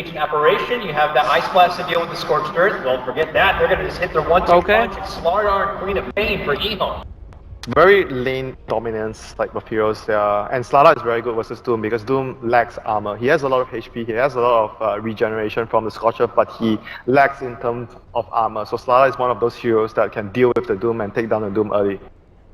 ancient apparition. You have that ice blast to deal with the scorched earth. Well, forget that. They're going to just hit their 1-2 punch and Slardar and Queen of Pain for EHOME. Very lane dominance type of heroes, yeah. And Slardar is very good versus Doom because Doom lacks armor. He has a lot of HP, he has a lot of regeneration from the Scorcher, but he lacks in terms of armor. So Slardar is one of those heroes that can deal with the Doom and take down the Doom early.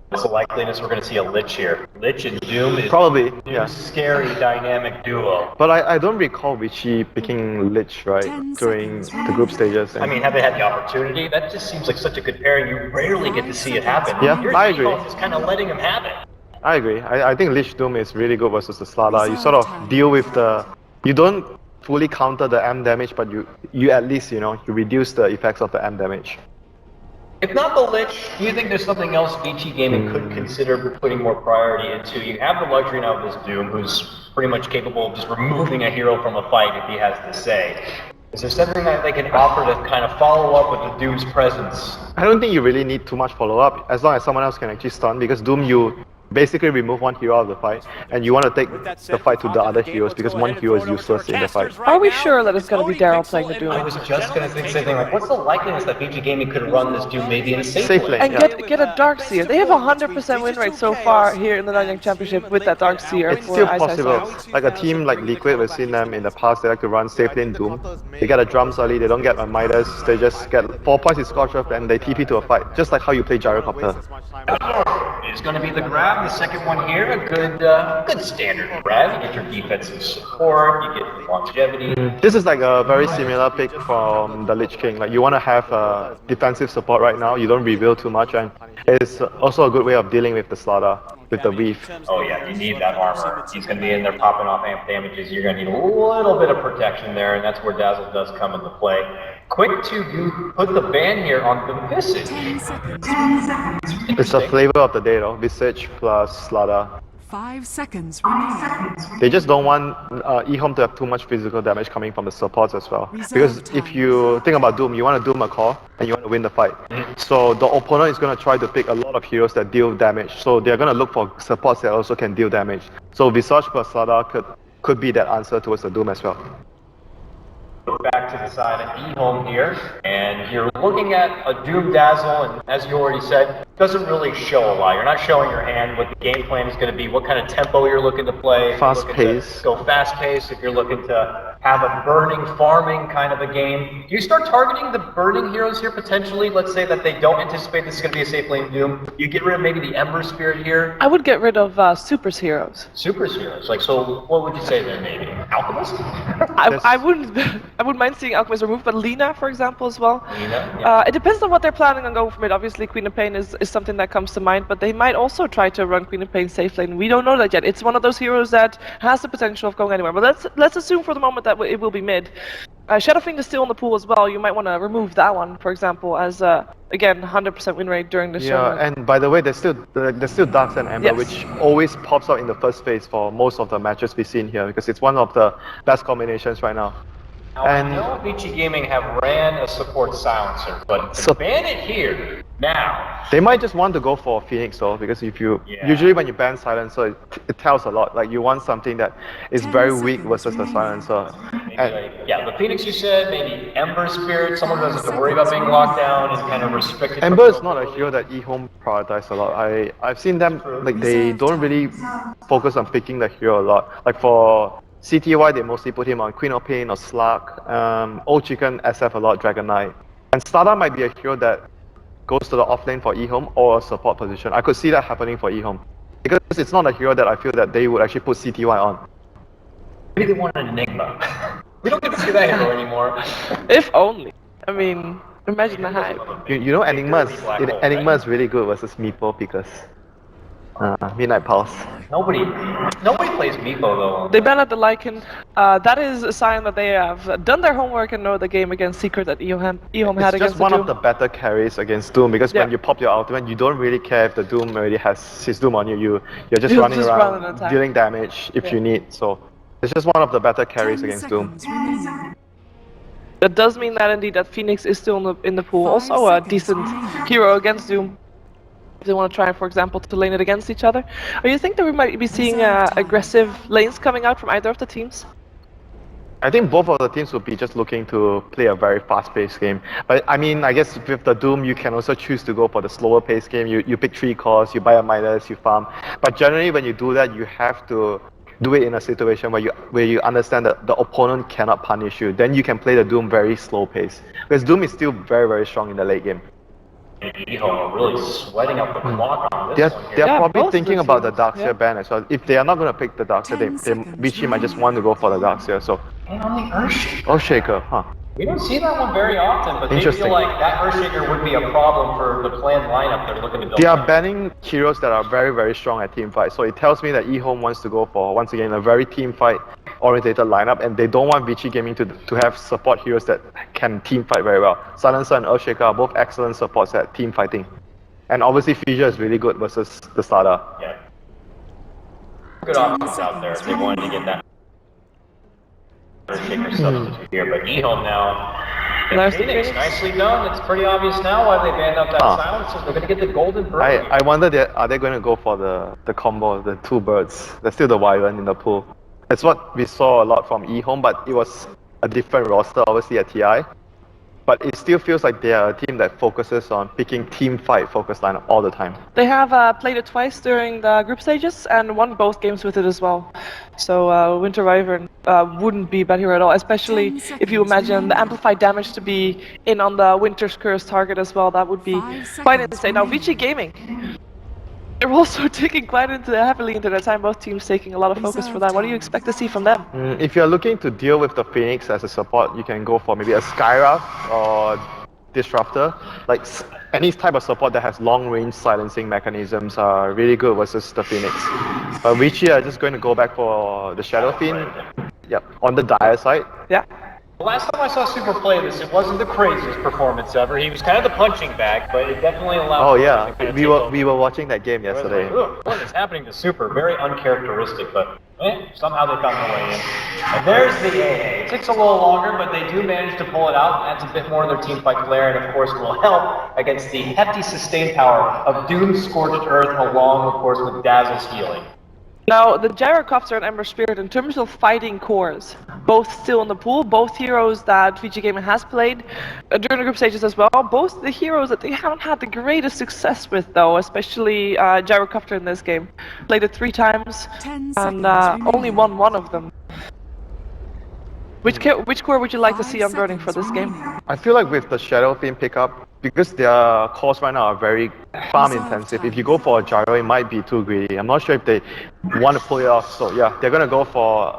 What's the likeliness we're going to see a Lich here? Lich and Doom is probably a scary dynamic duo. But I don't recall Vichy picking Lich, right, during the group stages. I mean, have they had the opportunity? That just seems like such a good pairing. You rarely get to see it happen. Yeah, I agree. Just kind of letting him have it. I agree. I think Lich Doom is really good versus the Slardar. You sort of deal with the... You don't fully counter the M damage, but you at least, you know, you reduce the effects of the M damage. If not the Lich, do you think there's something else BT Gaming could consider putting more priority into? You have the luxury now of this Doom, who's pretty much capable of just removing a hero from a fight if he has to say. Is there something that they can offer to kind of follow up with the Doom's presence? I don't think you really need too much follow-up, as long as someone else can actually stun, because Doom, you basically remove one hero out of the fight, and you want to take the fight to the other heroes because one hero is useless in the fight. Are we sure that it's going to be Daryl playing the Doom? I was just going to think the same thing, like what's the likeliness that BG Gaming could run this Doom maybe in a safe lane? And get a Darkseer. They have a 100% win rate so far here in the Nanyang Championship with that Darkseer. It's still possible. Like a team like Liquid, we've seen them in the past, they like to run safe lane Doom. They get a drums early, they don't get a Midas, they just get 4 points in Scorch Earth and they TP to a fight, just like how you play Gyrocopter. It's going to be the grab, the second one here. A good standard grab. You get your defensive support, you get longevity. This is like a very similar pick from the Lich King. Like you want to have defensive support right now. You don't reveal too much, and it's also a good way of dealing with the Slardar, with the weave. Oh yeah, you need that armor. He's going to be in there popping off amp damages. You're going to need a little bit of protection there, and that's where Dazzle does come into play. Quick to put the ban here on the Visage. 10 seconds. It's the flavor of the day though, Visage plus Slardar. 5 seconds remaining. They just don't want EHOME to have too much physical damage coming from the supports as well. Because if you think about Doom, you want to Doom a core and you want to win the fight. So the opponent is going to try to pick a lot of heroes that deal damage. So they're going to look for supports that also can deal damage. So Visage plus Slardar could be that answer towards the Doom as well. Back to the side of EHOME here, and you're looking at a Doom Dazzle, and as you already said, doesn't really show a lot. You're not showing your hand what the game plan is going to be, what kind of tempo you're looking to play. Fast pace. Go fast pace. If you're looking to have a burning, farming kind of a game, do you start targeting the burning heroes here potentially? Let's say that they don't anticipate this is going to be a safe lane Doom. You get rid of maybe the Ember Spirit here. I would get rid of Super's heroes. Super's heroes. Like, so what would you say then maybe? Alchemist? I wouldn't mind seeing Alchemist removed, but Lina, for example, as well. Lina? Yeah. It depends on what they're planning on going for mid. Obviously, Queen of Pain is something that comes to mind, but they might also try to run Queen of Pain safe lane. We don't know that yet. It's one of those heroes that has the potential of going anywhere. But let's assume for the moment that it will be mid. Shadowfiend is still in the pool as well. You might want to remove that one, for example, as again 100% win rate during the show. Yeah, and by the way, there's still Darks and Ember, which always pops out in the first phase for most of the matches we've seen here because it's one of the best combinations right now. Now, I know BG Gaming have ran a support silencer, but to ban it here now. They might just want to go for Phoenix though, because if you usually when you ban silencer, it tells a lot. Like you want something that is very weak versus the silencer. Yeah, the Phoenix you said, maybe Ember Spirit, someone who doesn't have to worry about being locked down and kind of restricted. Ember is not a hero that EHOME prioritize a lot. I've seen them like they don't really focus on picking the hero a lot. Like for CTY, they mostly put him on Queen of Pain or Slug, Old Chicken, SF a lot, Dragon Knight. And Slardar might be a hero that goes to the offlane for EHOME or a support position. I could see that happening for EHOME. Because it's not a hero that I feel that they would actually put CTY on. Maybe they want an Enigma. We don't get to see that hero anymore. If only. I mean, imagine the hype. You know Enigma is really good versus Meepo because Midnight Pulse. Nobody plays Meepo though. They banned the Lycan. That is a sign that they have done their homework and know the game against Secret that EHOME had against the Doom. It's just one of the better carries against Doom because when you pop your ultimate, you don't really care if the Doom already has his Doom on you. You're just running around dealing damage if you need. So it's just one of the better carries against Doom. That does mean that indeed that Phoenix is still in the pool. Also a decent hero against Doom. If they want to try, for example, to lane it against each other. Or you think that we might be seeing aggressive lanes coming out from either of the teams? I think both of the teams would be just looking to play a very fast-paced game. But I mean, I guess with the Doom, you can also choose to go for the slower-paced game. You pick 3 cores, you buy a minus, you farm. But generally, when you do that, you have to do it in a situation where you understand that the opponent cannot punish you. Then you can play the Doom very slow-paced. Because Doom is still very, very strong in the late game. EHOME are really sweating out the clock on this one here. They're Yeah, probably both thinking the about the teams, Darkseer yeah. ban as well. If they are not going to pick the Darkseer, 10 seconds Vichy might just want to go for the Darkseer. So, And on the Earthshaker. Earthshaker, huh? We don't see that one very often, but they Interesting. feel like that Earthshaker would be a problem for the planned lineup they're looking to build. They are banning heroes that are very, very strong at teamfight. So it tells me that EHOME wants to go for, once again, a very teamfight orientated lineup, and they don't want Vichy Gaming to have support heroes that can teamfight very well. Silencer and Earthshaker are both excellent supports at team fighting. And obviously Fissure is really good versus the starter. Yeah. Good options out there if they wanted to get that Earthshaker substitute here, but EHOME now. Nice Phoenix, Phoenix. nicely done. It's pretty obvious now why they banned out that silencer. They're going to get the golden bird. I wonder are they going to go for the combo, the 2 birds? There's still the Wyvern in the pool. That's what we saw a lot from EHOME, but it was a different roster, obviously at TI. But it still feels like they are a team that focuses on picking team fight focused lineup all the time. They have played it twice during the group stages and won both games with it as well. So Winter Wyvern wouldn't be bad here at all, especially if you imagine the amplified damage to be in on the Winter's Curse target as well. That would be 5 quite seconds insane. Now Vichy Gaming, they're also taking quite heavily into their time. Both teams taking a lot of focus for that. What do you expect to see from them? If you're looking to deal with the Phoenix as a support, you can go for maybe a Skyra or Disruptor. Like any type of support that has long-range silencing mechanisms are really good versus the Phoenix. But Vichy are just going to go back for the Shadow Fiend. Yep, on the dire side. Yeah. The last time I saw Super play this, it wasn't the craziest performance ever. He was kind of the punching bag, but it definitely allowed Oh him to yeah, kind of we take were over. we were watching that game yesterday. What is happening to Super? Very uncharacteristic, but somehow they found their way in. And there's the AA. It takes a little longer, but they do manage to pull it out. Adds a bit more to their team fight flair, and of course will help against the hefty sustain power of Doom Scorched Earth, along, of course, with Dazzle's healing. Now, the Gyrocopter and Ember Spirit, in terms of fighting cores, both still in the pool, both heroes that VG Gaming has played during the group stages as well, both the heroes that they haven't had the greatest success with, though, especially Gyrocopter in this game. Played it 3 times, 10 and seconds only remaining. won 1 of them. Which core would you like to 5 see on burning for this seconds game? remaining. I feel like with the Shadow Fiend pickup, because their cores right now are very farm intensive, if you go for a Gyro, it might be too greedy. I'm not sure if they want to pull it off. So yeah, they're gonna go for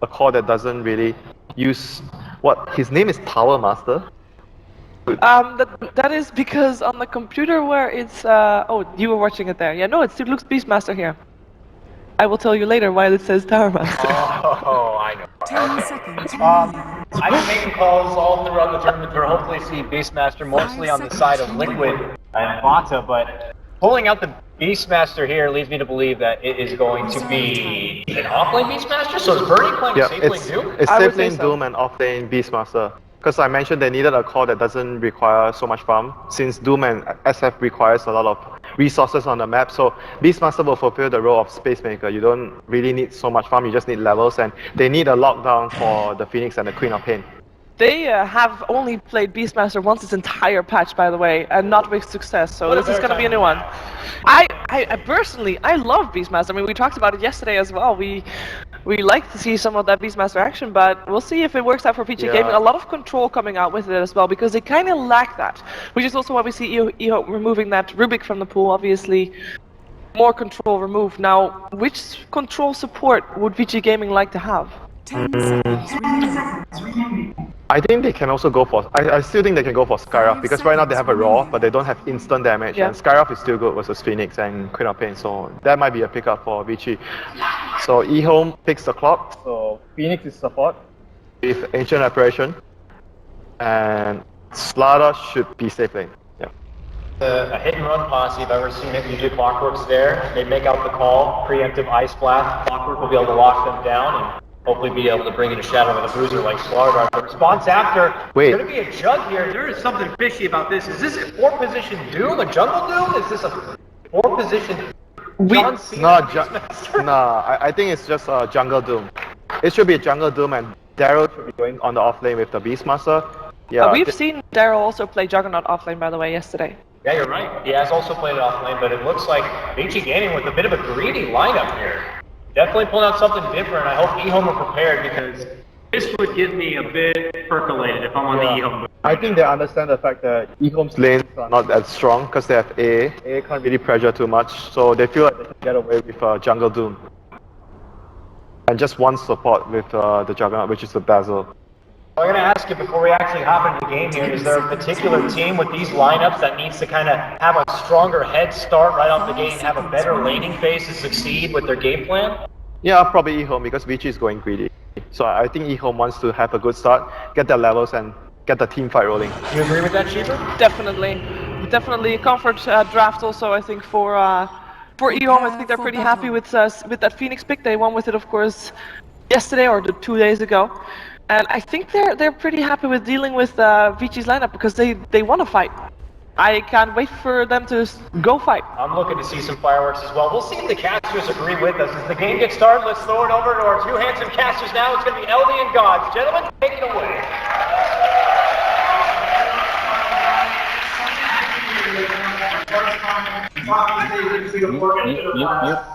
a core that doesn't really use what his name is Power Master. That is because on the computer where it's oh, you were watching it there. Yeah, no, it looks Beastmaster here. I will tell you later why it says Tower Master. Oh, I know. 10 seconds remaining. I've been making calls all throughout the tournament to hopefully see Beastmaster mostly on the side of Liquid and Bata, but pulling out the Beastmaster here leads me to believe that it is going to be an offlane Beastmaster. So is Birdie playing Yeah, safe it's lane Doom? it's I safe would say lane so. Doom and off lane Beastmaster. Because I mentioned they needed a core that doesn't require so much farm, since Doom and SF requires a lot of resources on the map. So Beastmaster will fulfill the role of Spacemaker. You don't really need so much farm, you just need levels, and they need a lockdown for the Phoenix and the Queen of Pain. They have only played Beastmaster once this entire patch, by the way, and not with success, so What a this is better going to be a time new one. now. I personally, I love Beastmaster. I mean, we talked about it yesterday as well. We like to see some of that Beastmaster action, but we'll see if it works out for PG Yeah. Gaming. A lot of control coming out with it as well, because they kind of lack that, which is also why we see EHO removing that Rubik from the pool, obviously. More control removed. Now, which control support would VG Gaming like to have? 10 seconds remaining. I think they can also go for. I still think they can go for Skyruff, because right now they have a Raw, but they don't have instant damage, Yeah. and Skyruff is still good versus Phoenix and Queen of Pain, so that might be a pickup for Vichy. So EHOME picks the clock, so Phoenix is support with Ancient Apparition, and Slaughter should be safe lane. Yeah. A hit and run posse, if I've ever seen it. Usually Clockwork's there. They make out the call, preemptive ice blast. Clockwork will be able to lock them down and hopefully be able to bring in a shadow with a bruiser like Slaughter. The response after. Wait. It's going to be a jug here. There is something fishy about this. Is this a 4-position Doom, a jungle Doom? Is this a 4-position John Cena No, Beastmaster? I think it's just a Jungle Doom. It should be a Jungle Doom, and Daryl should be going on the off lane with the Beastmaster. Yeah, We've seen Daryl also play Juggernaut offlane, by the way, yesterday. Yeah, you're right. He has also played it off lane, but it looks like BG Gaming with a bit of a greedy lineup here. Definitely pulling out something different. I hope EHOME are prepared because this would get me a bit percolated if I'm on the EHOME. I think they understand the fact that EHOME's lanes are not as strong because they have A. A can't really pressure too much, so they feel like they can get away with Jungle Doom. And just one support with the Juggernaut, which is the Basil. I'm going to ask you before we actually hop into the game here, is there a particular team with these lineups that needs to kind of have a stronger head start right off the gate and have a better laning phase to succeed with their game plan? Yeah, probably EHOME because Vici is going greedy. So I think EHOME wants to have a good start, get their levels and get the team fight rolling. You agree with that, Sheeper? Definitely. Definitely. Comfort draft also, I think, for EHOME. I think they're pretty happy with that Phoenix pick. They won with it, of course, yesterday or 2 days ago. And I think they're pretty happy with dealing with Vici's lineup because they want to fight. I can't wait for them to go fight. I'm looking to see some fireworks as well. We'll see if the casters agree with us. As the game gets started, let's throw it over to our two handsome casters now. It's going to be LD and Gods. Gentlemen, take it away.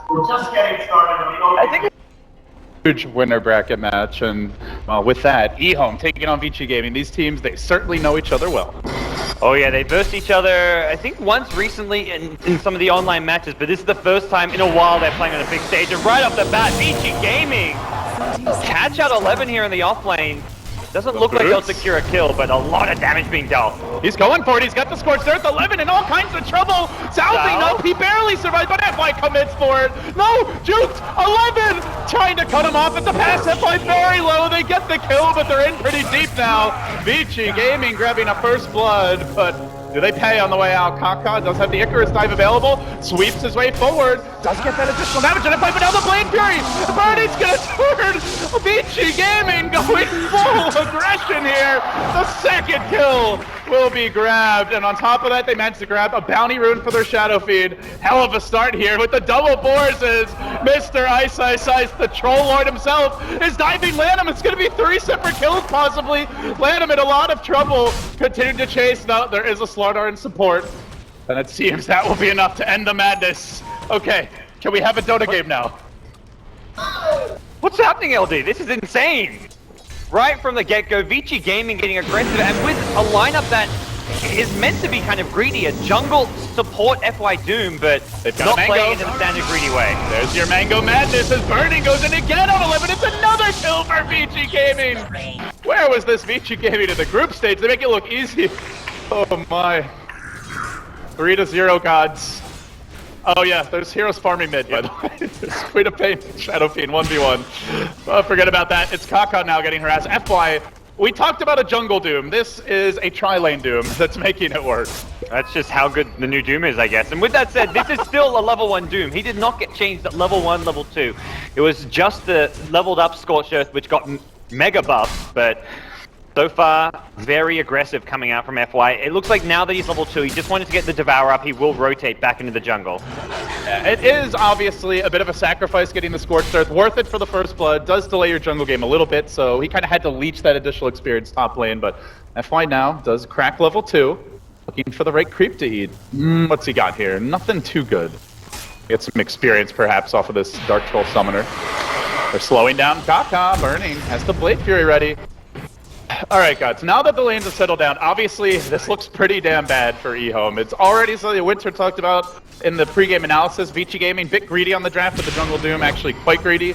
We're just getting started. I think Huge winner bracket match, and with that, EHOME taking on Vici Gaming. These teams, they certainly know each other well. Oh yeah, they versed each other, I think once recently in some of the online matches, but this is the first time in a while they're playing on a big stage, and right off the bat, Vici Gaming catch out 11 here in the off lane. Doesn't look like they'll secure a kill, but a lot of damage being dealt. He's going for it, he's got the Scorched Earth, 11 in all kinds of trouble! Sounding up, he barely survived, but FY commits for it! No! Juked! 11! Trying to cut him off at the pass, FY very low, they get the kill, but they're in pretty deep now. Vici Gaming grabbing a first blood, but do they pay on the way out? Kaka does have the Icarus dive available, sweeps his way forward, does get that additional damage, and FY, but now the Blade Fury! Birdie's gonna turn! Vici Gaming going full aggression here! The second kill will be grabbed, and on top of that, they managed to grab a bounty rune for their Shadow Feed. Hell of a start here with the double boars as Mr. Ice, the Troll Lord himself, is diving Lanham. It's gonna be 3 separate kills possibly. Lanham in a lot of trouble, continuing to chase. Now there is a Slardar in support, and it seems that will be enough to end the madness. Okay, can we have a Dota game now? What's happening, LD? This is insane! Right from the get-go, Vici Gaming getting aggressive, and with a lineup that is meant to be kind of greedy, a jungle support FY Doom, but not playing it in the standard greedy way. There's your Mango Madness as Burning goes in again on 11. It's another kill for Vici Gaming! Where was this Vici Gaming in the group stage? They make it look easy. Oh my. 3-0 Gods. Oh yeah, there's heroes farming mid, by the way. There's Queen of Pain, Shadow Fiend, 1v1. Forget about that. It's Kaka now getting harassed. FY, we talked about a jungle Doom. This is a tri-lane Doom that's making it work. That's just how good the new Doom is, I guess. And with that said, this is still a level 1 Doom. He did not get changed at level 1, level 2. It was just the leveled up Scorched Earth, which got mega buffs, but so far, very aggressive coming out from FY. It looks like now that he's level 2, he just wanted to get the Devour up, he will rotate back into the jungle. It is obviously a bit of a sacrifice getting the Scorched Earth. Worth it for the first blood, does delay your jungle game a little bit, so he kind of had to leech that additional experience top lane, but FY now does crack level 2, looking for the right creep to eat. What's he got here? Nothing too good. Get some experience perhaps off of this Dark Troll Summoner. They're slowing down Kaka, Burning, has the Blade Fury ready. Alright guys, now that the lanes have settled down, obviously this looks pretty damn bad for EHOME. It's already something Winter talked about in the pregame analysis. Vici Gaming, bit greedy on the draft with the Jungle Doom, actually quite greedy.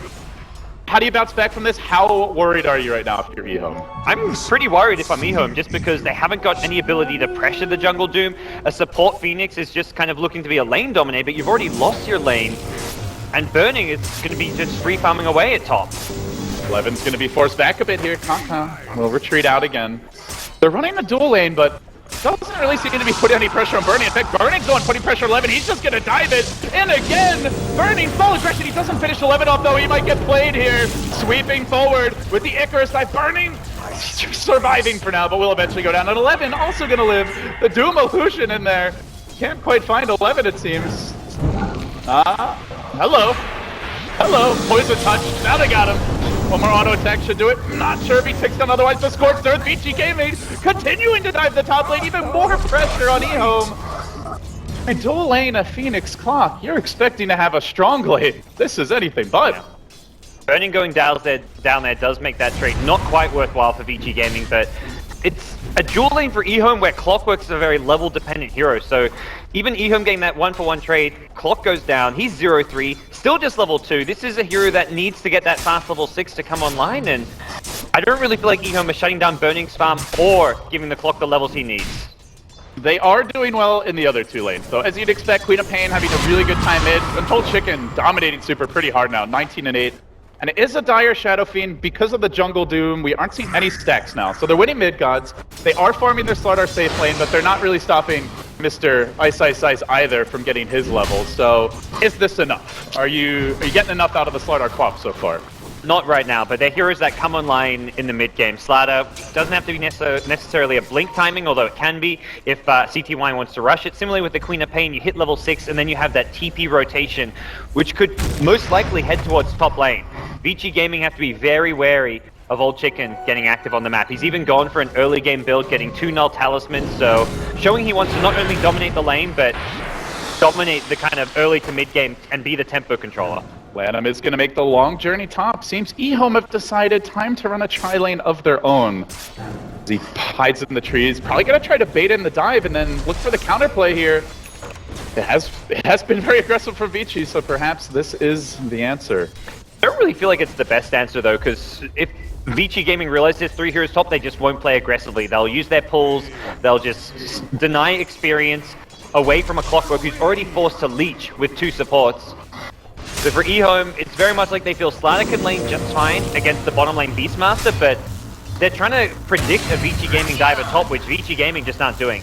How do you bounce back from this? How worried are you right now if you're EHOME? I'm pretty worried if I'm EHOME, just because they haven't got any ability to pressure the Jungle Doom. A support Phoenix is just kind of looking to be a lane dominator, but you've already lost your lane. And Burning is going to be just free farming away at top. Levin's going to be forced back a bit here. Kaka will retreat out again. They're running a dual lane, but doesn't really seem to be putting any pressure on Burning. In fact, Burning's the one putting pressure on Levin. He's just going to dive it. And again, Burning full aggression. He doesn't finish 11 off, though. He might get played here. Sweeping forward with the Icarus dive. Burning surviving for now, but will eventually go down. And 11 also going to live. The Doom illusion in there. Can't quite find 11, it seems. Hello. Hello. Poison touch. Now they got him. One more auto attack should do it. Not sure if he takes down otherwise the Scorched Earth. BG Gaming continuing to dive the top lane. Even more pressure on EHOME. A dual lane, a Phoenix Clock. You're expecting to have a strong lane. This is anything but. Burning going down there does make that trade not quite worthwhile for VG Gaming, but it's a dual lane for EHOME where Clockwork's a very level-dependent hero, so even EHOME getting that 1-for-1 trade, Clock goes down, he's 0-3, still just level 2. This is a hero that needs to get that fast level 6 to come online, and I don't really feel like EHOME is shutting down Burning's farm or giving the Clock the levels he needs. They are doing well in the other 2 lanes, though. As you'd expect, Queen of Pain having a really good time mid. Untold Chicken dominating Super pretty hard now, 19-8. And it is a dire Shadow Fiend because of the Jungle Doom. We aren't seeing any stacks now. So they're winning mid gods. They are farming their Slardar safe lane, but they're not really stopping Mr. Ice Ice Ice either from getting his levels. So is this enough? Are you getting enough out of the Slardar co-op so far? Not right now, but they're heroes that come online in the mid game. Slardar doesn't have to be necessarily a blink timing, although it can be if CTY wants to rush it. Similarly with the Queen of Pain, you hit level 6 and then you have that TP rotation, which could most likely head towards top lane. Vici Gaming have to be very wary of Old Chicken getting active on the map. He's even gone for an early game build, getting 2 null talismans, so showing he wants to not only dominate the lane, but dominate the kind of early to mid game and be the tempo controller. Lanham is going to make the long journey top. Seems EHOME have decided time to run a tri-lane of their own. He hides in the trees, probably going to try to bait in the dive and then look for the counterplay here. It has been very aggressive for Vici, so perhaps this is the answer. I don't really feel like it's the best answer though, because if Vici Gaming realize there's 3 heroes top, they just won't play aggressively. They'll use their pulls, they'll just deny experience away from a Clockwork who's already forced to leech with 2 supports. So for EHOME, it's very much like they feel Slardar can lane just fine against the bottom lane Beastmaster, but they're trying to predict a Vici Gaming dive at top, which Vici Gaming just aren't doing.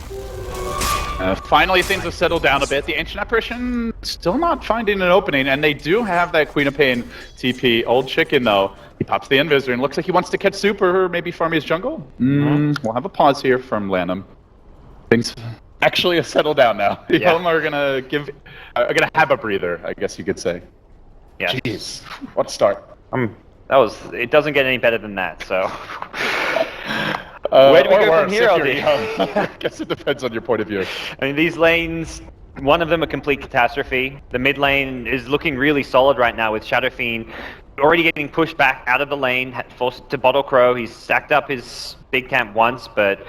Finally, things have settled down a bit. The Ancient Apparition still not finding an opening, and they do have that Queen of Pain TP. Old Chicken, though, he pops the Invisor and looks like he wants to catch Super or maybe farm his jungle. We'll have a pause here from Lanham. Things actually have settled down now. EHOME are gonna have a breather, I guess you could say. Yeah. Jeez, what a start. It doesn't get any better than that, so. Where do we go from here, LD? I guess it depends on your point of view. I mean, these lanes, one of them a complete catastrophe. The mid lane is looking really solid right now with Shadow Fiend already getting pushed back out of the lane, forced to Bottle Crow. He's stacked up his big camp once, but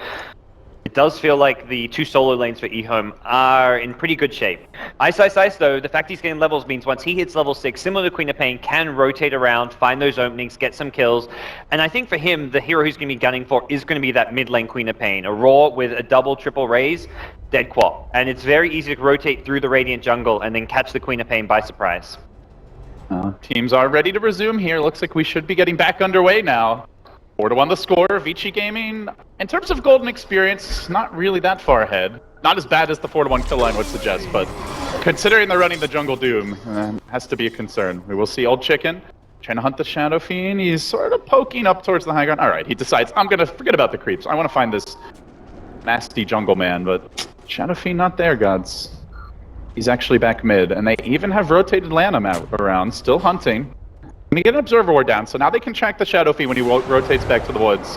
it does feel like the 2 solo lanes for EHOME are in pretty good shape. Ice Ice Ice, though, the fact he's getting levels means once he hits level 6, similar to Queen of Pain, can rotate around, find those openings, get some kills. And I think for him, the hero he's going to be gunning for is going to be that mid lane Queen of Pain. A Raw with a double, triple raise, dead qual. And it's very easy to rotate through the Radiant jungle and then catch the Queen of Pain by surprise. Teams are ready to resume here. Looks like we should be getting back underway now. 4-1 the score. Vici Gaming, in terms of golden experience, not really that far ahead. Not as bad as the 4-1 kill line would suggest, but considering they're running the Jungle Doom, has to be a concern. We will see Old Chicken trying to hunt the Shadow Fiend. He's sort of poking up towards the high ground. All right, he decides, I'm going to forget about the creeps. I want to find this nasty jungle man, but Shadow Fiend not there, gods. He's actually back mid, and they even have rotated Lanham around, still hunting. And they get an Observer Ward down, so now they can track the Shadow Fiend when he rotates back to the woods.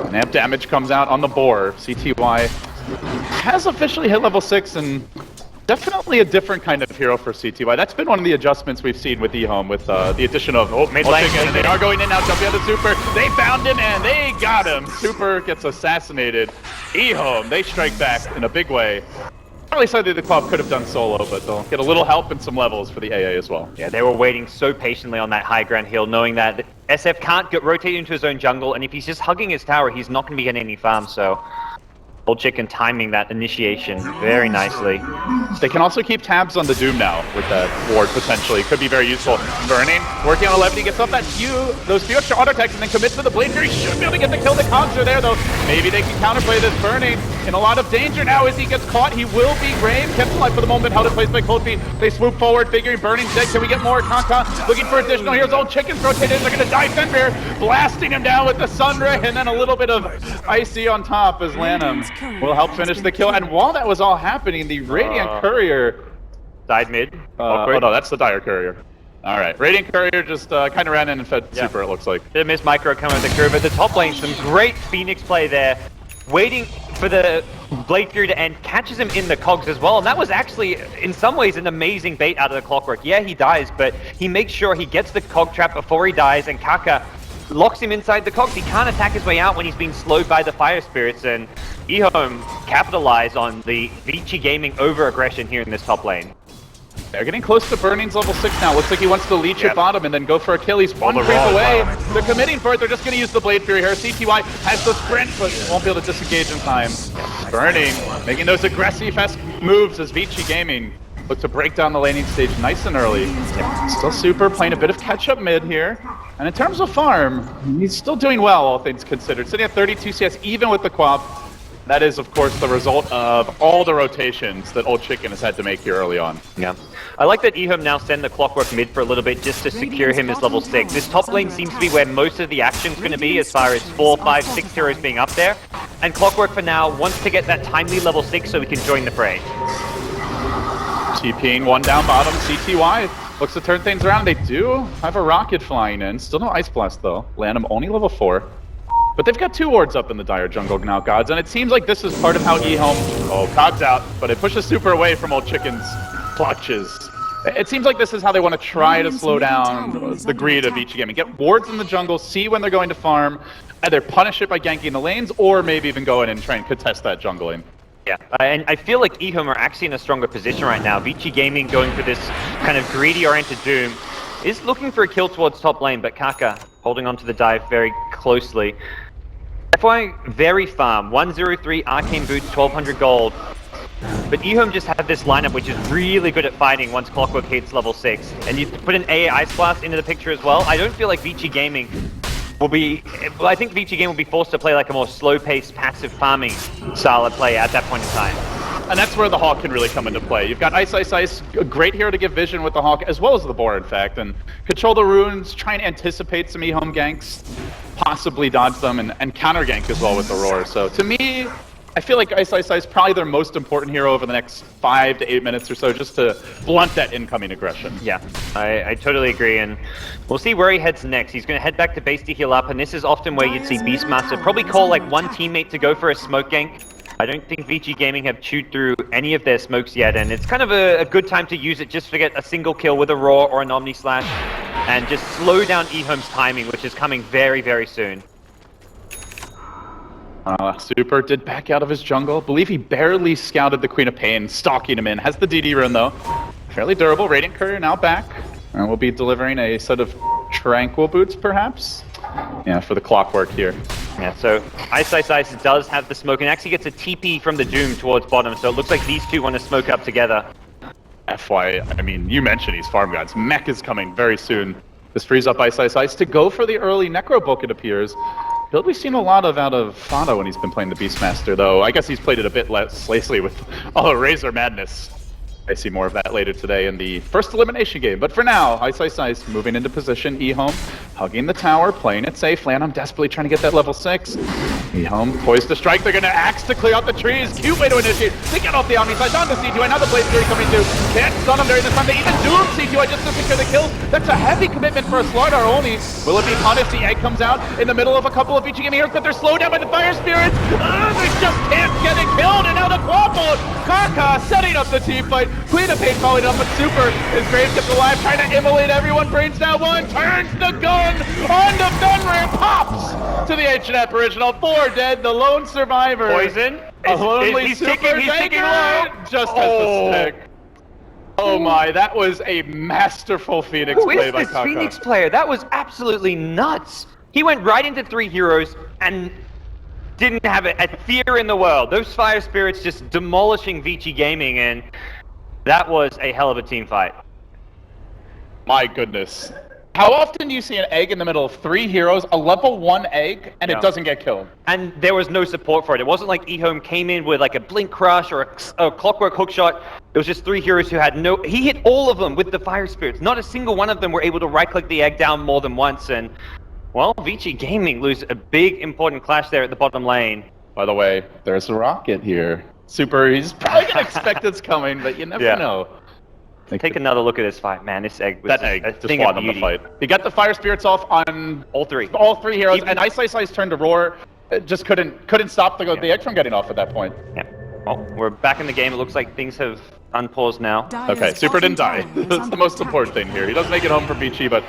And amp damage comes out on the boar. CTY has officially hit level 6, and definitely a different kind of hero for CTY. That's been one of the adjustments we've seen with EHOME, with the addition of mid lane, and they are going in now, jumping on the Super. They found him, and they got him. Super gets assassinated. EHOME, they strike back in a big way. Probably something the club could have done solo, but they'll get a little help and some levels for the AA as well. Yeah, they were waiting so patiently on that high ground hill, knowing that SF can't get rotated into his own jungle, and if he's just hugging his tower, he's not going to be getting any farm, so Old Chicken timing that initiation very nicely. They can also keep tabs on the Doom now with that ward potentially. Could be very useful. Burning, working on 11, he gets off those few extra auto attacks and then commits to the Blade Fury. Should be able to get the kill. The cogs are there though. Maybe they can counterplay this. Burning in a lot of danger now as he gets caught. He will be grabbed. Kept alive for the moment. Held in place by Cold Feet. They swoop forward, figuring Burning's dead. Can we get more? Kanka looking for additional heroes. Old Chicken's rotated. They're going to dive Fenrir, blasting him down with the Sun Ray, and then a little bit of Icy on top as Lanham will help finish the kill. And while that was all happening, the Radiant Courier died mid. oh no, that's the Dire Courier. All right, Radiant Courier just kind of ran in and fed Super, it looks like. They missed micro coming with the crew, but the top lane, some great Phoenix play there. Waiting for the Blade Fury to end, catches him in the cogs as well, and that was actually, in some ways, an amazing bait out of the Clockwork. Yeah, he dies, but he makes sure he gets the cog trap before he dies, and Kaka locks him inside the cogs. He can't attack his way out when he's being slowed by the Fire Spirits, and EHOME capitalize on the Vici Gaming over-aggression here in this top lane. They're getting close to Burning's level 6 now. Looks like he wants to leech at bottom and then go for Achilles. One creep away. They're committing for it. They're just going to use the Blade Fury here. CTY has the sprint, but won't be able to disengage in time. Burning, making those aggressive moves as Vici Gaming look to break down the laning stage nice and early. Still Super playing a bit of catch-up mid here. And in terms of farm, he's still doing well, all things considered. Sitting at 32 CS even with the Quap. That is, of course, the result of all the rotations that Old Chicken has had to make here early on. Yeah. I like that EHOME now send the Clockwork mid for a little bit just to secure him as level 6. This top lane seems to be where most of the action's going to be as far as 4, 5, 6 heroes being up there. And Clockwork for now wants to get that timely level 6 so he can join the fray. TPing one down bottom, CTY looks to turn things around. They do have a rocket flying in. Still no Ice Blast though. Lanham only level 4. But they've got 2 wards up in the Dire jungle now, Gods, and it seems like this is part of how EHOME... Oh, Cog's out, but it pushes Super away from Old Chicken's clutches. It seems like this is how they want to try to slow down the greed of Vici Gaming. Get wards in the jungle, see when they're going to farm, either punish it by ganking the lanes, or maybe even go in and try and contest that jungling. Yeah, and I feel like EHOME are actually in a stronger position right now. Vici Gaming going for this kind of greedy-oriented Doom is looking for a kill towards top lane, but Kaka holding onto the dive very closely. FY, very farm. 103 Arcane Boots, 1200 gold. But EHOME just have this lineup which is really good at fighting once Clockwork hits level 6. And you put an AA Ice Blast into the picture as well. I don't feel like Vici Gaming will be... Well, I think Vici Gaming will be forced to play like a more slow-paced, passive farming style of play at that point in time. And that's where the Hawk can really come into play. You've got Ice, Ice, Ice, a great hero to give vision with the Hawk, as well as the Boar, in fact, and control the runes, try and anticipate some EHOME ganks, possibly dodge them, and counter gank as well with the Roar. So to me, I feel like Ice, Ice, Ice probably their most important hero over the next 5 to 8 minutes or so, just to blunt that incoming aggression. Yeah, I totally agree, and we'll see where he heads next. He's going to head back to base to heal up, and this is often where you'd see Beastmaster probably call like one teammate to go for a smoke gank. I don't think Vici Gaming have chewed through any of their smokes yet, and it's kind of a good time to use it just to get a single kill with a Roar or an Omni Slash, and just slow down EHOME's timing, which is coming very, very soon. Super did back out of his jungle. Believe he barely scouted the Queen of Pain, stalking him in. Has the DD rune though. Fairly durable. Radiant Courier now back. And we'll be delivering a set of Tranquil Boots, perhaps? Yeah, for the Clockwork here. Yeah, so Ice Ice Ice does have the smoke and actually gets a TP from the Doom towards bottom, so it looks like these two want to smoke up together. FY, I mean, you mentioned these farm gods. Mech is coming very soon. This frees up Ice Ice Ice to go for the early Necro Book, it appears. Build we've seen a lot of out of Fado when he's been playing the Beastmaster, though. I guess he's played it a bit less lately with Razor Madness. I see more of that later today in the first elimination game. But for now, Ice Ice Ice moving into position. EHOME hugging the tower, playing it safe. Lanham desperately trying to get that level 6. EHOME poised to strike. They're going to axe to clear out the trees. Cute way to initiate. They get off the Omni side. Down to CTY. Now the Blade Fury coming through. Can't stun him during this time. They even doom CTY just to secure the kill. That's a heavy commitment for a Slardar only. Will it be punished? The egg comes out in the middle of a couple of Vici Gaming heroes, but they're slowed down by the Fire Spirits. They just can't get it killed. And now the Quapple. Kaka setting up the team fight. Queen of Pain following up with Super. His Grave kept alive, trying to immolate everyone. Brains now one, turns the gun on the gun ramp, pops to the ancient aboriginal. 4 dead, the lone survivor. Poison. A lonely He's Super kicking low. just has the stick. Oh my, that was a masterful Phoenix Who play is by this Kaka. Phoenix player? That was absolutely nuts. He went right into 3 heroes and didn't have a fear in the world. Those Fire Spirits just demolishing Vici Gaming, and that was a hell of a team fight. My goodness. How often do you see an egg in the middle of 3 heroes, a level 1 egg, and it doesn't get killed? And there was no support for it. It wasn't like EHOME came in with like a Blink Crush or a Clockwork Hookshot. It was just 3 heroes who had no... He hit all of them with the Fire Spirits. Not a single one of them were able to right-click the egg down more than once, and... Well, Vici Gaming lose a big, important clash there at the bottom lane. By the way, there's a rocket here. Super, he's probably gonna expect it's coming, but you never know. Take another look at this fight, man. This egg was That a egg just thing won of on the beauty. fight. He got the Fire Spirits off on All three. all three heroes, Even- and Ice turn to Roar just couldn't stop the egg from getting off at that point. Yeah. Well, we're back in the game. It looks like things have unpaused now. Okay, Super didn't die. That's the most important thing here. He doesn't make it home for Vici, but...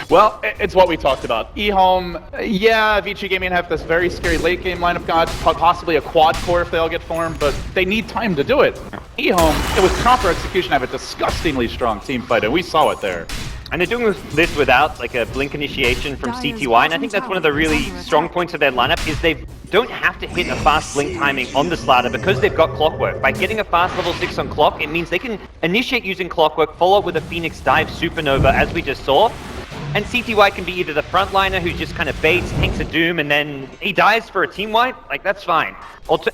Well, it's what we talked about. EHOME, yeah, Vici Gaming have this very scary late game lineup god, possibly a quad core if they all get formed, but they need time to do it. EHOME, it was proper execution, have a disgustingly strong team fight, and we saw it there. And they're doing this without like a blink initiation from CTY, and I think that's one of the really strong points of their lineup is they don't have to hit a fast blink timing on the Slider because they've got Clockwork. By getting a fast level 6 on Clock, it means they can initiate using Clockwork, follow up with a Phoenix Dive Supernova as we just saw, and CTY can be either the frontliner who just kind of baits, takes a Doom, and then he dies for a team wipe, like that's fine.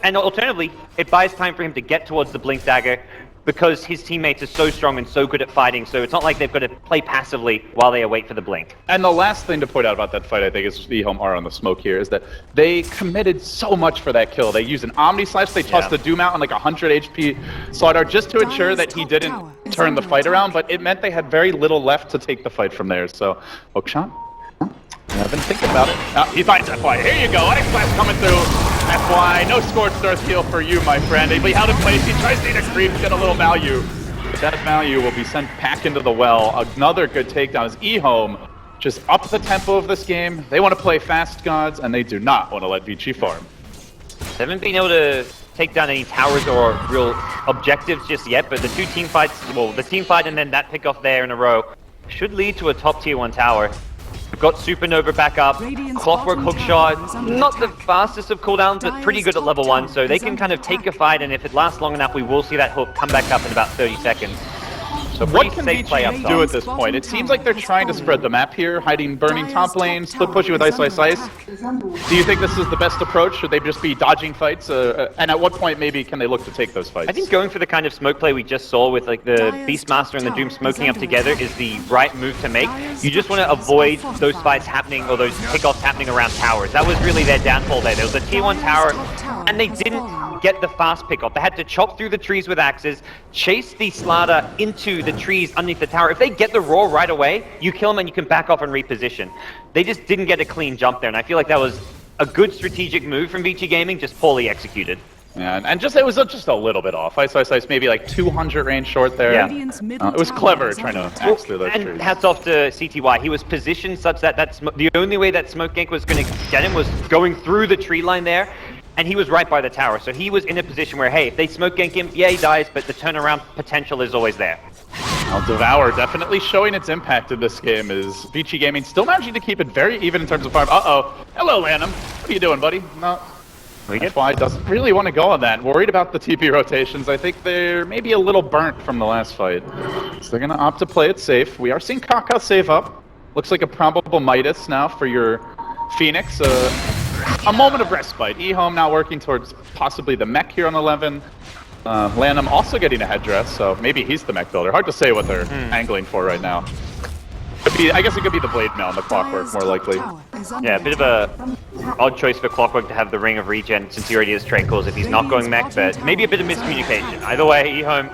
And alternatively, it buys time for him to get towards the Blink Dagger, because his teammates are so strong and so good at fighting, so it's not like they've got to play passively while they await for the blink. And the last thing to point out about that fight, I think, is the EHOME are on the smoke here, is that they committed so much for that kill. They used an Omni Slash, they tossed the Doom out on like 100 HP Slider just to ensure that he didn't turn the fight around, but it meant they had very little left to take the fight from there. So, hook shot. I've been thinking about it. He finds FY. Here you go. Ice Blast coming through. FY. No Scorched Earth heal for you, my friend. He'll be held in place. He tries to eat a creep, get a little value. But that value will be sent back into the well. Another good takedown is EHOME. Just up the tempo of this game. They want to play fast gods, and they do not want to let Vici farm. They haven't been able to take down any towers or real objectives just yet, but the two team fights, well, the team fight and then that pick off there in a row should lead to a top tier 1 tower. We've got Supernova back up, Clockwork Hookshot, not the fastest of cooldowns, but pretty good at level 1, so they can kind of take a fight, and if it lasts long enough, we will see that hook come back up in about 30 seconds. So What can Vici do at this point? It seems like they're trying to spread the map here, hiding burning top lane, split pushing with Ice. Do you think this is the best approach? Should they just be dodging fights? And at what point maybe can they look to take those fights? I think going for the kind of smoke play we just saw with like the Beastmaster and the Doom smoking up together is the right move to make. You just want to avoid those fights happening or those pickoffs happening around towers. That was really their downfall there. There was a tier 1 tower and they didn't get the fast pickoff. They had to chop through the trees with axes, chase the Slider into the trees underneath the tower. If they get the roar right away, you kill them and you can back off and reposition. They just didn't get a clean jump there, and I feel like that was a good strategic move from Vici Gaming, just poorly executed. Yeah, and just it was just a little bit off. Ice maybe like 200 range short there. Yeah. It was clever trying to axe through those And trees. hats off to CTY. He was positioned such that the only way that smoke gank was going to get him was going through the tree line there, and he was right by the tower. So he was in a position where, hey, if they smoke gank him, yeah, he dies, but the turnaround potential is always there. Well, Devour definitely showing its impact in this game is Vici Gaming still managing to keep it very even in terms of farm. Uh-oh. Hello, Lanham. What are you doing, buddy? No. FY doesn't really want to go on that. Worried about the TP rotations. I think they're maybe a little burnt from the last fight. So they're going to opt to play it safe. We are seeing Kaka save up. Looks like a probable Midas now for your Phoenix. A moment of respite. EHOME now working towards possibly the mech here on 11. Lanham also getting a headdress, so maybe he's the mech builder. Hard to say what they're angling for right now. I guess it could be the Blade Mail and the Clockwork, more likely. Yeah, a bit of a odd choice for Clockwork to have the Ring of Regen since he already has Trade Calls if he's not going mech, but maybe a bit of miscommunication. Either way, EHOME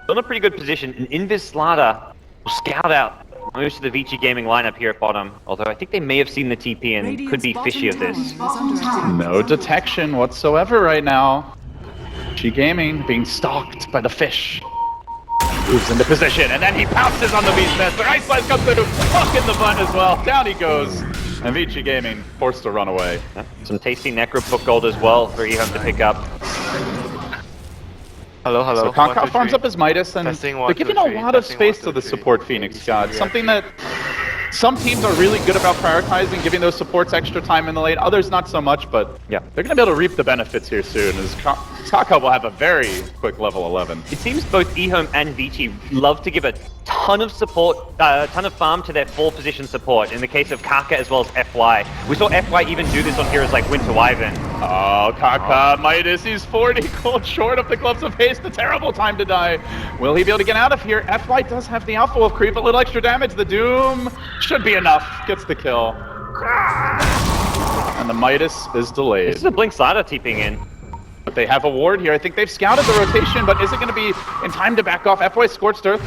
still in a pretty good position. An Invis Slider will scout out most of the Vici Gaming lineup here at bottom, although I think they may have seen the TP and could be fishy of this. No detection whatsoever right now. Vici Gaming being stalked by the fish. Moves into position, and then he pounces on the Beastmaster. Ice Slice comes through, fuck in the butt as well. Down he goes. And Vici Gaming forced to run away. Some tasty Necro Book Gold as well for EHOME to pick up. Hello. So Kaka farms up his Midas, and they're giving a lot of space to the support Phoenix God. Something that some teams are really good about prioritizing, giving those supports extra time in the lane. Others not so much, but yeah, they're going to be able to reap the benefits here soon, as Kaka will have a very quick level 11. It seems both EHOME and Vici love to give a ton of support, ton of farm to their 4-position support, in the case of Kaka as well as FY. We saw FY even do this on heroes like Winter Wyvern. Oh, Kaka, Midas, he's 40 gold short of the Gloves of Haste, a terrible time to die. Will he be able to get out of here? FY does have the Alpha Wolf creep, a little extra damage. The Doom should be enough, gets the kill. And the Midas is delayed. This is a Blink Slider TPing in. But they have a ward here. I think they've scouted the rotation, but is it going to be in time to back off? FY Scorched Earth.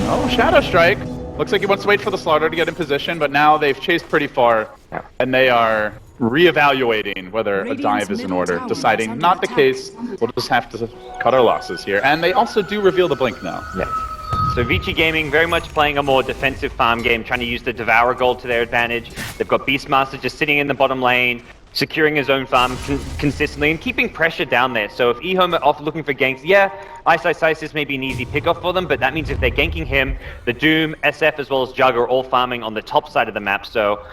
Oh, Shadow Strike. Looks like he wants to wait for the Slaughter to get in position, but now they've chased pretty far, and they are reevaluating whether a dive is in order, deciding not the case. We'll just have to cut our losses here. And they also do reveal the blink now. Yeah. So Vici Gaming very much playing a more defensive farm game, trying to use the Devourer Gold to their advantage. They've got Beastmaster just sitting in the bottom lane, securing his own farm consistently and keeping pressure down there. So if EHOME are off looking for ganks, yeah, Isis may be an easy pickoff for them, but that means if they're ganking him, the Doom, SF, as well as Jug are all farming on the top side of the map. So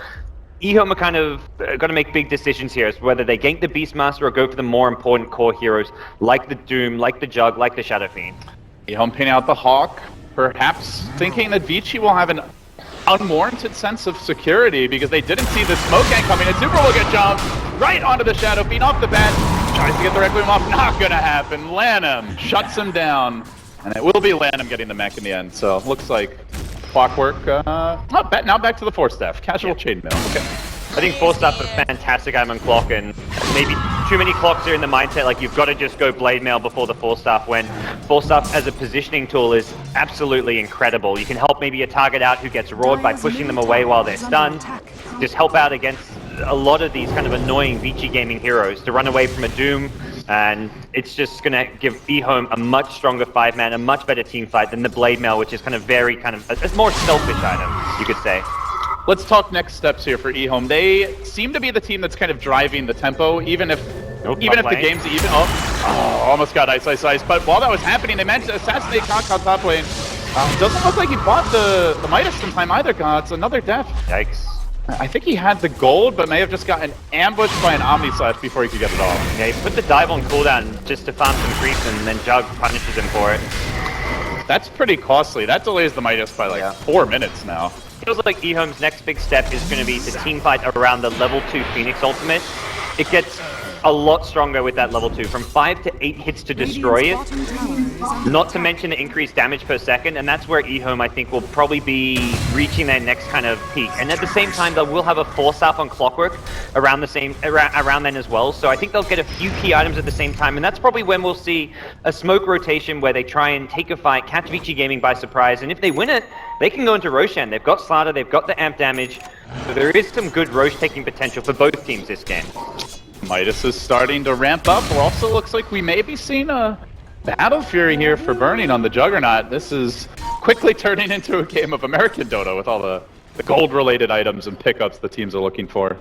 EHOME are kind of got to make big decisions here as to whether they gank the Beastmaster or go for the more important core heroes like the Doom, like the Jug, like the Shadow Fiend. EHOME pinning out the Hawk, perhaps thinking that Vici will have an unwarranted sense of security because they didn't see the smoke gang coming, and Super will get jumped right onto the Shadow Fiend off the bat. Tries to get the Requiem off, not gonna happen. Lanham shuts him down, and it will be Lanham getting the mech in the end. So looks like Clockwork. Now back to the Force Staff. Casual chainmail. Okay. I think Force Staff a fantastic item on Clock, and maybe too many clocks are in the mindset like you've got to just go Blade Mail before the Force Staff, when Force Staff as a positioning tool is absolutely incredible. You can help maybe a target out who gets roared by pushing them away while they're stunned. Just help out against a lot of these kind of annoying Vici Gaming heroes to run away from a Doom, and it's just going to give EHOME a much stronger 5-man, a much better team fight than the Blade Mail, which is kind of very a more selfish item, you could say. Let's talk next steps here for EHOME. They seem to be the team that's kind of driving the tempo, even if the game's even. Almost got ice. But while that was happening, they managed to assassinate Kaka top lane. Doesn't look like he bought the Midas in time either, It's another death. Yikes. I think he had the gold, but may have just gotten ambushed by an Omni Slash before he could get it off. Yeah, he put the dive on cooldown just to farm some creeps, and then Jug punishes him for it. That's pretty costly. That delays the Midas by like 4 minutes now. Feels like EHOME's next big step is going to be to team fight around the level 2 Phoenix ultimate. It gets a lot stronger with that level 2, from 5 to 8 hits to destroy it, not to mention the increased damage per second, and that's where EHOME I think will probably be reaching their next kind of peak. And at the same time, they will have a Force Staff on Clockwork around then as well, so I think they'll get a few key items at the same time, and that's probably when we'll see a smoke rotation where they try and take a fight, catch Vici Gaming by surprise, and if they win it, they can go into Roshan. They've got Slaughter, they've got the amp damage, so there is some good Rosh taking potential for both teams this game. Midas is starting to ramp up. It also looks like we may be seeing a Battle Fury here for Burning on the Juggernaut. This is quickly turning into a game of American Dota with all the gold-related items and pickups the teams are looking for.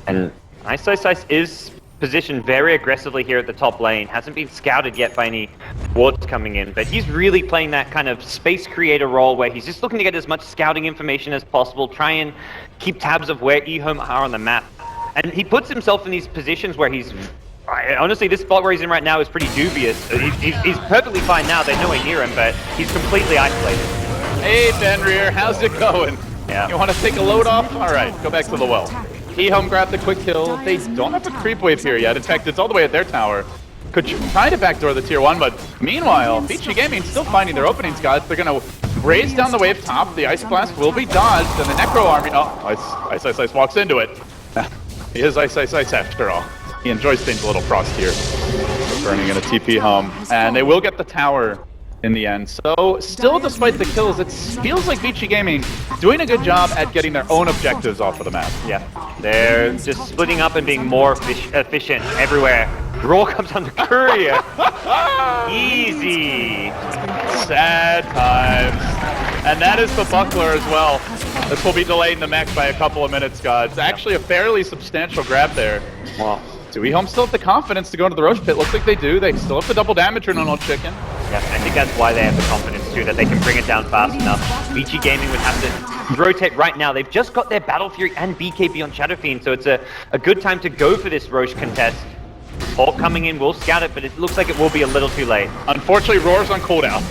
And Isis is positioned very aggressively here at the top lane. Hasn't been scouted yet by any wards coming in, but he's really playing that kind of space creator role where he's just looking to get as much scouting information as possible, try and keep tabs of where EHOME are on the map. And he puts himself in these positions where he's... Honestly, this spot where he's in right now is pretty dubious. He's perfectly fine now, they're nowhere near him, but he's completely isolated. Hey, Benrir, how's it going? Yeah. You want to take a load off? Alright, go back to the well. EHOME grabbed the quick kill. They don't have a creep wave here yet. In fact, it's all the way at their tower. Could try to backdoor the tier 1, but meanwhile, Vici Gaming still finding their openings, guys. They're going to raise down the wave top. The Ice Blast will be dodged, and the Necro Army... Oh, Ice walks into it. He is Ice after all. He enjoys things a little frost here. Burning in a TP home. And they will get the tower in the end. So, still despite the kills, it feels like Vici Gaming doing a good job at getting their own objectives off of the map. Yeah, they're just splitting up and being more efficient everywhere. Roar comes on the courier. Easy. Sad times. And that is the buckler as well. This will be delaying the mech by a couple of minutes, guys. It's actually a fairly substantial grab there. Wow. Do EHOME still have the confidence to go into the Roche Pit? Looks like they do. They still have the double damage on Old Chicken. Yeah, I think that's why they have the confidence too, that they can bring it down fast enough. Vici Gaming would have to rotate right now. They've just got their Battle Fury and BKB on Shadow Fiend, so it's a good time to go for this Roche contest. Hawk coming in, we'll scout it, but it looks like it will be a little too late. Unfortunately, Roar's on cooldown.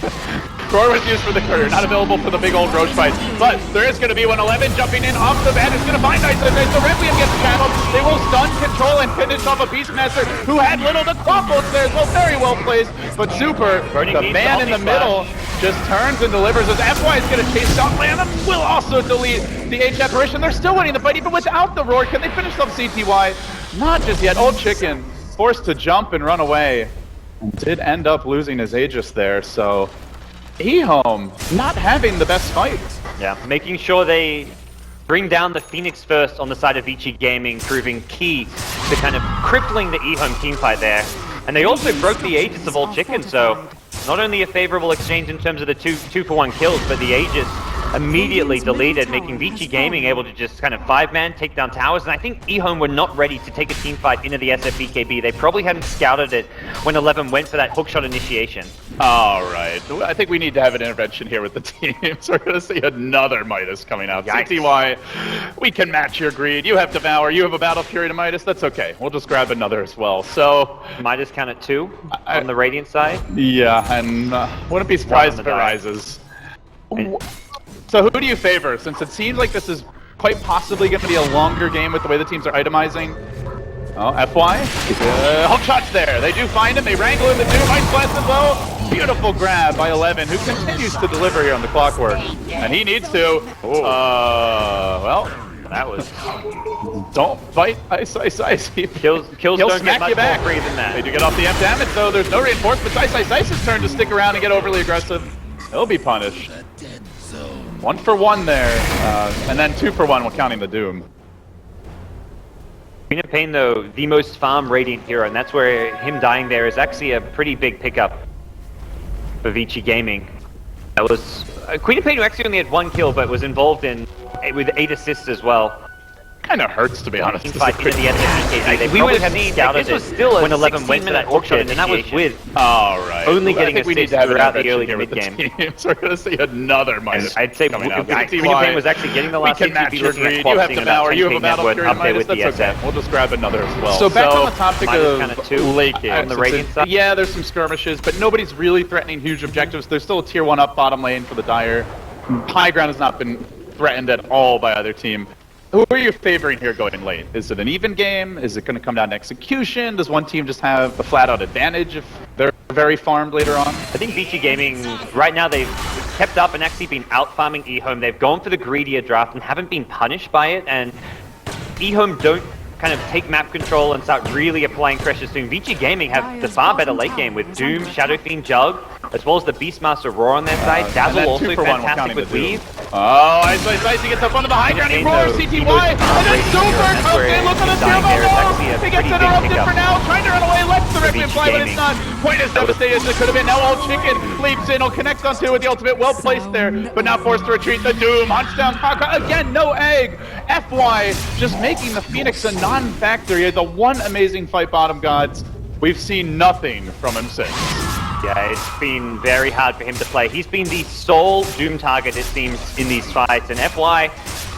Roar was used for the courier, not available for the big old Roche fight. But there is going to be one 11 jumping in off the bat. It's going to find Ice. The Requiem gets channeled. They will stun, control, and finish off a Beastmaster who had little to quaffle there as well. Very well placed. But Super, the man in the middle, just turns and delivers as FY is going to chase down Lanham. Will also delete the H apparition. They're still winning the fight even without the Roar. Can they finish off CTY? Not just yet. Old Chicken forced to jump and run away. And did end up losing his Aegis there, so EHOME not having the best fight. Yeah, making sure they bring down the Phoenix first on the side of Vici Gaming, proving key to kind of crippling the EHOME teamfight there. And they also broke the Aegis of all chicken, so not only a favorable exchange in terms of the two for one kills, but the Aegis immediately deleted, making Vici Gaming able to just kind of 5-man take down towers. And I think EHOME were not ready to take a team fight into the SFBKB. They probably hadn't scouted it when 11 went for that hookshot initiation. All right, I think we need to have an intervention here with the teams. We're going to see another Midas coming out. Yikes. CTY, we can match your greed. You have Devour, you have a Battle Fury to Midas. That's okay. We'll just grab another as well. So Midas count at 2 on the Radiant side. yeah, and wouldn't be surprised if it rises. So who do you favor? Since it seems like this is quite possibly going to be a longer game with the way the teams are itemizing. Oh, FY. Hook shots there. They do find him. They wrangle in the Doom. Ice Blast as well. Beautiful grab by 11, who continues to deliver here on the Clockwork. And he needs to. Well, that was... Don't fight Ice. Kills don't smack get much you back. more free than that. They do get off the M damage, though. There's no reinforcements. Ice's turn to stick around and get overly aggressive. He'll be punished. 1 for 1 there, and then 2 for 1 while counting the Doom. Queen of Pain, though, the most farm Radiant hero, and that's where him dying there is actually a pretty big pickup for Vici Gaming. That was Queen of Pain, who actually only had 1 kill, but was involved in with 8 assists as well. Kind of hurts, to be honest. Fight into the SFBK. We would have seen this was still when 11 went for that hookshot, and that was with only getting assists throughout the early to mid game. So we're going to see another Midas. I'd say Queen of Pain was actually getting the last hit. You have Devour, you have a Battle Fury to Midas, that's okay. We'll just grab another as well. So back on the topic of late game. On the Radiant side. Yeah, there's some skirmishes, but nobody's really threatening huge objectives. There's still a tier 1 up bottom lane for the Dire. High ground has not been threatened at all by either team. Who are you favoring here going late? Is it an even game? Is it going to come down to execution? Does one team just have a flat-out advantage if they're very farmed later on? I think Vici Gaming, right now, they've kept up and actually been out-farming EHOME. They've gone for the greedier draft and haven't been punished by it, and EHOME don't kind of take map control and start really applying pressure soon. Vici Gaming have the far better late game with Doom, Shadow Fiend, Jug, as well as the Beastmaster Roar on their side. Dazzle also fantastic with Weave. Oh, Ice, he gets up onto the high ground, he roars, CTY, and then Super comes in, look at the Turbo, he gets interrupted for now, trying to run away, lets the Requiem fly, but it's not quite as devastating as it could have been. Now All Chicken leaps in, he'll connect on 2 with the ultimate, well placed there, but now forced to retreat. The Doom hunts down Kaka, again, no egg. FY just making the Phoenix a non-factor. He had the one amazing fight bottom gods. We've seen nothing from him since. Yeah, it's been very hard for him to play. He's been the sole Doom target, it seems, in these fights. And FY,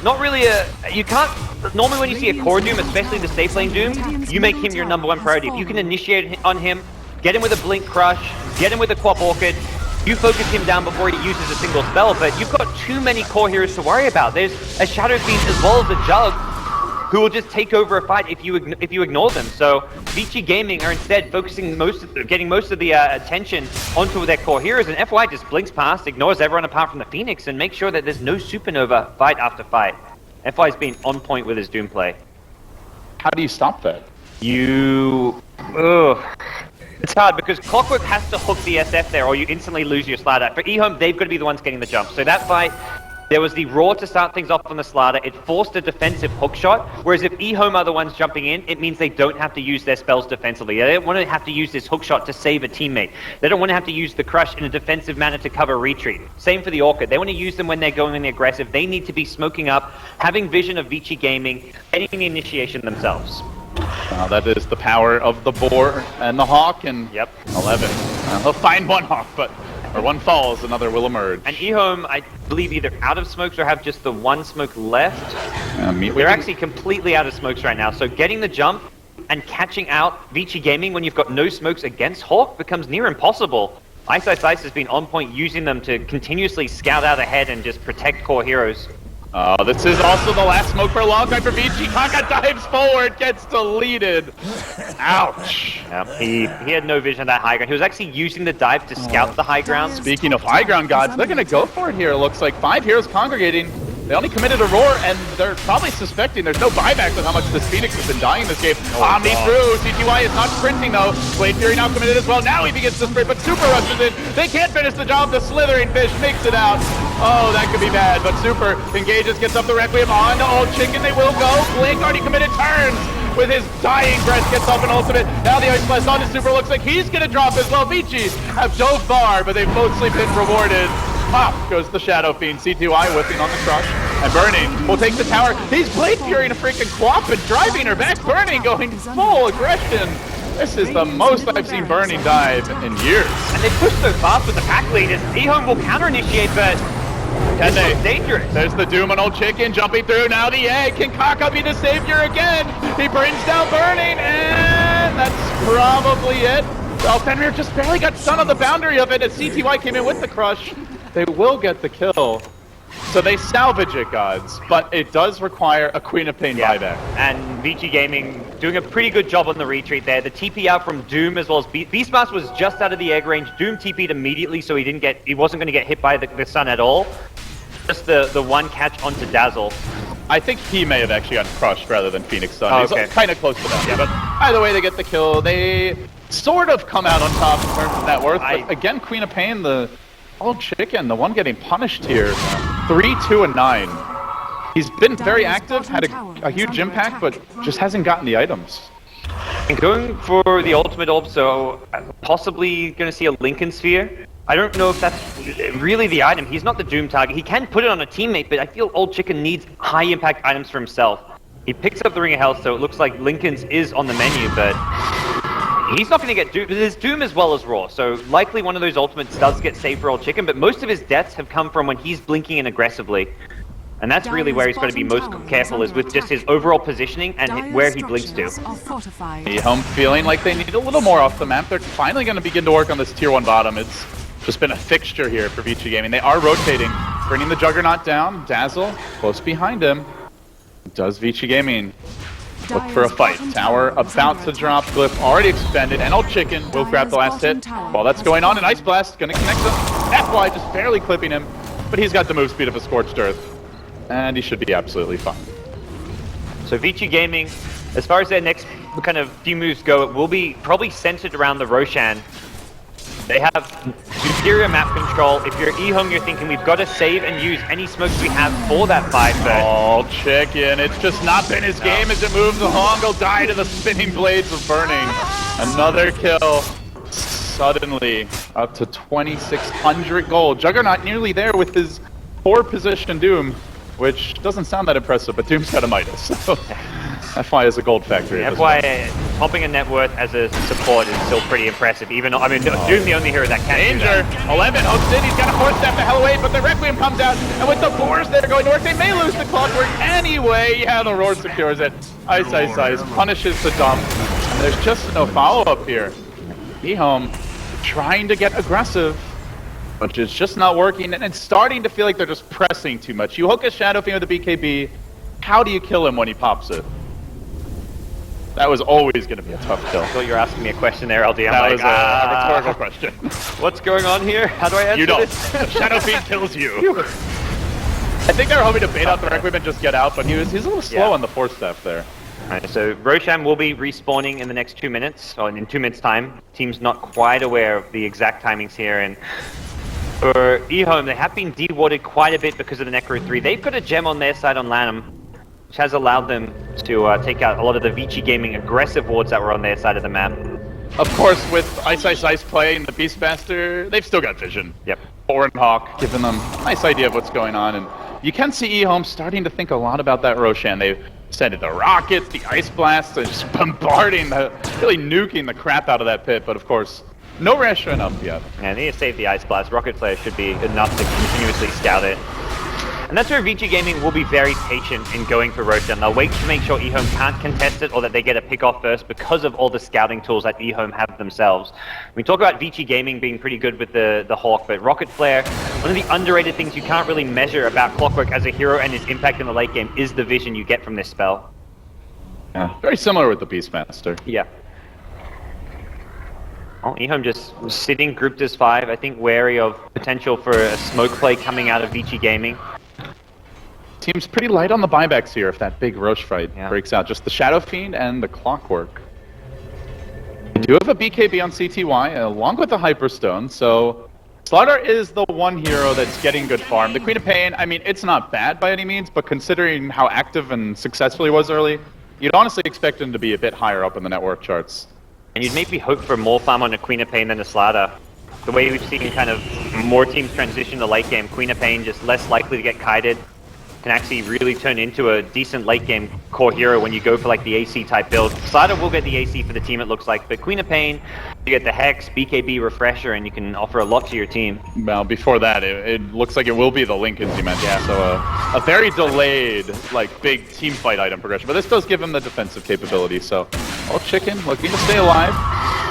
not really a... You can't... Normally when you see a core Doom, especially the safe lane Doom, you make him your #1 priority. If you can initiate on him, get him with a Blink Crush, get him with a Quap Orchid, you focus him down before he uses a single spell, but you've got too many core heroes to worry about. There's a Shadow Fiend as well as a Jug, who will just take over a fight if you ignore them. So Vici Gaming are instead focusing getting most of the attention onto their core heroes, and FY just blinks past, ignores everyone apart from the Phoenix, and makes sure that there's no supernova fight after fight. FY's been on point with his Doom play. How do you stop that? It's hard because Clockwork has to hook the SF there or you instantly lose your slider. For EHOME, they've got to be the ones getting the jump. So that fight, there was the Roar to start things off on the slider. It forced a defensive hook shot, whereas if EHOME are the ones jumping in, it means they don't have to use their spells defensively. They don't want to have to use this hook shot to save a teammate. They don't want to have to use the Crush in a defensive manner to cover retreat. Same for the Orchid. They want to use them when they're going in the aggressive. They need to be smoking up, having vision of Vici Gaming, getting the initiation themselves. That is the power of the Boar and the Hawk, and 11. He'll find one Hawk, but where one falls, another will emerge. And EHOME, I believe, either out of smokes or have just the one smoke left. They're actually completely out of smokes right now, so getting the jump and catching out Vici Gaming when you've got no smokes against Hawk becomes near impossible. Ice has been on point, using them to continuously scout out ahead and just protect core heroes. This is also the last smoke for a long time for Vici. Kaka dives forward, gets deleted. Ouch. Yeah, he had no vision of that high ground. He was actually using the dive to scout the high ground. Speaking of high ground gods, they're going to go for it here. It looks like 5 heroes congregating. They only committed a roar, and they're probably suspecting there's no buyback with how much this Phoenix has been dying in this game. Omni through. CTY is not sprinting though. Blade Fury now committed as well. Now he begins to sprint, but Super rushes in. They can't finish the job. The Slithering Fish makes it out. Oh, that could be bad, but Super engages, gets up the Requiem on to Old Chicken. They will go. Blink already committed, turns with his dying breath, gets off an ultimate. Now the Ice Blast on to Super, looks like he's gonna drop as well. Vici have dove far, but they've mostly been rewarded. Pop goes the Shadow Fiend. CTY whipping on the crush. And Burning will take the tower. He's Blade Fury in a freaking quap and driving her back. Burning going full aggression. This is the most I've seen Burning dive in years. And they push so fast with the pack leaders. EHOME will counter-initiate, but Can they? it's dangerous. There's the Doom on Old Chicken jumping through. Now the egg. Can Kaka be the savior again? He brings down Burning, and that's probably it. Oh, Fenrir just barely got stunned on the boundary of it as CTY came in with the crush. They will get the kill. So they salvage it, gods, but it does require a Queen of Pain buyback. And Vici Gaming doing a pretty good job on the retreat there. The TP out from Doom as well as Beastmaster was just out of the egg range. Doom TP'd immediately, so he wasn't going to get hit by the sun at all. Just the one catch onto Dazzle. I think he may have actually gotten crushed rather than Phoenix Sun. Oh, He's okay. kind of close to that. Yeah, but either way, they get the kill. They sort of come out on top in terms of net worth. But again, Queen of Pain, the Old Chicken, the one getting punished here. 3, 2, and 9. He's been very active, had a huge impact, but just hasn't gotten the items. And going for the ultimate orb, so possibly going to see a Lincoln Sphere. I don't know if that's really the item. He's not the Doom target. He can put it on a teammate, but I feel Old Chicken needs high impact items for himself. He picks up the Ring of Health, so it looks like Lincoln's is on the menu, but he's not going to get Doom. There's Doom as well as Raw, so likely one of those ultimates does get saved for Old Chicken, but most of his deaths have come from when he's blinking in aggressively. And that's really where he's got to be most careful, is with just his overall positioning and where he blinks to. EHOME feeling like they need a little more off the map. They're finally going to begin to work on this tier 1 bottom. It's just been a fixture here for Vici Gaming. They are rotating, bringing the Juggernaut down. Dazzle close behind him. Does Vici Gaming look for a fight? Tower about to drop, Glyph already expended, and Old Chicken will grab the last hit. While that's going on, an Ice Blast gonna connect him. FY just barely clipping him, but he's got the move speed of a Scorched Earth. And he should be absolutely fine. So Vici Gaming, as far as their next kind of few moves go, it will be probably centered around the Roshan. They have superior map control. If you're EHOME, you're thinking we've got to save and use any smokes we have for that fight, but Old Chicken, it's just not been his game as it moves along. He'll die to the spinning blades of Burning. Another kill. Suddenly up to 2,600 gold. Juggernaut nearly there with his 4-position Doom, which doesn't sound that impressive, but Doom's got a Midas, so FY is a gold factory. FY popping a net worth as a support is still pretty impressive, even though, I mean, Doom the only hero that can Danger! do that. 11 hooks in, he's got a 4-step the hell away, but the Requiem comes out, and with the boars that are going to work, they may lose the Clockwork anyway. Yeah, the Roar secures it. Ice punishes the dump, and there's just no follow-up here. EHOME trying to get aggressive, but it's just not working, and it's starting to feel like they're just pressing too much. You hook a Shadow Fiend with a BKB, how do you kill him when he pops it? That was always going to be a tough kill. I thought you were asking me a question there, LD. That was a rhetorical question. What's going on here? How do I answer You don't. this? Shadow Fiend kills you. I think they were hoping to bait out the Requiem and just get out, but he's a little slow on the 4-step there. Alright, so Roshan will be respawning in the next 2 minutes, or in 2 minutes time. Team's not quite aware of the exact timings here, and for EHOME, they have been de-warded quite a bit because of the Necro 3. They've got a gem on their side on Lanham, which has allowed them to take out a lot of the Vici Gaming aggressive wards that were on their side of the map. Of course, with Ice play and the Beastmaster, they've still got vision. Yep. Orin Hawk giving them a nice idea of what's going on, and you can see EHOME starting to think a lot about that Roshan. They've sent the rockets, the Ice Blasts, and just bombarding, really nuking the crap out of that pit, but of course, no Rashra enough yet. Yeah, they need to save the Ice Blast. Rocket Flare should be enough to continuously scout it. And that's where Vici Gaming will be very patient in going for Roshan. They'll wait to make sure EHOME can't contest it or that they get a pick off first because of all the scouting tools that EHOME have themselves. We talk about Vici Gaming being pretty good with the Hawk, but Rocket Flare, one of the underrated things you can't really measure about Clockwork as a hero and his impact in the late game is the vision you get from this spell. Yeah, very similar with the Beastmaster. Yeah. Well, EHOME just sitting grouped as 5, I think wary of potential for a smoke play coming out of Vici Gaming. Team's pretty light on the buybacks here if that big Roche fight Yeah. breaks out. Just the Shadow Fiend and the Clockwork. We do have a BKB on CTY along with the Hyperstone, so Slardar is the one hero that's getting good farm. The Queen of Pain, I mean, it's not bad by any means, but considering how active and successful he was early, you'd honestly expect him to be a bit higher up in the network charts. And you'd maybe hope for more farm on a Queen of Pain than a Slardar. The way we've seen kind of more teams transition to late game, Queen of Pain just less likely to get kited, can actually really turn into a decent late game core hero when you go for like the AC type build. Slardar will get the AC for the team it looks like, but Queen of Pain, you get the Hex, BKB Refresher, and you can offer a lot to your team. Well, before that, it looks like it will be the Lincolns you mentioned, Yeah. so a very delayed, like, big team fight item progression, but this does give him the defensive capability, so Old Chicken looking to stay alive.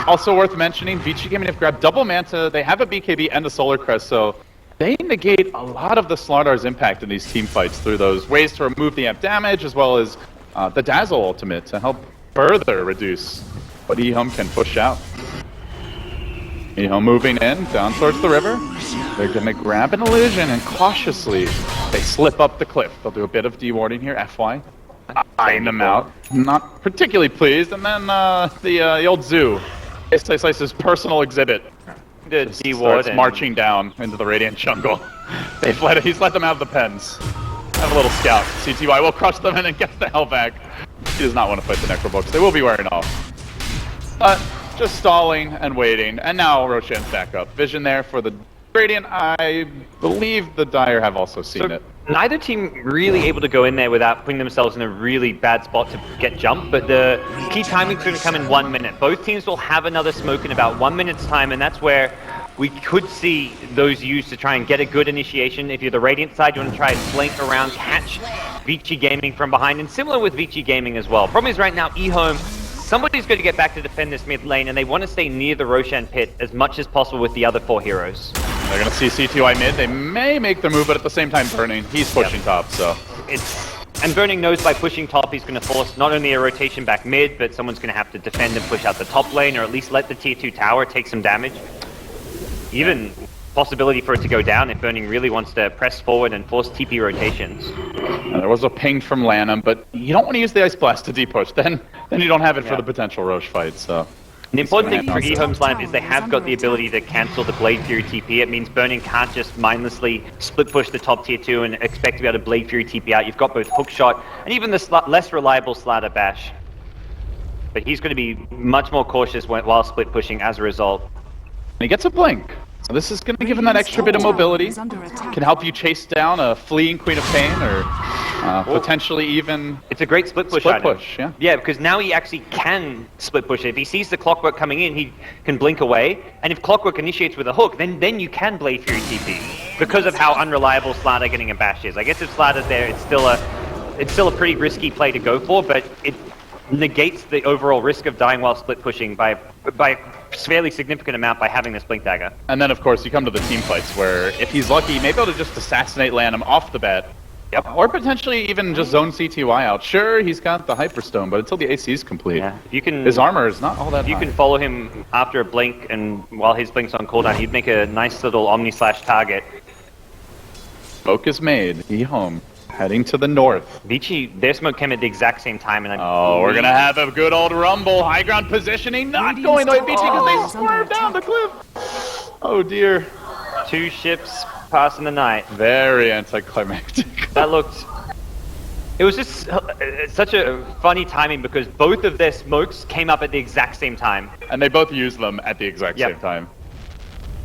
Also worth mentioning, Vici Gaming have grabbed double Manta, they have a BKB and a Solar Crest, so they negate a lot of the Slardar's impact in these team fights through those ways to remove the amp damage, as well as the Dazzle ultimate to help further reduce what EHOME can push out. EHOME moving in, down towards the river. They're going to grab an illusion and cautiously they slip up the cliff. They'll do a bit of dewarding here, FY. Eyeing them out. Not particularly pleased. And then the old zoo. Slice's personal exhibit. Starts marching down into the Radiant Jungle. He's let them have the pens. Have a little scout. CTY will crush them and then get the hell back. He does not want to fight the Necrobolts. They will be wearing off. But just stalling and waiting. And now Roshan's back up. Vision there for the Radiant. I believe the Dire have also seen it. Neither team really able to go in there without putting themselves in a really bad spot to get jumped, but the key timing's going to come in 1 minute. Both teams will have another smoke in about 1 minute's time, and that's where we could see those used to try and get a good initiation. If you're the Radiant side, you want to try and flank around, catch Vici Gaming from behind, and similar with Vici Gaming as well. Problem is right now, EHOME, somebody's going to get back to defend this mid lane, and they want to stay near the Roshan pit as much as possible with the other 4 heroes. They're going to see CTY mid. They may make their move, but at the same time, Burning, he's pushing top, so. And Burning knows by pushing top, he's going to force not only a rotation back mid, but someone's going to have to defend and push out the top lane, or at least let the tier 2 tower take some damage. Even possibility for it to go down if Burning really wants to press forward and force TP rotations. There was a ping from Lanham, but you don't want to use the Ice Blast to depush. Then you don't have it for the potential Roche fight, so. The important thing for EHOME's lineup is they have got the ability to cancel the Blade Fury TP. It means Burning can't just mindlessly split push the top tier 2 and expect to be able to Blade Fury TP out. You've got both Hookshot and even the less reliable Slardar Bash. But he's going to be much more cautious while split pushing as a result. And he gets a blink. So this is going to give him that extra bit of mobility. Can help you chase down a fleeing Queen of Pain or potentially even... It's a great split push item. Yeah. Yeah, because now he actually can split push it. If he sees the Clockwork coming in, he can blink away. And if Clockwork initiates with a hook, then you can Blade Fury TP. Because of how unreliable Slardar getting a bash is. I guess if Slardar's there, it's still a pretty risky play to go for, but it negates the overall risk of dying while split pushing by a fairly significant amount by having this blink dagger. And then of course you come to the team fights where if he's lucky, he may be able to just assassinate Lanham off the bat. Yep. Or potentially even just zone CTY out. Sure, he's got the Hyperstone, but until the AC is complete, his armor is not all that high. You can follow him after a blink, and while his blink's on cooldown, he'd make a nice little Omni-slash target. Smoke is made. EHOME heading to the north. Vici, their smoke came at the exact same time, and we're gonna have a good old rumble. High ground positioning, not going the way Vici because they swerved down the cliff. Oh dear. 2 ships passing the night. Very anticlimactic. That looked... It was just such a funny timing because both of their smokes came up at the exact same time. And they both used them at the exact same time.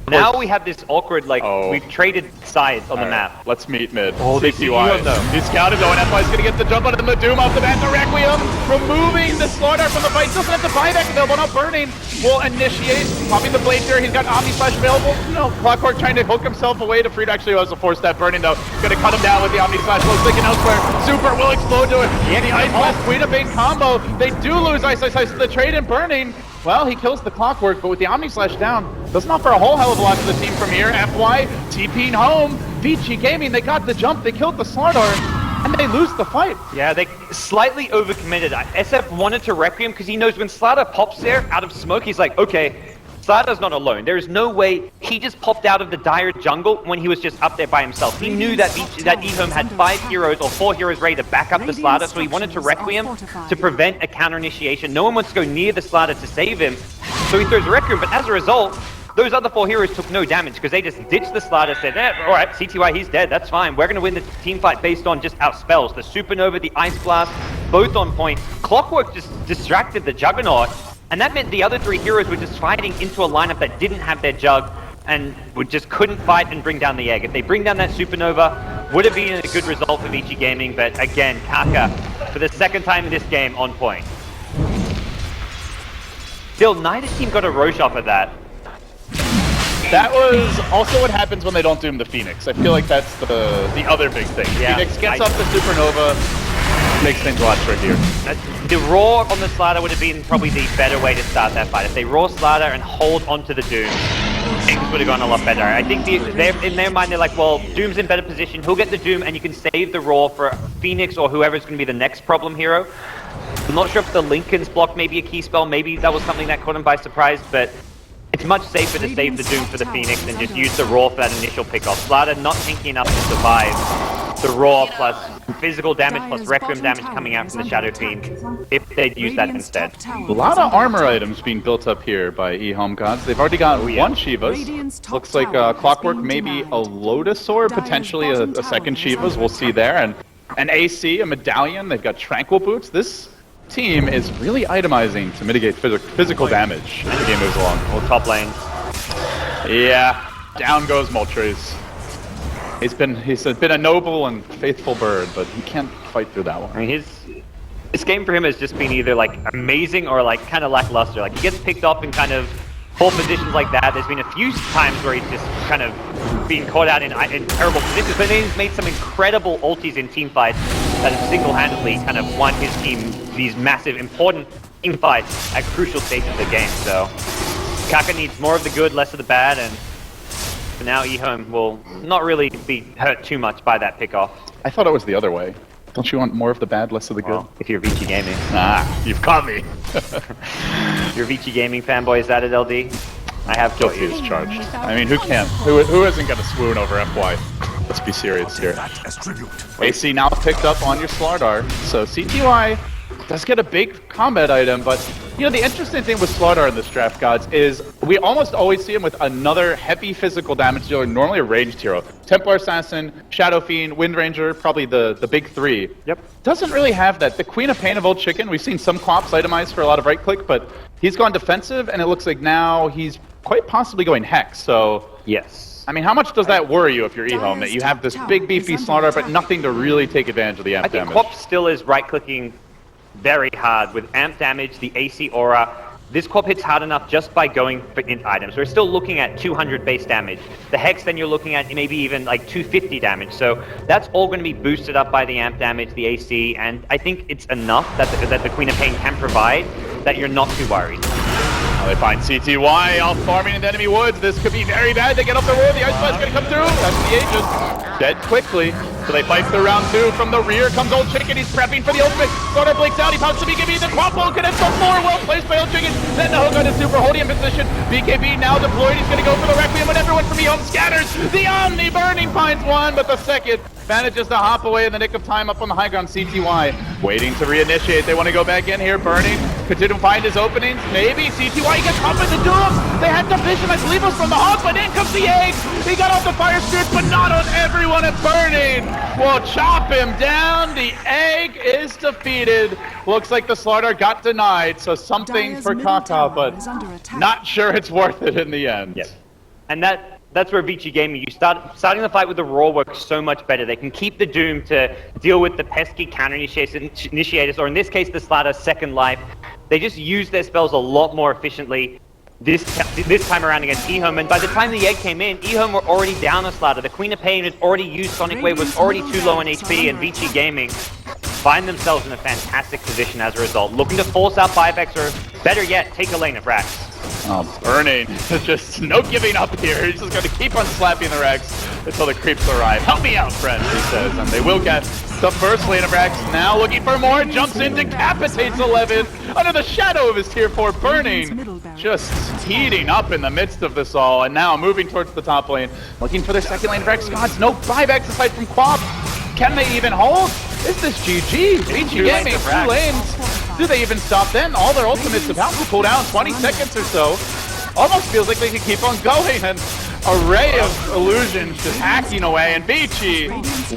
Now we have this awkward, we've traded sides on the map. Let's meet mid. They see EHOME though. He's scouted though, and FY's gonna get the jump on the Doom off the bat. The Requiem removing the Slardar from the fight. Doesn't have the buyback available. Now Burning will initiate. Popping the Blade here. He's got Omni-Slash available. No, Clockwork trying to hook himself away to Freed. Actually was a 4-step Burning though. Gonna cut him down with the Omni-Slash. Looks thinking elsewhere. Super will explode to it. Yeah, the Ice Blast Queen of Pain combo. They do lose Ice the trade in Burning. Well, he kills the Clockwork, but with the Omni-Slash down, doesn't offer a whole hell of a lot to the team from here. FY, TP'ing home, Vici Gaming, they got the jump, they killed the Slardar, and they lose the fight. Yeah, they slightly overcommitted. SF wanted to Requiem because he knows when Slardar pops there out of smoke, he's like, okay, Slaughter's not alone. There is no way he just popped out of the dire jungle when he was just up there by himself. He knew that EHOME had 5 heroes or 4 heroes ready to back up the Slaughter, so he wanted to Requiem to prevent a counter initiation. No one wants to go near the Slaughter to save him, so he throws Requiem, but as a result, those other 4 heroes took no damage because they just ditched the Slaughter, said, alright, CTY, he's dead, that's fine. We're going to win the team fight based on just our spells. The Supernova, the Ice Blast, both on point. Clockwork just distracted the Juggernaut, and that meant the other 3 heroes were just fighting into a lineup that didn't have their Jug and just couldn't fight and bring down the Egg. If they bring down that Supernova, would have been a good result for VG Gaming, but again, Kaka, for the second time in this game, on point. Still, neither team got a Roche off of that. That was also what happens when they don't doom the Phoenix. I feel like that's the other big thing. Yeah, Phoenix gets off the Supernova, makes things a lot trickier. The Raw on the Slaughter would have been probably the better way to start that fight. If they Raw Slaughter and hold onto the Doom, things would have gone a lot better. I think in their mind, they're like, well, Doom's in better position. He'll get the Doom, and you can save the Raw for Phoenix or whoever's going to be the next problem hero. I'm not sure if the Lincoln's block may be a key spell. Maybe that was something that caught him by surprise, but it's much safer to save the Doom for the Phoenix and just use the Raw for that initial pickoff. Slaughter not tanky enough to survive the Raw plus physical damage plus Requiem damage coming out from the Shadow Fiend if they'd use that instead. A lot of armor items being built up here by EHOME Gods. They've already got 1 Shivas. Looks like Clockwork, maybe a Lotus Sword, potentially a second Shivas. We'll see there. And an AC, a Medallion. They've got Tranquil Boots. This team is really itemizing to mitigate physical damage as the game moves along. Or top lane. Yeah, down goes Moltres. He's been a noble and faithful bird, but he can't fight through that one. I mean, this game for him has just been either like amazing or like kind of lackluster. Like he gets picked up in kind of poor positions like that. There's been a few times where he's just kind of being caught out in terrible positions, but then he's made some incredible ultis in team fights that have single-handedly kind of won his team these massive, important team fights at crucial stages of the game. So Kaka needs more of the good, less of the bad, and for now EHOME will not really be hurt too much by that pickoff. I thought it was the other way. Don't you want more of the bad, less of the good? Well, if you're VG Gaming. Ah, you've caught me. You're a VG Gaming fanboy, is that it, LD? I have Guilty as charged. I mean, who can't? Who isn't going to swoon over FY? Let's be serious here. AC now picked up on your Slardar, so CTY does get a big combat item, but you know, the interesting thing with Slardar in this draft, Gods, is we almost always see him with another heavy physical damage dealer, normally a ranged hero. Templar Assassin, Shadow Fiend, Wind Ranger, probably the big 3. Yep. Doesn't really have that. The Queen of Pain of Old Chicken, we've seen some co-ops itemized for a lot of right-click, but he's gone defensive, and it looks like now he's quite possibly going Hex, so... Yes. I mean, how much does that worry you if you're EHOME, that you have this big beefy Slardar, but nothing to really take advantage of the amp damage? I think Quap still is right-clicking very hard with amp damage, the AC aura. This Quap hits hard enough just by going for int items. We're still looking at 200 base damage. The Hex, then you're looking at maybe even like 250 damage. So that's all going to be boosted up by the amp damage, the AC, and I think it's enough that the Queen of Pain can provide that you're not too worried. Now they find CTY all farming in the enemy woods. This could be very bad. They get up the road. The Ice Blast is going to come through. That's the Aegis. Dead quickly. So they fight through round 2. From the rear comes Old Chicken. He's prepping for the ultimate. Slardar blinks out. He pops the BKB. The Quapple connects on 4. Well placed by Old Chicken. Then the hook on his super holding in position. BKB now deployed. He's going to go for the Requiem, but everyone from EHOME scatters. The Omni Burning finds one, but the second manages to hop away in the nick of time up on the high ground. CTY waiting to reinitiate. They want to go back in here. Burning. Continue to find his openings. Maybe CTY gets caught by the Dooms. They had the vision. I believe it was from the Hawk, but in comes the Egg. He got off the Fire Spirits, but not on everyone at Burning. Will chop him down. The Egg is defeated. Looks like the Slardar got denied, so something for Kaka, but not sure it's worth it in the end. Yes. And that's where VG Gaming, starting the fight with the Raw works so much better. They can keep the Doom to deal with the pesky counter initiators, or in this case, the Slardar Second Life. They just use their spells a lot more efficiently this time around against EHOME, and by the time the Egg came in, EHOME were already down a Slardar. The Queen of Pain had already used Sonic Wave, was already too low on HP, and VG Gaming find themselves in a fantastic position as a result. Looking to force out 5x, or better yet, take a lane of Rax. Oh, Burning. Just no giving up here. He's just going to keep on slapping the Rex until the creeps arrive. Help me out, friends, he says. And they will get The first lane of Rax now looking for more, jumps in, decapitates 11 under the shadow of his tier 4 burning. Just heating up in the midst of this all, and now moving towards the top lane. Looking for their second lane of Rax gods, no buybacks aside from Quab. Can they even hold? Is this GG? BG Gaming, 2 lanes. Do they even stop then? All their ultimates about to cool down, 20 seconds or so. Almost feels like they can keep on going, and array of illusions just hacking away, and Vici,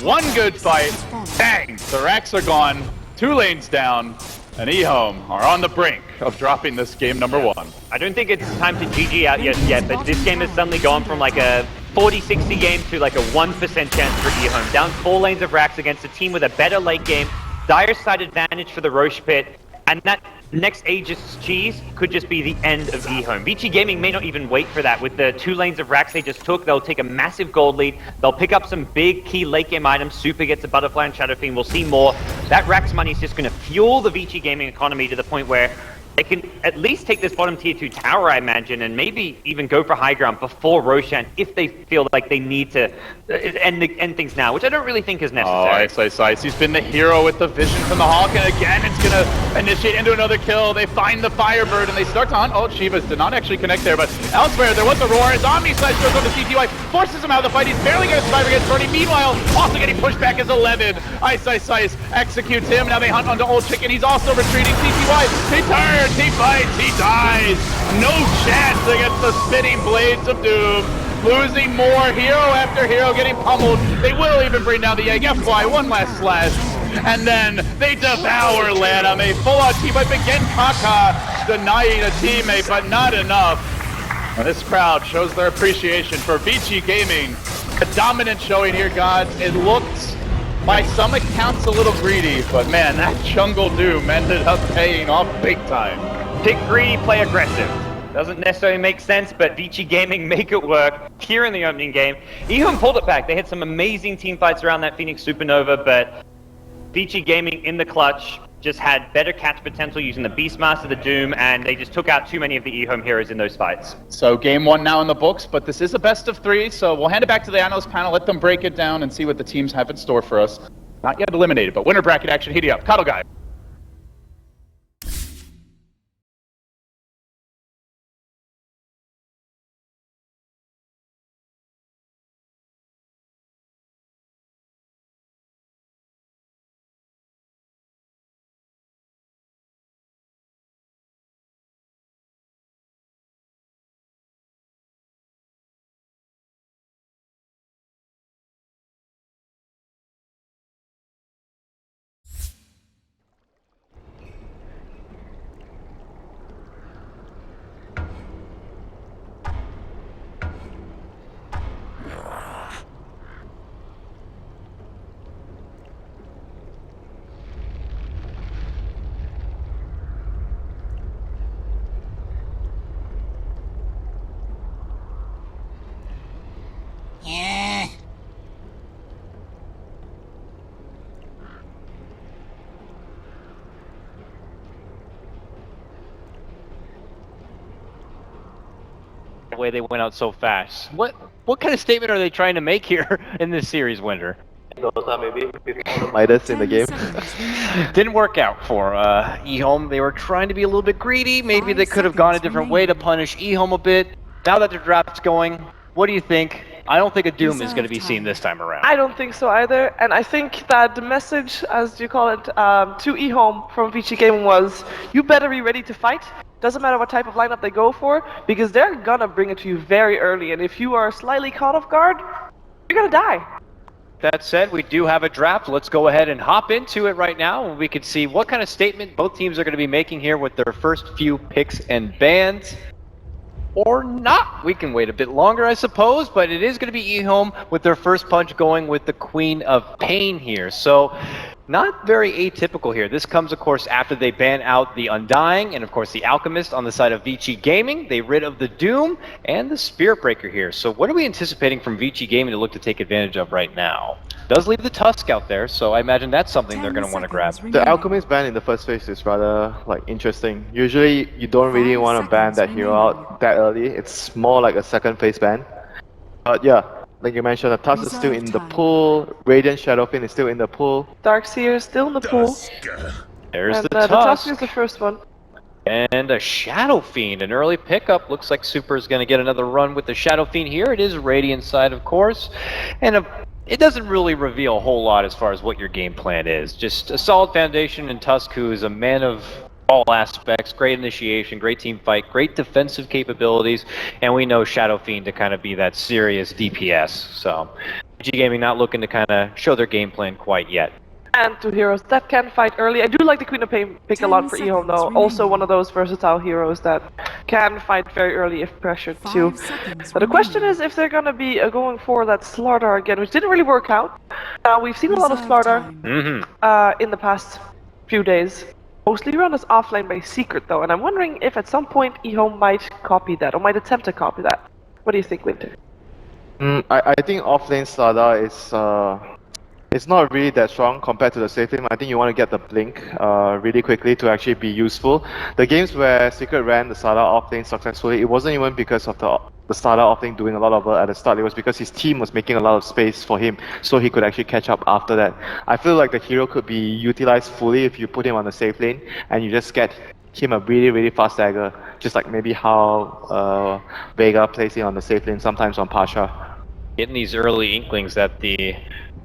one good fight, bang, the Rax are gone, 2 lanes down, and EHOME are on the brink of dropping this game number 1. I don't think it's time to GG out yet, but this game has suddenly gone from like a 40-60 game to like a 1% chance for EHOME. Down 4 lanes of Rax against a team with a better late game, dire side advantage for the Roche pit, and that next Aegis cheese could just be the end of EHOME. Vici Gaming may not even wait for that. With the 2 lanes of Rax they just took, they'll take a massive gold lead. They'll pick up some big key late game items. Super gets a Butterfly and Shadow Fiend. We'll see more. That Rax money is just going to fuel the Vici Gaming economy to the point where they can at least take this bottom tier 2 tower, I imagine, and maybe even go for high ground before Roshan if they feel like they need to end things now, which I don't really think is necessary. Oh, Ice. He's been the hero with the vision from the Hawk, and again it's going to initiate into another kill. They find the Firebird, and they start to hunt. Oh, Shivas did not actually connect there, but elsewhere there was a roar. His Omni Slash goes on the CTY, forces him out of the fight. He's barely going to survive against Brody. Meanwhile, also getting pushed back is 11. Ice executes him. Now they hunt onto Old Chicken. He's also retreating. CTY, he turns. He fights, he dies. No chance against the spinning blades of doom. Losing more, hero after hero getting pummeled. They will even bring down the egg. FY, one last slash. And then they devour Lanham. A full-on team fight again. Kaka denying a teammate, but not enough. And this crowd shows their appreciation for Vici Gaming. A dominant showing here, gods. It looked, by some accounts, a little greedy, but man, that Jungle Doom ended up paying off big time. Pick greedy, play aggressive. Doesn't necessarily make sense, but Vici Gaming make it work here in the opening game. EHOME pulled it back. They had some amazing team fights around that Phoenix Supernova, but Vici Gaming in the clutch just had better catch potential using the Beastmaster, the Doom, and they just took out too many of the EHOME heroes in those fights. So game 1 now in the books, but this is a best of 3, so we'll hand it back to the analyst panel, let them break it down and see what the teams have in store for us. Not yet eliminated, but winner bracket action heating up. Cuddle Guy. The way they went out so fast. What kind of statement are they trying to make here in this series, Winter? Midas in the game. Didn't work out for EHOME. They were trying to be a little bit greedy. Maybe they could have gone a different way to punish EHOME a bit. Now that their draft's going, what do you think? I don't think a Doom is going to be seen this time around. I don't think so either, and I think that the message, as you call it, to EHOME from Vici Gaming was, you better be ready to fight. Doesn't matter what type of lineup they go for, because they're gonna bring it to you very early, and if you are slightly caught off guard, you're gonna die. That said, we do have a draft. Let's go ahead and hop into it right now, and we can see what kind of statement both teams are going to be making here with their first few picks and bans. Or not. We can wait a bit longer, I suppose, but it is going to be EHOME with their first punch going with the Queen of Pain here. So, not very atypical here. This comes, of course, after they ban out the Undying and, of course, the Alchemist on the side of Vici Gaming. They rid of the Doom and the Spirit Breaker here. So, what are we anticipating from Vici Gaming to look to take advantage of right now? Does leave the Tusk out there, so I imagine that's something they're going to want to grab. The Alchemist ban in the first phase is rather interesting. Usually you don't really want to ban that hero out that early. It's more like a second phase ban. But yeah, like you mentioned, the Tusk is still in the pool. Radiant Shadowfin is still in the pool. Darkseer is still in the pool. There's And the the Tusk. Tusk is the first one. And a Shadow Fiend, an early pickup. Looks like Super is going to get another run with the Shadow Fiend here. It is Radiant side, of course. And it doesn't really reveal a whole lot as far as what your game plan is. Just a solid foundation in Tusk, who is a man of all aspects. Great initiation, great team fight, great defensive capabilities. And we know Shadow Fiend to kind of be that serious DPS. So, BG Gaming not looking to kind of show their game plan quite yet. And two heroes that can fight early. I do like the Queen of Pain pick a lot for EHOME though. Also one of those versatile heroes that can fight very early if pressured too. But the question is if they're gonna be going for that Slardar again, which didn't really work out. We've seen a lot of Slardar in the past few days. Mostly run as offlane by Secret though, and I'm wondering if at some point EHOME might copy that, or might attempt to copy that. What do you think, Winter? I think offlane Slardar is it's not really that strong compared to the safe lane. I think you want to get the blink really quickly to actually be useful. The games where Secret ran the Slardar offlane successfully, it wasn't even because of the Slardar offlane doing a lot of work at the start. It was because his team was making a lot of space for him, so he could actually catch up after that. I feel like the hero could be utilized fully if you put him on the safe lane and you just get him a really fast dagger, just like maybe how Vega plays him on the safe lane, sometimes on Pasha. Getting these early inklings that the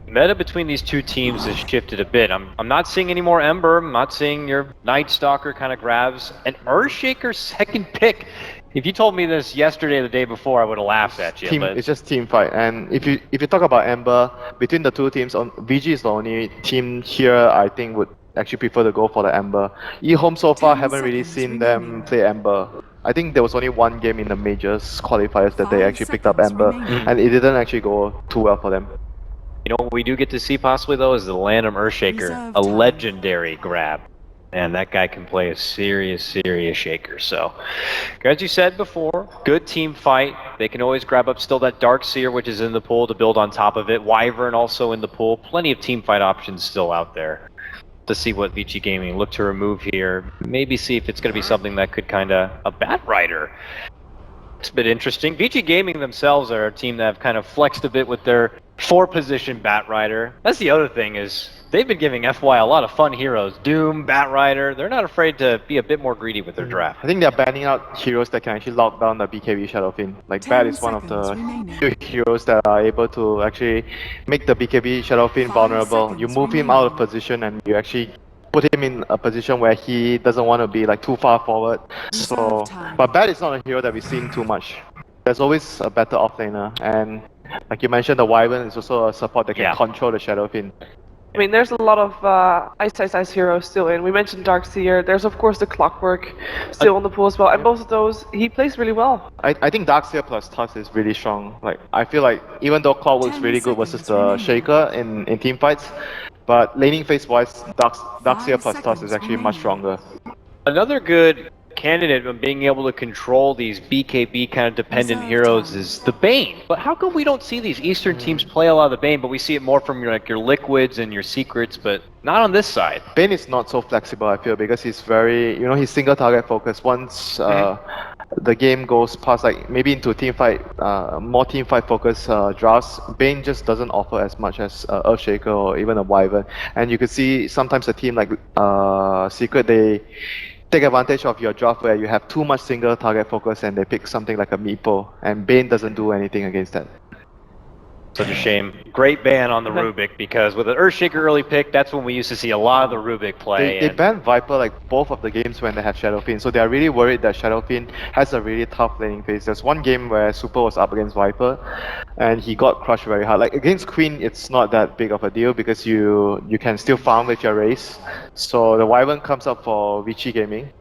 meta between these two teams has shifted a bit. I'm not seeing any more Ember. I'm not seeing your Night Stalker kind of grabs. An Earthshaker second pick. If you told me this yesterday or the day before, I would have laughed at you. It's just team fight. And if you talk about Ember, between the two teams, VG is the only team here I think would actually prefer to go for the Ember. EHOME so far haven't really seen them play Ember. I think there was only one game in the majors qualifiers that they actually picked up Ember, and it didn't actually go too well for them. You know what we do get to see possibly though is the Landom Earthshaker, a legendary grab. And that guy can play a serious shaker. So, as you said before, good team fight. They can always grab up still that Darkseer, which is in the pool, to build on top of it. Wyvern also in the pool. Plenty of team fight options still out there. To see what VG Gaming look to remove here. Maybe see if it's going to be something that could kind of a Bat Rider. It's a bit interesting. VG Gaming themselves are a team that have kind of flexed a bit with their 4-position Bat Rider. That's the other thing is they've been giving FY a lot of fun heroes. Doom, Bat Rider. They're not afraid to be a bit more greedy with their draft. I think they're banning out heroes that can actually lock down the BKB Shadowfin. Like Bat is one of the few heroes that are able to actually make the BKB Shadowfin vulnerable. You move him out of position and you actually put him in a position where he doesn't want to be like too far forward. So, but Bat is not a hero that we've seen too much. There's always a better offlaner, and like you mentioned, the Wyvern is also a support that can control the Shadowfin. I mean, there's a lot of Ice heroes still in. We mentioned Darkseer. There's of course the Clockwork still on the pool as well, and both of those he plays really well. I think Darkseer plus Tusk is really strong. Like I feel like even though Clockwork's really good versus the Shaker in team fights, but laning phase wise, Darkseer plus Tusk is actually much stronger. Another good candidate of being able to control these BKB kind of dependent heroes is the Bane. But how come we don't see these Eastern teams play a lot of the Bane, but we see it more from your Liquids and your Secrets, but not on this side? Bane is not so flexible, I feel, because he's very, he's single target focused. Once the game goes past, like maybe into team fight, more team fight focused drafts, Bane just doesn't offer as much as Earthshaker or even a Wyvern. And you could see sometimes a team like Secret, they take advantage of your draft where you have too much single target focus and they pick something like a Meepo, and Bane doesn't do anything against that. Such a shame. Great ban on the Rubik, because with an Earthshaker early pick, that's when we used to see a lot of the Rubik play. They banned Viper like both of the games when they had Shadowfin, so they are really worried that Shadowfin has a really tough laning phase. There's one game where Super was up against Viper and he got crushed very hard. Like against Queen, it's not that big of a deal because you can still farm with your race. So the Wyvern comes up for VG Gaming. Do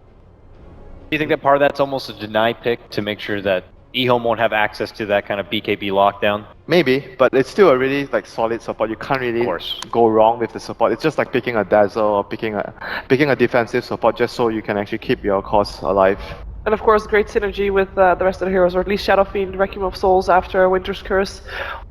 you think that part of that's almost a deny pick to make sure that EHOME won't have access to that kind of BKB lockdown? Maybe, but it's still a really solid support. You can't really go wrong with the support. It's just like picking a Dazzle or picking a defensive support just so you can actually keep your cause alive. And of course, great synergy with the rest of the heroes, or at least Shadow Fiend, Requiem of Souls after Winter's Curse,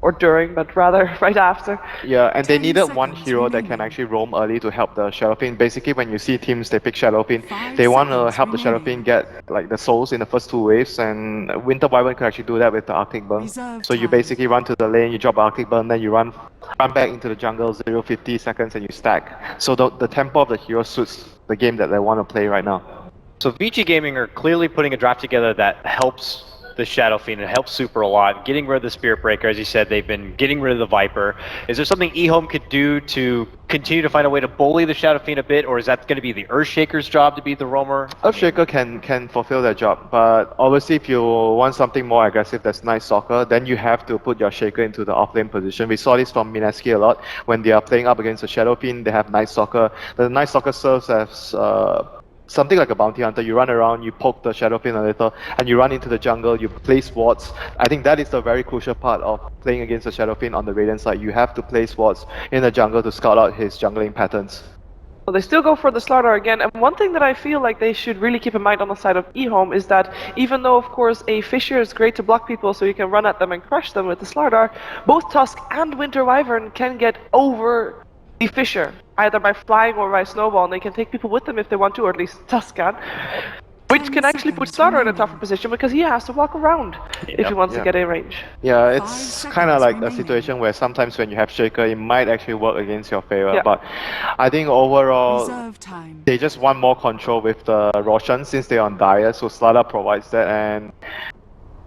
or during, but rather right after. Yeah, and they 10 needed one seconds hero that remaining. can actually roam early to help the Shadow Fiend. Basically, when you see teams, they pick Shadow Fiend, 5 they want to seconds help the Shadow remaining. Fiend get like the souls in the first 2 waves, and Winter Wyvern can actually do that with the Arctic Burn. Reserve So you time. basically run to the lane, you drop Arctic Burn, then you run back into the jungle, 0-50 seconds, and you stack. So the tempo of the hero suits the game that they want to play right now. So VG Gaming are clearly putting a draft together that helps the Shadow Fiend and helps Super a lot. Getting rid of the Spirit Breaker, as you said, they've been getting rid of the Viper. Is there something EHOME could do to continue to find a way to bully the Shadow Fiend a bit, or is that going to be the Earthshaker's job to be the roamer? Earthshaker can fulfill that job, but obviously if you want something more aggressive that's Night Stalker, then you have to put your Shaker into the offlane position. We saw this from Mineski a lot. When they are playing up against the Shadow Fiend, they have Night Stalker. The Night Stalker serves as something like a bounty hunter. You run around, you poke the Shadow Fiend a little, and you run into the jungle, you place wards. I think that is the very crucial part of playing against the Shadow Fiend on the Radiant side. You have to place wards in the jungle to scout out his jungling patterns. Well, they still go for the Slardar again, and one thing that I feel like they should really keep in mind on the side of EHOME is that even though, of course, a Fissure is great to block people so you can run at them and crush them with the Slardar, both Tusk and Winter Wyvern can get over the Fissure, either by flying or by snowball, and they can take people with them if they want to, or at least Tusk can. Which can actually put Slardar in a tougher position because he has to walk around if he wants to get in range. Yeah, it's 5 kind of seconds like a remaining. situation where sometimes when you have Shaker, it might actually work against your favor. Yeah. But I think overall, Reserve time. they just want more control with the Roshan since they're on Dire, so Slada provides that, and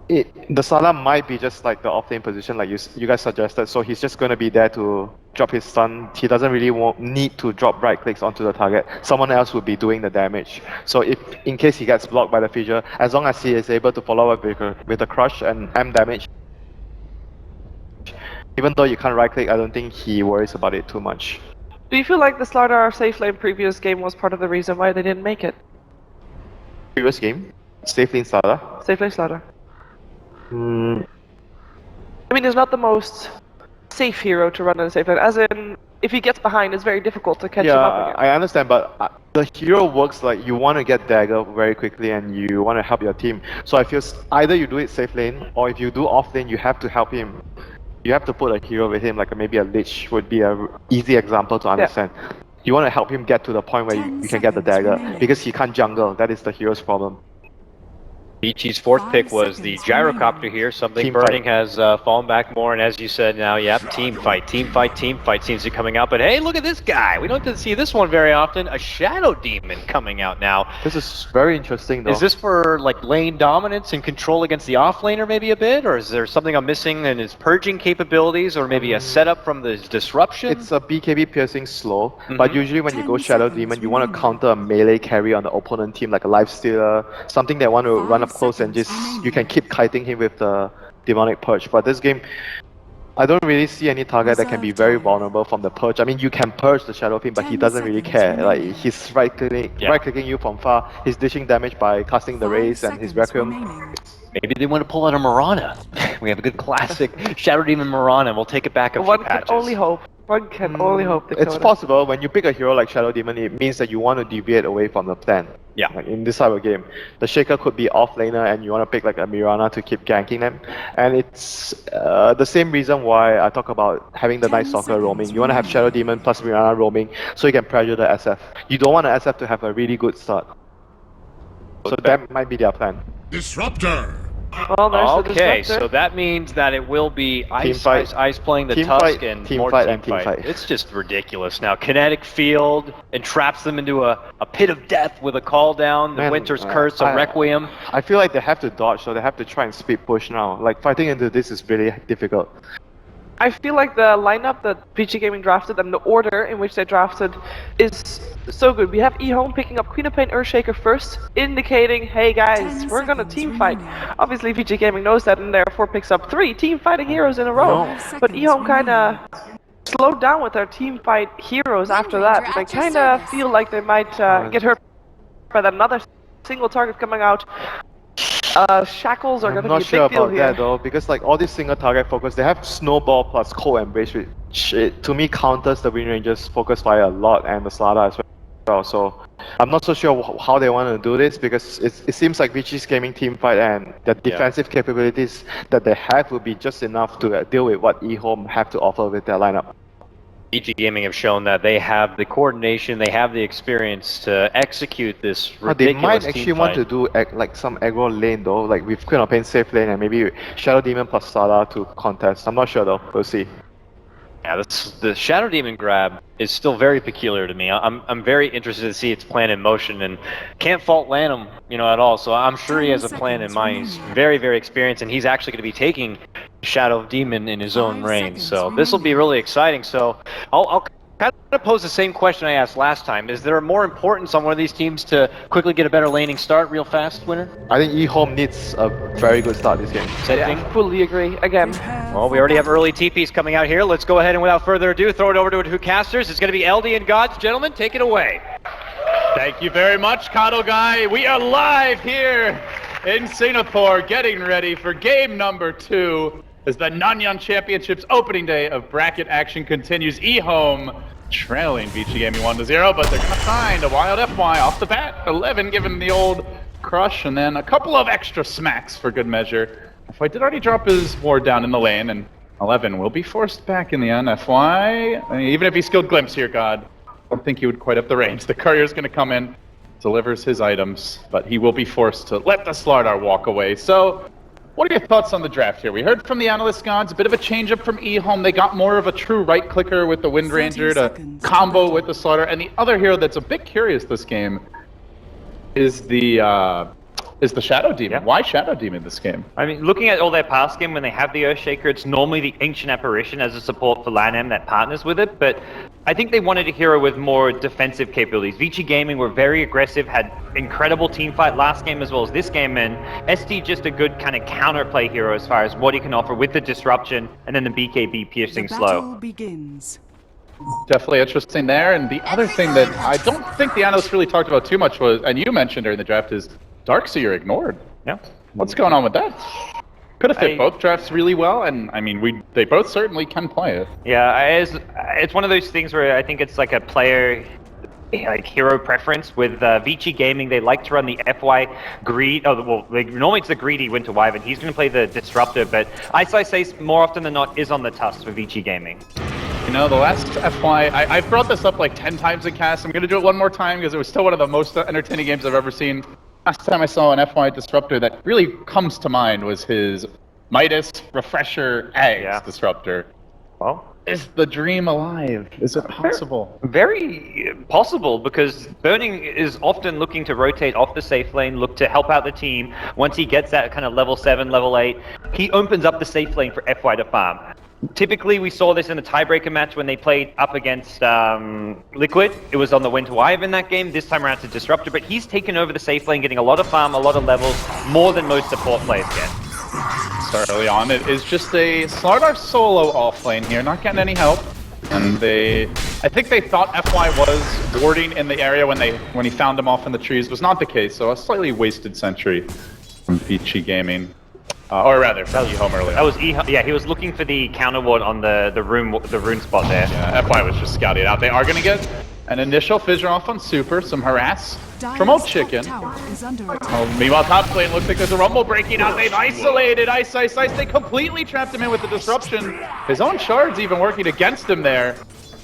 the Slada might be just like the offlane position like you guys suggested, so he's just going to be there to drop his stun. He doesn't really need to drop right clicks onto the target. Someone else would be doing the damage. So if in case he gets blocked by the fissure, as long as he is able to follow up with a crush and M damage, even though you can't right click, I don't think he worries about it too much. Do you feel like the Slardar safe lane previous game was part of the reason why they didn't make it? Previous game, safe lane Slada. Safe lane Slardar. Mm, I mean, he's not the most safe hero to run in a safe lane. As in, if he gets behind, it's very difficult to catch him up yeah, again. I understand, but the hero works like you want to get dagger very quickly and you want to help your team. So I feel either you do it safe lane, or if you do off lane, you have to help him. You have to put a hero with him, like maybe a Lich would be a easy example to understand. You want to help him get to the point where you can get the 10 dagger, seconds remaining. because he can't jungle. That is the hero's problem. BG's fourth 5 pick was the seconds gyrocopter remaining. here, something Team Burning fight. has fallen back more, and as you said now, yep, team fight seems to be coming out, but hey, look at this guy! We don't get to see this one very often, a Shadow Demon coming out now. This is very interesting though. Is this for like lane dominance and control against the offlaner maybe a bit, or is there something I'm missing in his purging capabilities, or maybe a setup from the disruption? It's a BKB piercing slow, but usually when you go 10 Shadow seconds Demon, you want to remaining. counter a melee carry on the opponent team, like a Lifestealer, something that want to 5 run up close and seconds just, remaining. you can keep kiting him with the Demonic Purge. But this game, I don't really see any target that can be Reserve very time. vulnerable from the Purge. I mean, you can purge the Shadow Fiend, but he 10 doesn't really seconds care. Like, remaining. he's right-clicking you from far, he's dishing damage by casting the 5 Raze and his seconds Requiem. remaining. Maybe they want to pull out a Mirana. We have a good classic Shadow Demon Mirana. We'll take it back a few One can patches. only hope. One can only hope. It's Dakota. possible. When you pick a hero like Shadow Demon, it means that you want to deviate away from the plan. Yeah. Like in this type of game, the Shaker could be off laner, and you want to pick like a Mirana to keep ganking them. And it's the same reason why I talk about having the 10 Night Stalker seconds roaming. You want to have remaining. Shadow Demon plus Mirana roaming, so you can pressure the SF. You don't want the SF to have a really good start. So that might be their plan. Disruptor! Well, there's the Okay, disruptor. so that means that it will be Ice fight. Ice playing the Team Tusk fight, and team more fight, team and team fight. fight. It's just ridiculous now. Kinetic Field entraps them into a pit of death with a call down, the Man, Winter's Curse, a Requiem. I feel like they have to dodge, so they have to try and speed push now. Like fighting into this is really difficult. I feel like the lineup that PG Gaming drafted and the order in which they drafted is so good. We have EHOME picking up Queen of Pain Earthshaker first, indicating, hey guys, 10 we're gonna seconds team fight. remaining. Obviously PG Gaming knows that and therefore picks up 3 team fighting heroes in a row. No. But Seconds EHOME kinda slowed down with their team fight heroes after that. And I kinda feel like they might get hurt by that another single target coming out. Shackles are I'm gonna not be a sure big deal about here. that though, because like all these single target focus, they have Snowball plus Cold Embrace, which to me counters the Wind Ranger's focus fire a lot and the Slada as well. So I'm not so sure how they want to do this because it seems like VG's gaming team fight and the defensive capabilities that they have will be just enough to deal with what EHOME have to offer with their lineup. VG Gaming have shown that they have the coordination, they have the experience to execute this ridiculous They might team actually want to do like some aggro lane though, like with Queen of Pain safe lane and maybe Shadow Demon plus Sada to contest. I'm not sure though, we'll see. Yeah, the Shadow Demon grab is still very peculiar to me. I'm very interested to see its plan in motion and can't fault Lanham, at all. So I'm sure he has a plan in mind. He's very, very experienced and he's actually going to be taking Shadow Demon in his own reign. So this will be really exciting. So I'll kind of pose the same question I asked last time. Is there more importance on one of these teams to quickly get a better laning start real fast, Winner? I think EHOME needs a very good start this game. Same thing? Fully agree. Again, Well, we already have early TPs coming out here. Let's go ahead and without further ado, throw it over to Casters. It's going to be LD and Gods. Gentlemen, take it away. Thank you very much, Kato Guy. We are live here in Singapore, getting ready for game number 2 as the Nanyang Championships opening day of bracket action continues. EHOME trailing VG Gaming 1-0, but they're going to find a wild FY off the bat. 11 given the old crush, and then a couple of extra smacks for good measure. FY did already drop his ward down in the lane, and 11 will be forced back in the end. FY, even if he skilled Glimpse here, God, I don't think he would quite up the range. The courier's going to come in, delivers his items, but he will be forced to let the Slardar walk away. So, what are your thoughts on the draft here? We heard from the analyst gods, a bit of a change up from EHOME. They got more of a true right clicker with the Wind Ranger to combo with the Slaughter. And the other hero that's a bit curious this game is the Shadow Demon. Yeah. Why Shadow Demon this game? I mean, looking at all their past game, when they have the Earthshaker, it's normally the Ancient Apparition as a support for Lanham that partners with it, but I think they wanted a hero with more defensive capabilities. VG Gaming were very aggressive, had incredible team fight last game as well as this game, and ST just a good kind of counterplay hero as far as what he can offer with the disruption and then the BKB piercing The slow. battle begins. Definitely interesting there. And the other thing that I don't think the analysts really talked about too much was, and you mentioned during the draft, is Darkseer ignored. Yeah. What's going on with that? Could have fit both drafts really well, and I mean, they both certainly can play it. Yeah, it's one of those things where I think it's like a player like hero preference with VG Gaming. They like to run the FY greed. Normally it's the greedy Winter Wyvern. He's going to play the disruptor, but I more often than not is on the Tusk for VG Gaming. You know, the last FY, I've brought this up like 10 times in cast. I'm going to do it one more time because it was still one of the most entertaining games I've ever seen. Last time I saw an FY disruptor that really comes to mind was his Midas Refresher Eggs disruptor. Well, is the dream alive? Is it possible? Very possible, because Burning is often looking to rotate off the safe lane, look to help out the team. Once he gets that kind of level 7, level 8, he opens up the safe lane for FY to farm. Typically, we saw this in a tiebreaker match when they played up against Liquid. It was on the Winter Wyvern in that game. This time around, it's a Disruptor, but he's taken over the safe lane, getting a lot of farm, a lot of levels, more than most support players get. Start early on, it is just a Slardar solo off lane here, not getting any help. And I think they thought FY was warding in the area when he found him off in the trees. Was not the case, so a slightly wasted sentry from VG Gaming. Or rather, from EHOME earlier. That was yeah, he was looking for the counter ward on the rune spot there. Yeah, FY was just scouting it out. They are going to get an initial fissure off on Super, some harass from Old Chicken. Meanwhile, top lane looks like there's a rumble breaking out. They've isolated Ice. They completely trapped him in with the disruption. His own shards even working against him there.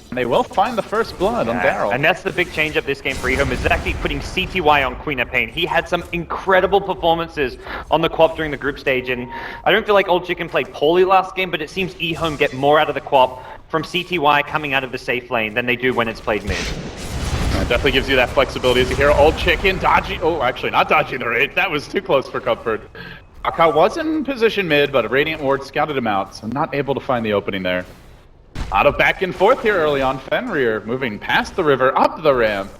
And they will find the first blood on Daryl. And that's the big change up this game for EHOME, is actually putting CTY on Queen of Pain. He had some incredible performances on the co-op during the group stage, and I don't feel like Old Chicken played poorly last game, but it seems EHOME get more out of the co-op from CTY coming out of the safe lane than they do when it's played mid. It definitely gives you that flexibility as a hero. Old Chicken dodging, actually not dodging the raid. That was too close for comfort. Aka was in position mid, but a Radiant Ward scouted him out, so not able to find the opening there. Out of back and forth here early on. Fenrir moving past the river, up the ramp,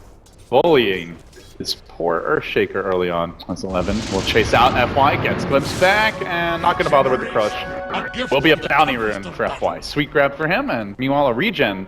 bullying this poor Earthshaker early on. That's 11. Will chase out FY, gets glimpsed back, and not going to bother with the crush. Will be a bounty rune for FY. Sweet grab for him, and meanwhile a regen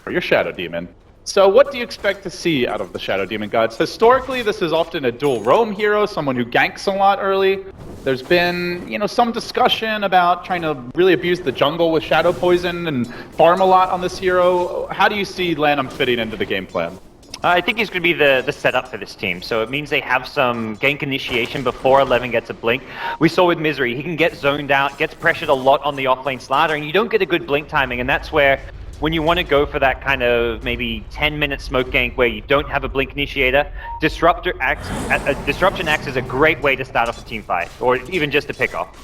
for your Shadow Demon. So what do you expect to see out of the Shadow Demon gods? Historically, this is often a dual roam hero, someone who ganks a lot early. There's been, some discussion about trying to really abuse the jungle with Shadow Poison and farm a lot on this hero. How do you see Lanham fitting into the game plan? I think he's going to be the setup for this team. So it means they have some gank initiation before 11 gets a blink. We saw with Misery, he can get zoned out, gets pressured a lot on the offlane slider, and you don't get a good blink timing. And that's where, when you want to go for that kind of maybe 10-minute smoke gank where you don't have a blink initiator, Disruption acts as a great way to start off a team fight, or even just a pick off.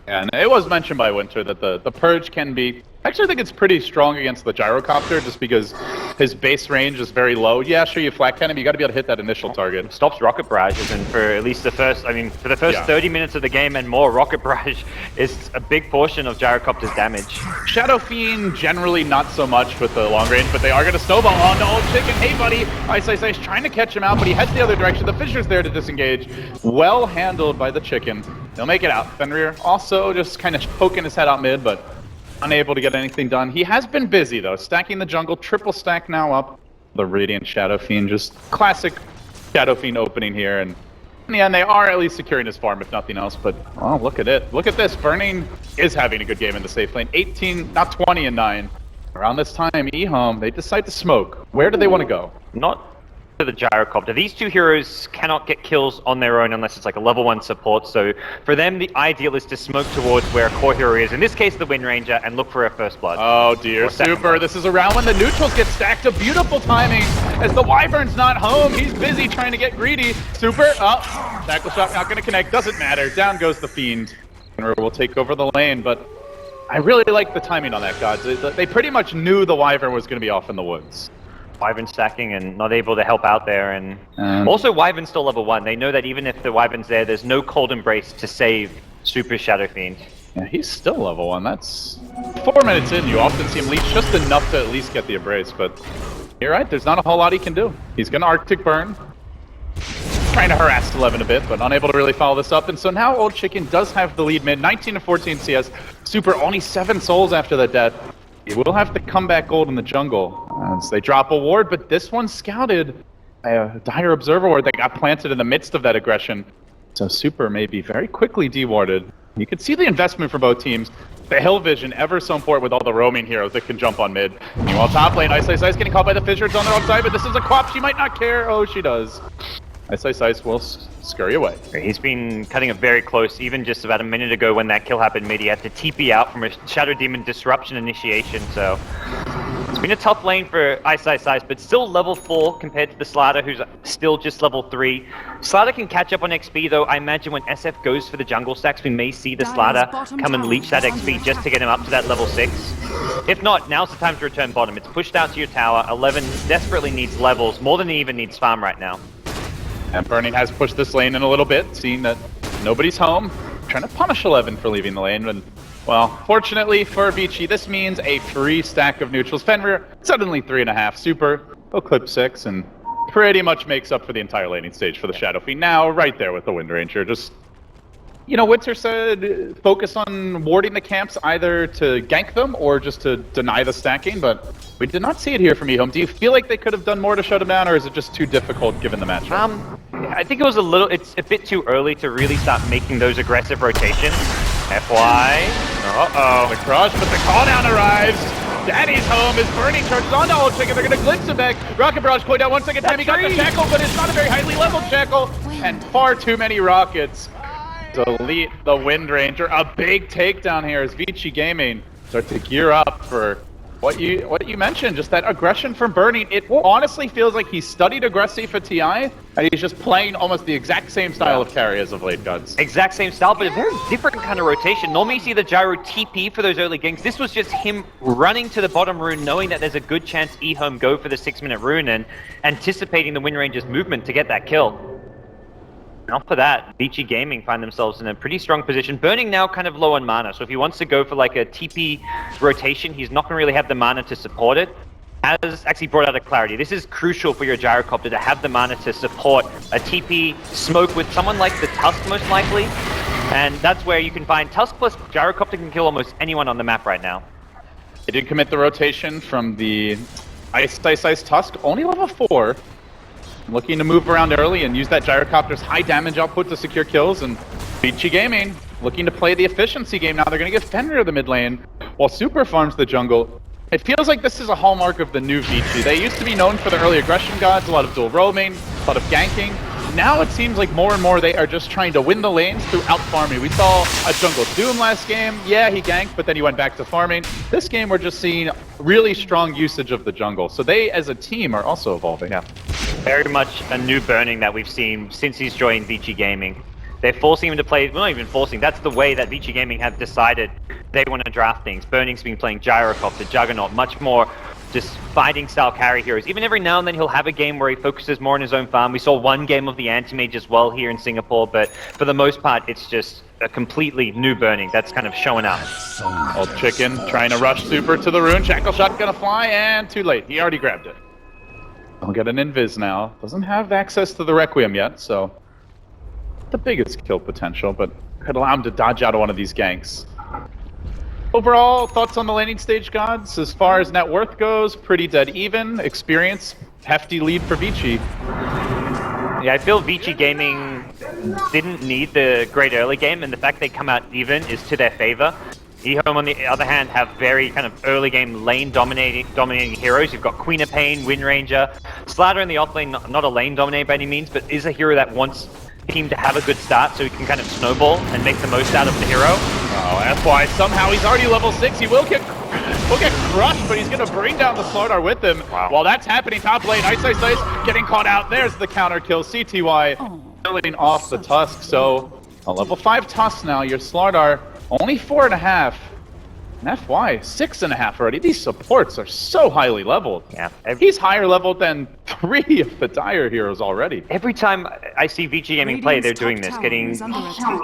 And it was mentioned by Winter that the Purge can be... Actually, I think it's pretty strong against the Gyrocopter just because his base range is very low. Yeah, sure, you flat cannon, but you got to be able to hit that initial target. Stops rocket barrages, and for at least the first, for the first 30 minutes of the game and more, rocket barrage is a big portion of Gyrocopter's damage. Shadow Fiend generally not so much with the long range, but they are going to snowball onto Old Chicken. Hey, buddy, Ice trying to catch him out, but he heads the other direction. The Fisher's there to disengage. Well handled by the Chicken. He'll make it out. Fenrir also just kind of poking his head out mid, but unable to get anything done. He has been busy, though, stacking the jungle. Triple stack now up. The Radiant Shadow Fiend, just classic Shadow Fiend opening here. And in the end, they are at least securing his farm, if nothing else. But, oh, look at it. Look at this. Burning is having a good game in the safe lane. 18, not 20 and 9. Around this time, EHOME, they decide to smoke. Where do they want to go? Not to the Gyrocopter. These two heroes cannot get kills on their own unless it's like a level 1 support, so for them the ideal is to smoke towards where a core hero is, in this case the Wind Ranger, and look for a first blood. Oh dear, Super, this is around when the neutrals get stacked. A beautiful timing as the Wyvern's not home. He's busy trying to get greedy. Super, tackle shot not going to connect, doesn't matter. Down goes the Fiend. We'll take over the lane, but I really like the timing on that, Gods. They pretty much knew the Wyvern was going to be off in the woods. Wyvern stacking and not able to help out there, and also Wyvern's still level 1. They know that even if the Wyvern's there's no Cold Embrace to save Super Shadow Fiend. Yeah, he's still level 1. That's 4 minutes in. You often see him leech just enough to at least get the Embrace, but you're right, there's not a whole lot he can do. He's gonna Arctic Burn. Trying to harass 11 a bit, but unable to really follow this up, and so now Old Chicken does have the lead mid, 19 to 14 CS. Super, only 7 souls after that death. He will have to come back gold in the jungle as they drop a ward, but this one scouted a Dire Observer ward that got planted in the midst of that aggression. So Super may be very quickly dewarded. You can see the investment for both teams. The hill vision, ever so important with all the roaming heroes that can jump on mid. Meanwhile, top lane, Ice getting caught by the Fissures on their own side, but this is a co-op. She might not care. Oh, she does. Ice will scurry away. He's been cutting it very close. Even just about a minute ago when that kill happened mid, he had to TP out from a Shadow Demon disruption initiation, so it's been a tough lane for Ice, but still level 4 compared to the Slider, who's still just level 3. Slider can catch up on XP, though. I imagine when SF goes for the jungle stacks, we may see the Slider come and leech that XP just to get him up to that level 6. If not, now's the time to return bottom. It's pushed out to your tower. 11 desperately needs levels, more than he even needs farm right now. And Burning has pushed this lane in a little bit, seeing that nobody's home. Trying to punish 11 for leaving the lane, but, well, fortunately for Vici, this means a free stack of neutrals. Fenrir, suddenly 3.5. Super, he'll clip 6, and pretty much makes up for the entire laning stage for the Shadow Fiend. Now, right there with the Wind Ranger, just... You know, Winter said focus on warding the camps either to gank them or just to deny the stacking, but we did not see it here from EHOME. Do you feel like they could have done more to shut him down, or is it just too difficult given the matchup? I think it's a bit too early to really start making those aggressive rotations. FY. Uh-oh. The crush, but the call down arrives. Daddy's home is Burning charges onto Old Chicken. They're going to glimpse him back. Rocket Barrage point out 1 second time. He got the shackle, but it's not a very highly leveled shackle. And far too many rockets. Delete the Wind Ranger. A big takedown here as Vici Gaming start to gear up for what you mentioned, just that aggression from Burning. It honestly feels like he studied aggressive for TI, and he's just playing almost the exact same style of carry as of late, Guns. Exact same style, but a very different kind of rotation. Normally you see the Gyro TP for those early ganks. This was just him running to the bottom rune, knowing that there's a good chance EHOME go for the 6-minute rune and anticipating the Wind Ranger's movement to get that kill. Not for that, Vici Gaming find themselves in a pretty strong position. Burning now kind of low on mana, so if he wants to go for like a TP rotation, he's not going to really have the mana to support it. Has actually brought out a clarity. This is crucial for your Gyrocopter to have the mana to support a TP smoke with someone like the Tusk most likely. And that's where you can find Tusk plus Gyrocopter can kill almost anyone on the map right now. They did commit the rotation from the Ice Tusk, only level 4. Looking to move around early and use that Gyrocopter's high damage output to secure kills, and Vici Gaming looking to play the efficiency game now. They're going to give Fenrir the mid lane while Super farms the jungle. It feels like this is a hallmark of the new Vici. They used to be known for their early aggression gods, a lot of dual roaming, a lot of ganking. Now it seems like more and more they are just trying to win the lanes through out farming. We saw a jungle Doom last game. Yeah, he ganked, but then he went back to farming. This game we're just seeing really strong usage of the jungle. So they, as a team, are also evolving. Yeah. Very much a new Burning that we've seen since he's joined Vici Gaming. They're forcing him to play, well, not even forcing, that's the way that Vici Gaming have decided they want to draft things. Burning's been playing Gyrocopter, Juggernaut, much more just fighting style carry heroes. Even every now and then he'll have a game where he focuses more on his own farm. We saw one game of the Anti-Mage as well here in Singapore, but for the most part, it's just a completely new Burning that's kind of showing up. Old Chicken trying to rush super to the rune. Shackle Shot gonna fly, and too late. He already grabbed it. He'll get an invis now. Doesn't have access to the Requiem yet, so the biggest kill potential, but could allow him to dodge out of one of these ganks. Overall, thoughts on the laning stage, gods? As far as net worth goes, pretty dead even. Experience, hefty lead for Vici. Yeah, I feel Vici Gaming didn't need the great early game, and the fact they come out even is to their favor. EHOME, on the other hand, have very kind of early game lane dominating heroes. You've got Queen of Pain, Wind Ranger. Slatter in the offlane, not a lane dominator by any means, but is a hero that wants team to have a good start so he can kind of snowball and make the most out of the hero. Oh, that's why somehow he's already level 6. He will get crushed, but he's going to bring down the Slardar with him. Wow. While that's happening, top lane, Ice getting caught out. There's the counter kill. CTY killing off the Tusk. So a level 5 Tusk now. Your Slardar only 4.5. And FY 6.5 already. These supports are so highly leveled. Yeah, he's higher leveled than 3 of the Dire heroes already. Every time I see Vici Gaming play, they're doing this, getting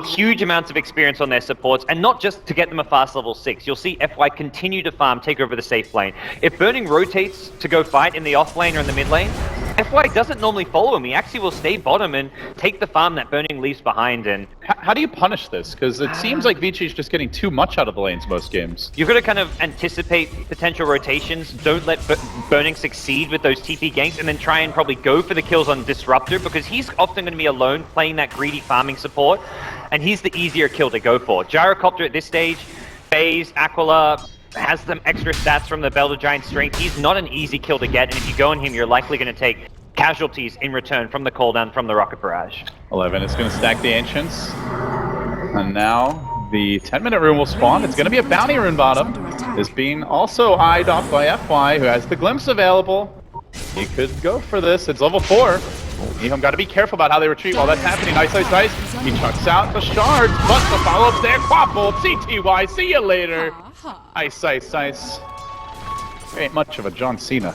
huge amounts of experience on their supports, and not just to get them a fast level 6. You'll see FY continue to farm, take over the safe lane. If Burning rotates to go fight in the off lane or in the mid lane, FY doesn't normally follow him. He actually will stay bottom and take the farm that Burning leaves behind. And how do you punish this? Because it seems like Vici's just getting too much out of the lanes most games. You've got to kind of anticipate potential rotations. Don't let Burning succeed with those TP ganks, and then try and probably go for the kills on Disruptor, because he's often going to be alone playing that greedy farming support, and he's the easier kill to go for. Gyrocopter at this stage, FaZe, Aquila, has some extra stats from the Belt of Giant Strength. He's not an easy kill to get, and if you go on him, you're likely going to take casualties in return from the cooldown from the Rocket Barrage. 11 is going to stack the Ancients, and now the 10-minute rune will spawn. It's going to be a bounty rune bottom. Is being also eyed off by FY, who has the glimpse available. He could go for this. It's level 4. EHOME got to be careful about how they retreat while that's happening. Ice. He chucks out the shards, but the follow-up's there. Quapple, CTY, see you later. Ice. There ain't much of a John Cena.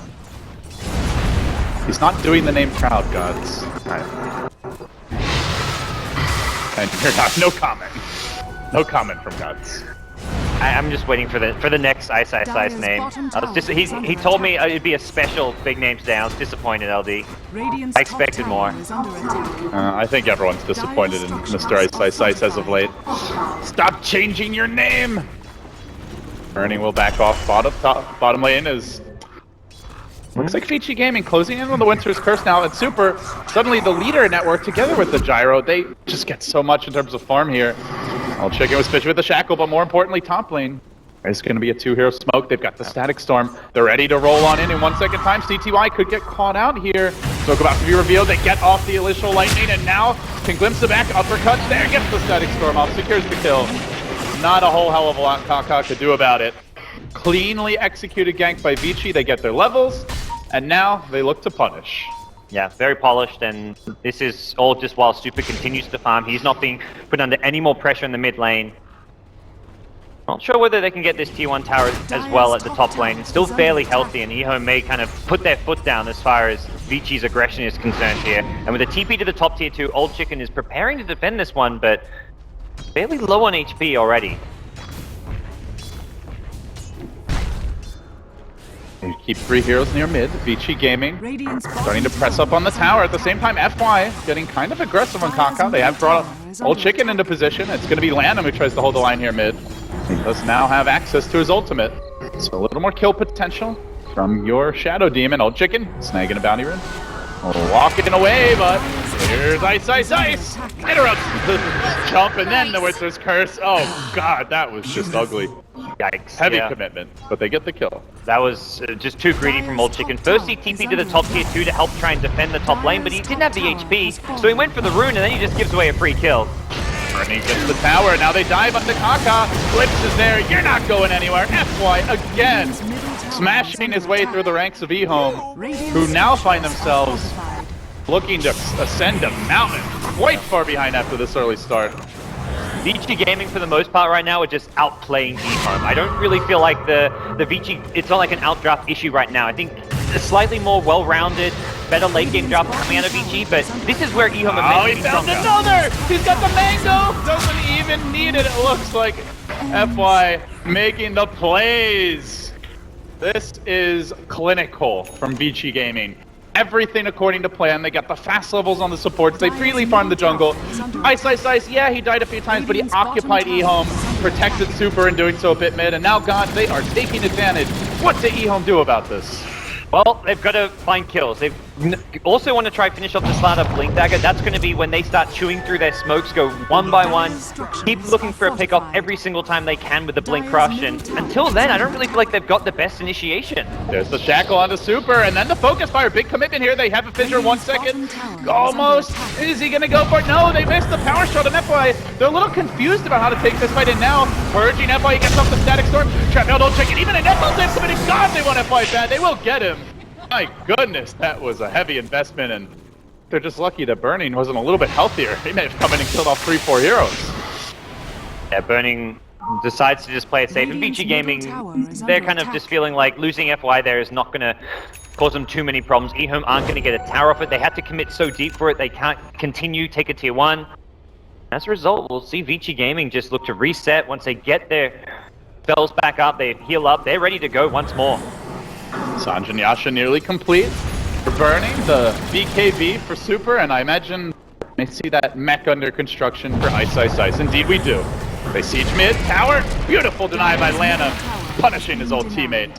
He's not doing the name Proud Gods. And you're not, no comment. No comment from Gods. I'm just waiting for the next Ice name. I was he told me it'd be a special big name today. I was disappointed, LD. I expected more. I think everyone's disappointed in Mr. Ice as of late. Stop changing your name! Burning will back off bottom lane is... Looks like Vici Gaming closing in on the Winter's Curse now. And Super, suddenly the leader network together with the Gyro, they just get so much in terms of farm here. Old Chicken was fishy with the Shackle, but more importantly, top lane. There's going to be a 2-hero smoke. They've got the Static Storm. They're ready to roll on in 1 second time. CTY could get caught out here. Smoke about to be revealed. They get off the initial lightning, and now can glimpse the back. Uppercut there, gets the Static Storm off, secures the kill. Not a whole hell of a lot Kaka could do about it. Cleanly executed gank by Vici. They get their levels, and now they look to punish. Yeah, very polished, and this is all just while Super continues to farm. He's not being put under any more pressure in the mid lane. Not sure whether they can get this tier 1 tower as well at the top lane. It's still fairly healthy, and EHOME may kind of put their foot down as far as Vici's aggression is concerned here. And with a TP to the top tier 2, Old Chicken is preparing to defend this one, but fairly low on HP already. They keep 3 heroes near mid. Vici Gaming starting to press up on the tower. At the same time, FY getting kind of aggressive on Kaka. They have brought Old Chicken into position. It's going to be Lanham who tries to hold the line here mid. He does now have access to his ultimate. So a little more kill potential from your Shadow Demon. Old Chicken snagging a bounty rune. Walking away, but here's Ice. Interrupts the jump, and then the Winter's Curse. Oh god, that was just ugly. Yikes. Heavy yeah. commitment, but they get the kill. That was just too greedy from Old Chicken. First he TP'd to the top tier 2 to help try and defend the top lane, but he didn't have the HP, so he went for the rune and then he just gives away a free kill. Bernie gets the tower, now they dive onto Kaka. Blitz is there, you're not going anywhere. FY again, smashing his way through the ranks of EHOME, who now find themselves looking to ascend a mountain quite far behind after this early start. Vici Gaming, for the most part right now, are just outplaying EHOME. I don't really feel like the Vici, it's not like an outdraft issue right now. I think a slightly more well-rounded, better late game draft coming out of Vici, but this is where EHOME are Oh, he found another! He's got the mango! Doesn't even need it, it looks like. FY making the plays. This is clinical from Vici Gaming. Everything according to plan. They got the fast levels on the supports. They freely farmed the jungle. Ice, yeah, he died a few times, but he occupied EHOME, protected Super in doing so a bit mid, and now, God, they are taking advantage. What did EHOME do about this? Well, they've got to find kills. They also want to try finish off the Slaughter Blink Dagger. That's going to be when they start chewing through their smokes, go one by one, keep looking for a pick off every single time they can with the Blink Crush, and until then, I don't really feel like they've got the best initiation. There's the Shackle onto Super, and then the Focus Fire. Big commitment here. They have a fissure 1 second. Almost. Is he going to go for it? No, they missed the power shot on FY. They're a little confused about how to take this fight in now. Purging FY, he gets off the Static Storm. Trapmail don't check it. Even an FL dip committing. God, they want FY bad. They will get him. My goodness, that was a heavy investment, and they're just lucky that Burning wasn't a little bit healthier. He may have come in and killed off 3-4 heroes. Yeah, Burning decides to just play it safe. And Vici Gaming, they're kind of just feeling like losing FY there is not going to cause them too many problems. EHOME aren't going to get a tower off it. They had to commit so deep for it, they can't continue, take a tier 1. As a result, we'll see Vici Gaming just look to reset. Once they get their spells back up, they heal up, they're ready to go once more. Sanjin Yasha nearly complete for Burning, the BKB for Super, and I imagine we may see that mech under construction for Ice. Indeed we do. They siege mid, tower, beautiful deny by Lana, punishing his old teammate.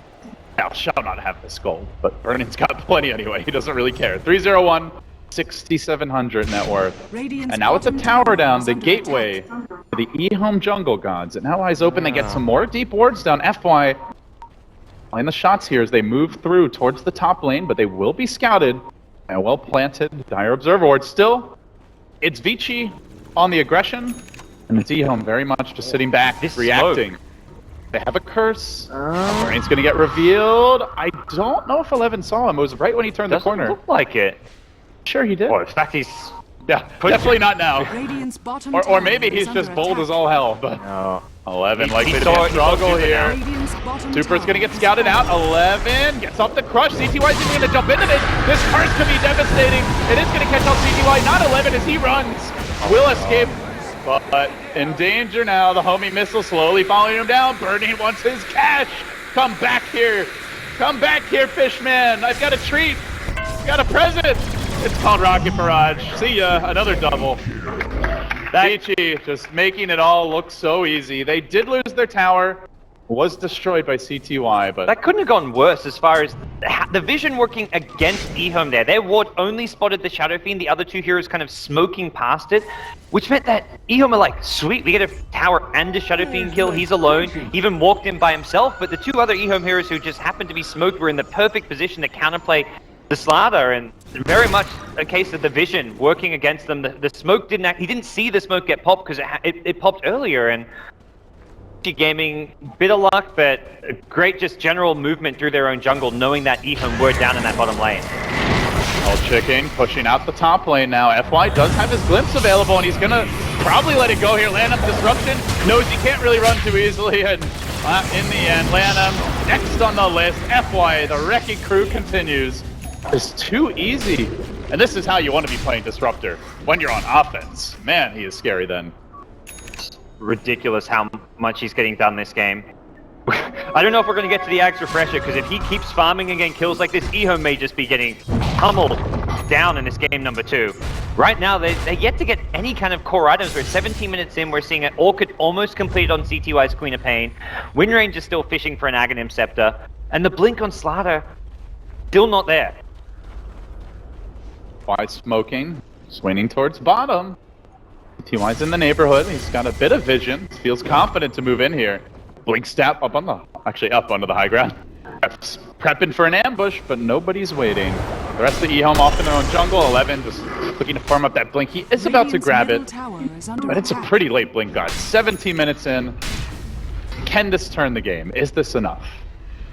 Now shall not have this gold, but Burning's got plenty anyway, he doesn't really care. 301, 6,700 net worth. And now with the tower down, the gateway to the EHOME jungle gods. And now eyes open, they get some more deep wards down. FY playing the shots here as they move through towards the top lane, but they will be scouted and well planted. Dire Observer Ward. Still, it's Vici on the aggression, and it's EHOME very much just sitting back, reacting. Smoke. They have a curse. Burning going to get revealed. I don't know if 11 saw him. It was right when he turned the corner. Look like it. Sure he did. Well, in fact, he's... Yeah, definitely not now. Or maybe he's just bold as all hell, but... No. 11 likely to be a struggle here. Super's gonna get scouted out. 11 gets off the crush. CTY's even gonna jump into this. This curse could be devastating. It is gonna catch out CTY. Not 11 as he runs. Will escape, but in danger now. The homie missile slowly following him down. Burning wants his cash. Come back here. Come back here, Fishman. I've got a treat. Got a present. It's called Rocket Barrage. See ya. Another double. Vici just making it all look so easy. They did lose their tower, was destroyed by CTY, but... That couldn't have gone worse as far as the vision working against EHOME there. Their ward only spotted the Shadow Fiend, the other two heroes kind of smoking past it, which meant that EHOME are like, sweet, we get a tower and a Shadow Fiend kill, he's alone, he even walked in by himself, but the two other EHOME heroes who just happened to be smoked were in the perfect position to counterplay the Slaughter, and very much a case of the vision working against them. The smoke didn't he didn't see the smoke get popped because it popped earlier, and Gaming, bit of luck, but great just general movement through their own jungle, knowing that EHOME were down in that bottom lane. Old Chicken pushing out the top lane now. FY does have his glimpse available, and he's gonna probably let it go here. Lanham disruption, knows he can't really run too easily, and in the end, Lanham next on the list. FY, the wrecking crew continues. It's too easy. And this is how you want to be playing Disruptor, when you're on offense. Man, he is scary then. Ridiculous how much he's getting done this game. I don't know if we're going to get to the Axe Refresher, because if he keeps farming and getting kills like this, EHOME may just be getting pummeled down in this game number 2. Right now, they're yet to get any kind of core items. We're 17 minutes in, we're seeing an Orchid almost completed on CTY's Queen of Pain. Windrange is still fishing for an Aghanim Scepter. And the Blink on Slaughter, still not there. Why smoking, swinging towards bottom. TY's in the neighborhood, he's got a bit of vision, feels confident to move in here. Blink stab up on the, actually up onto the high ground. Prepping for an ambush, but nobody's waiting. The rest of the EHOME off in their own jungle. 11 just looking to farm up that blink. He is about to grab it, but it's a pretty late blink guard. 17 minutes in. Can this turn the game? Is this enough?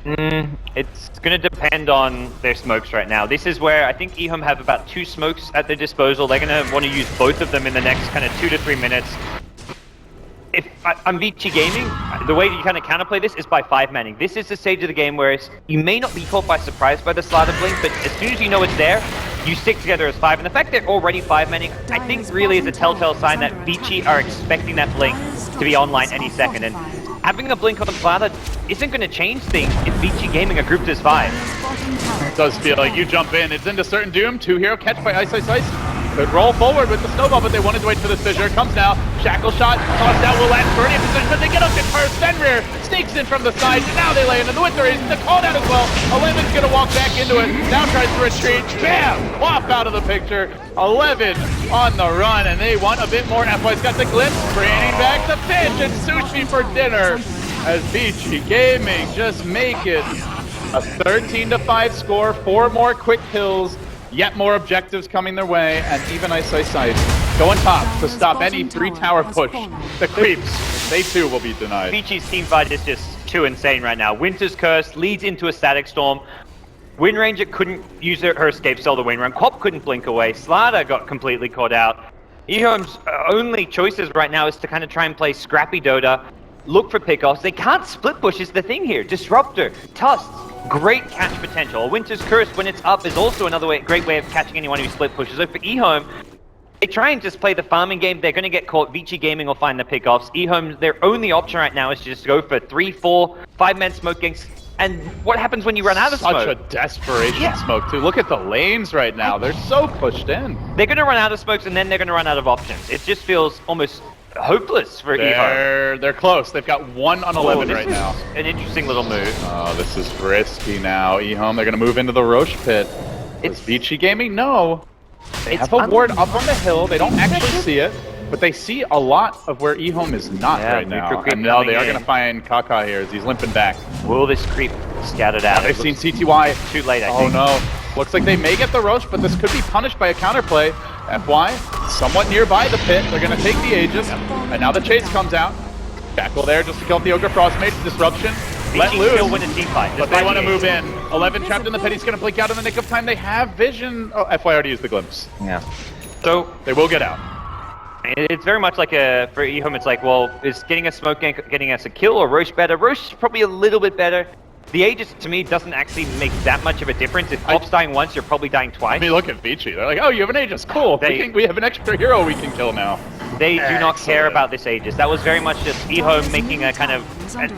It's going to depend on their smokes right now. This is where I think EHOME have about 2 smokes at their disposal. They're going to want to use both of them in the next kind of 2 to 3 minutes. If I'm Vici Gaming, the way you kind of counterplay this is by 5-manning. This is the stage of the game where you may not be caught by surprise by the Slaughter Blink, but as soon as you know it's there, you stick together as 5. And the fact they're already 5-manning, I think really is a telltale sign that Vici are expecting that Blink to be online any second. And having a Blink on the Slaughter isn't going to change things if Vici Gaming are grouped as 5. It does feel like you jump in. It's into certain doom. 2 hero catch by Ice. Could roll forward with the snowball, but they wanted to wait for this fissure. Comes now. Shackle shot. Tossed out. Will land Birdie in position, but they get up in first. Then rear. Sneaks in from the side. And now they lay into the winter. He's called out as well. 11's going to walk back into it. Now tries to retreat. Bam! Off out of the picture. 11 on the run, and they want a bit more. FY's got the glimpse. Bringing back the fish and sushi for dinner. As Vici Gaming just make it a 13-5 score. 4 more quick kills. Yet more objectives coming their way, and even Ice going top to stop any 3-tower push. The creeps, they too will be denied. Vici's teamfight is just too insane right now. Winter's Curse leads into a Static Storm. Wind Ranger couldn't use her escape cell to win run. Quap couldn't blink away. Slaughter got completely caught out. EHOME's only choices right now is to kind of try and play Scrappy Dota, look for pickoffs. They can't split push is the thing here. Disruptor, Tusk, great catch potential. Winter's Curse, when it's up, is also another great way of catching anyone who split pushes. So for EHOME, they try and just play the farming game. They're going to get caught. Vici Gaming will find the pickoffs. EHOME, their only option right now is to just go for 3, 4, 5-man smoke ganks. And what happens when you run out of smoke? Such a desperation smoke, too. Look at the lanes right now. They're so pushed in. They're going to run out of smokes, and then they're going to run out of options. It just feels almost hopeless for EHOME. They're close. They've got 1 on 11 right now. An interesting little move. Oh, this is risky now. EHOME, they're going to move into the Roche pit. Does Vici Gaming? No. They have a ward up on the hill. They don't actually see it, but they see a lot of where EHOME is not right now. And now they are going to find Kaka here as he's limping back. Will this creep scattered out? They've seen CTY. Too late, I think. Oh no. Looks like they may get the Roche, but this could be punished by a counterplay. FY, somewhat nearby the pit. They're going to take the Aegis. And now the chase comes out. Shackle there just to kill the Ogre Frostmage. Disruption. Let loose. Still win a team fight, but they want to move in. 11 trapped in the pit. He's going to blink out in the nick of time. They have vision. Oh, FY already used the glimpse. Yeah. So they will get out. It's very much like for EHOME, it's like, well, is getting a smoke gank getting us a kill, or Roche better? Roche is probably a little bit better. The Aegis, to me, doesn't actually make that much of a difference. If Pop's dying once, you're probably dying twice. I mean, look at Vici. They're like, oh, you have an Aegis. Cool. We have an extra hero we can kill now. They do not care about this Aegis. That was very much just EHOME making a kind of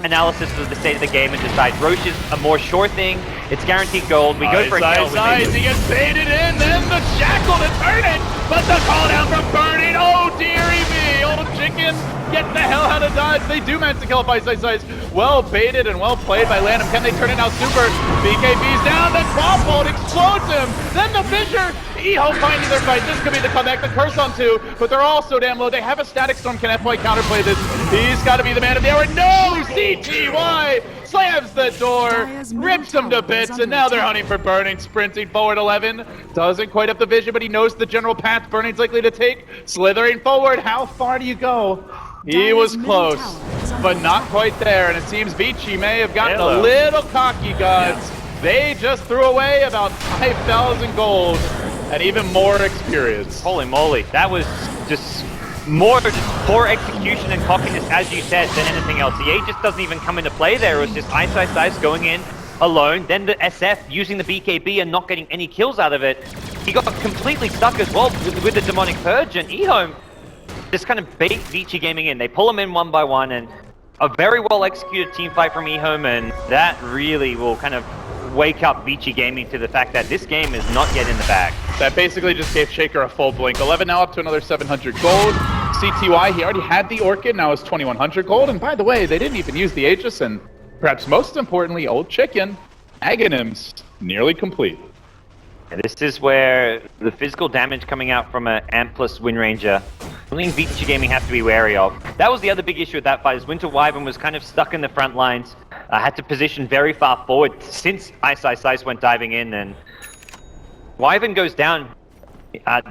analysis of the state of the game and decide Roche is a more sure thing. It's guaranteed gold. We go for a kill. He gets baited in, then the Shackle to turn it, but the call down from Burning. Oh, dearie me. Old chicken, get the hell out of dodge. They do manage to kill Ice. Well baited and well played by Landham. Can they turn it now? Super. BKB's down. The Quap Bolt explodes him. Then the Fissure. EHOME finding their fight. This could be the comeback. The Curse on 2, but they're all so damn low. They have a Static Storm. Can FY counterplay this? He's got to be the man of the hour. No! CTY slams the door, rips them to bits, and now they're hunting for Burning. Sprinting forward 11. Doesn't quite have the vision, but he knows the general path Burning's likely to take. Slithering forward. How far do you go? He was close, but not quite there, and it seems Vici may have gotten a little cocky, gods. They just threw away about 5,000 gold and even more experience. Holy moly, that was just more just poor execution and cockiness, as you said, than anything else. The Aegis doesn't even come into play there. It was just Ice going in alone, then the SF using the BKB and not getting any kills out of it. He got completely stuck as well with the Demonic Purge, and EHOME just kind of bait Vici Gaming in. They pull him in one by one, and a very well executed team fight from EHOME, and that really will kind of wake up Vici Gaming to the fact that this game is not yet in the bag. That basically just gave Shaker a full blink. 11 now up to another 700 gold. CTY, he already had the Orchid, now is 2100 gold. And by the way, they didn't even use the Aegis, and perhaps most importantly, Old Chicken, Aghanims, nearly complete. This is where the physical damage coming out from an Amp plus Wind Ranger, something VG Gaming have to be wary of. That was the other big issue with that fight, is Winter Wyvern was kind of stuck in the front lines, had to position very far forward since Ice went diving in, and Wyvern goes down,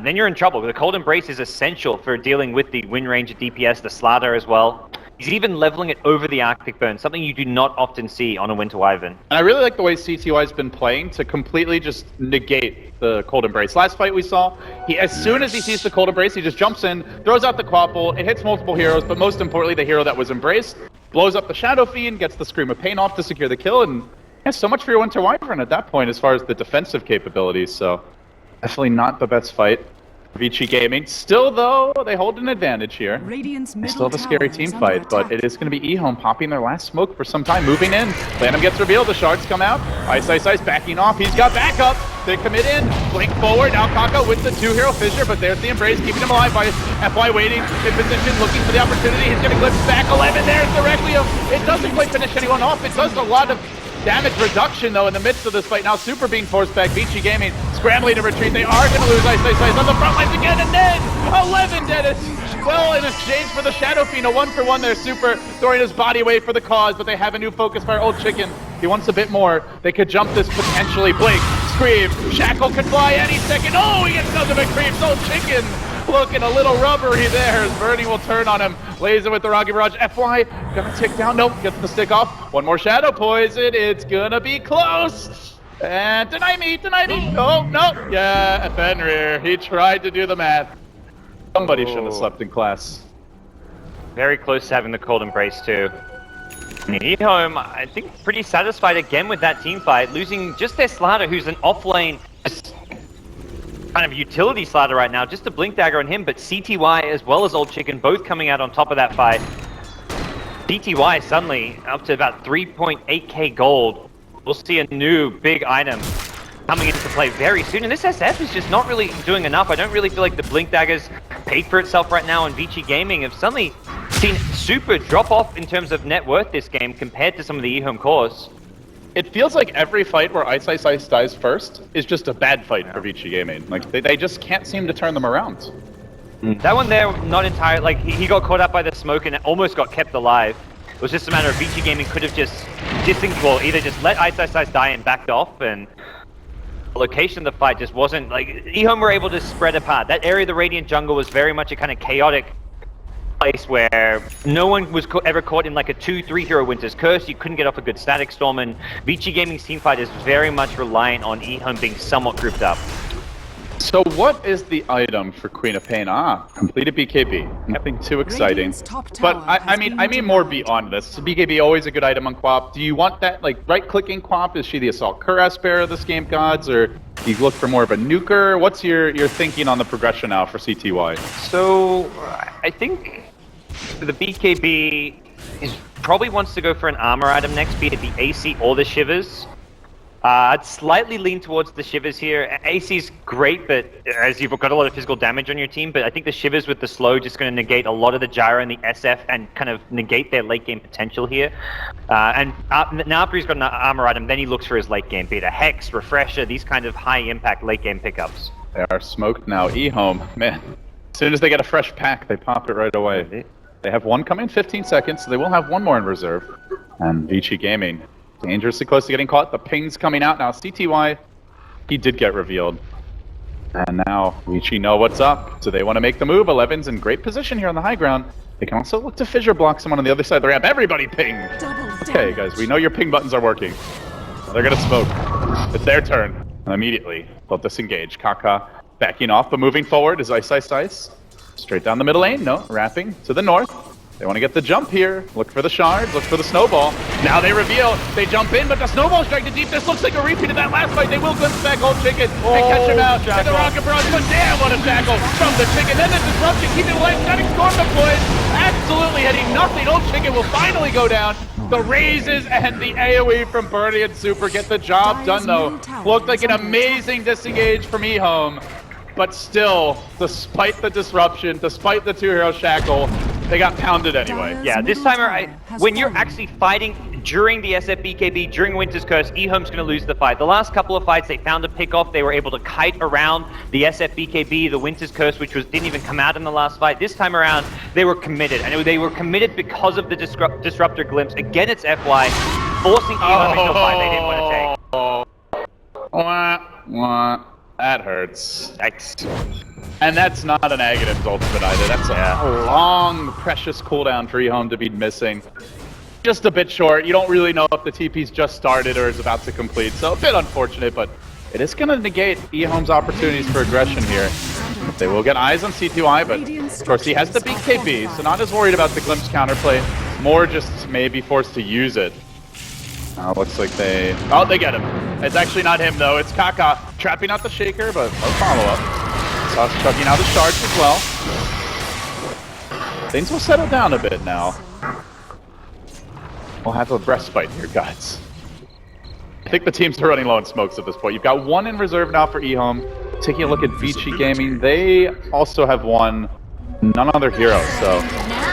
then you're in trouble. The Cold Embrace is essential for dealing with the Wind Ranger DPS, the Slaughter as well. He's even leveling it over the Arctic Burn, something you do not often see on a Winter Wyvern. And I really like the way CTY's been playing to completely just negate the Cold Embrace. Last fight we saw, as soon as he sees the Cold Embrace, he just jumps in, throws out the Quapple, it hits multiple heroes, but most importantly, the hero that was embraced, blows up the Shadow Fiend, gets the Scream of Pain off to secure the kill, and yeah, so much for your Winter Wyvern at that point as far as the defensive capabilities, so definitely not the best fight. Vici Gaming. Still, though, they hold an advantage here. Radiant's They middle still have a scary tower team is under fight, but attack. it is going to be EHOME popping their last smoke for some time, moving in. Phantom gets revealed, the shards come out. Ice backing off. He's got backup. They commit in, blink forward. Now Kaka with the 2-hero fissure, but there's the Embrace, keeping him alive by FY waiting in position, looking for the opportunity. He's going to glimpse back 11. There's the Requiem. It doesn't quite finish anyone off. It does a lot of damage reduction, though, in the midst of this fight. Now Super being forced back. Vici Gaming scrambling to retreat. They are going to lose Ice on the front lines again, and then 11 Dennis. Well, in exchange for the Shadow Fiend, a 1-for-1 there. Super throwing his body away for the cause, but they have a new focus fire. Old Chicken, he wants a bit more. They could jump this potentially. Blink, Scream, Shackle could fly any second. Oh, he gets another big creeps. Old Chicken looking a little rubbery there as Bernie will turn on him. Lays it with the Rocky Barrage. FY gonna tick down. Nope, gets the stick off. One more Shadow Poison. It's gonna be close. And deny me. Oh, no. Yeah, Fenrir. He tried to do the math. Somebody should have slept in class. Very close to having the Cold Embrace too. EHOME, I think, pretty satisfied again with that team fight, losing just their Slaughter, who's an off-lane kind of utility Slaughter right now, just a Blink Dagger on him, but CTY as well as Old Chicken both coming out on top of that fight. CTY suddenly up to about 3.8k gold. We'll see a new big item coming into play very soon, and this SF is just not really doing enough. I don't really feel like the Blink Daggers paid for itself right now, and Vici Gaming have suddenly seen Super drop off in terms of net worth this game compared to some of the EHOME cores. It feels like every fight where Ice dies first is just a bad fight for Vici Gaming. Like, they just can't seem to turn them around. That one there, not entirely, like, he got caught up by the smoke and almost got kept alive. It was just a matter of Vici Gaming could have just either just let Ice die and backed off, and the location of the fight just wasn't, like, EHOME were able to spread apart. That area of the Radiant Jungle was very much a kind of chaotic place where no one was ever caught in like a 2-3 hero Winter's Curse. You couldn't get off a good Static Storm, and Vici Gaming's team fight is very much reliant on EHOME being somewhat grouped up. So what is the item for Queen of Pain? Completed BKB. Nothing too exciting. Radiant's top But tower I has mean been more destroyed. beyond this. BKB always a good item on Quap. Do you want that, like, right-clicking Quap? Is she the Assault Cuirass bearer of this game, gods? Or do you look for more of a nuker? What's your thinking on the progression now for CTY? So I think the BKB probably wants to go for an armor item next, be it the AC or the Shivers. I'd slightly lean towards the Shivers here. AC's great, but as you've got a lot of physical damage on your team, but I think the Shivers with the slow just going to negate a lot of the Gyro and the SF and kind of negate their late game potential here. And now after he's got an armor item, then he looks for his late game, be it a Hex, Refresher, these kind of high impact late game pickups. They are smoked now. EHOME, man. As soon as they get a fresh pack, they pop it right away. They have one coming in 15 seconds, so they will have one more in reserve. And Vici Gaming, dangerously close to getting caught. The ping's coming out now. CTY, he did get revealed. And now Vici know what's up, so they want to make the move. 11's in great position here on the high ground. They can also look to fissure block someone on the other side of the ramp. Everybody ping! Okay, guys, we know your ping buttons are working. They're gonna smoke. It's their turn. And immediately, they'll disengage. Kaka backing off, but moving forward is Ice. Straight down the middle lane, no, wrapping to the north. They want to get the jump here. Look for the shards, look for the snowball. Now they reveal, they jump in, but the snowball strike to deep. This looks like a repeat of that last fight. They will glimpse back Old Chicken and catch him out. And the Rocket Barrage, but damn, what a tackle from the Chicken. Then the disruption, keeping alive, Static Storm deployed. Absolutely hitting nothing. Old Chicken will finally go down. The raises and the AoE from Bernie and Super get the job done, though. Looked like an amazing disengage from EHOME. But still, despite the disruption, despite the 2-hero shackle, they got pounded anyway. Yeah, this time when you're actually fighting during the SFBKB, during Winter's Curse, EHOME's going to lose the fight. The last couple of fights, they found a pick-off. They were able to kite around the SFBKB, the Winter's Curse, which didn't even come out in the last fight. This time around, they were committed. And they were committed because of the Disruptor Glimpse. Again, it's FY, forcing EHOME into a fight they didn't want to take. Wah. That hurts. Yikes. And that's not a negative ultimate either. That's a long, precious cooldown for EHOME to be missing. Just a bit short. You don't really know if the TP's just started or is about to complete. So a bit unfortunate, but it is going to negate EHOME's opportunities for aggression here. They will get eyes on C2I, but of course he has the BKB, so not as worried about the Glimpse counterplay. More just maybe forced to use it. Looks like they get him. It's actually not him though, it's Kaka trapping out the Shaker, but no follow-up. Sauce chucking out his charge as well. Things will settle down a bit now. We'll have a respite here, guys. I think the teams are running low on smokes at this point. You've got one in reserve now for EHOME. Taking a look at Vici Gaming, they also have one, none other heroes. So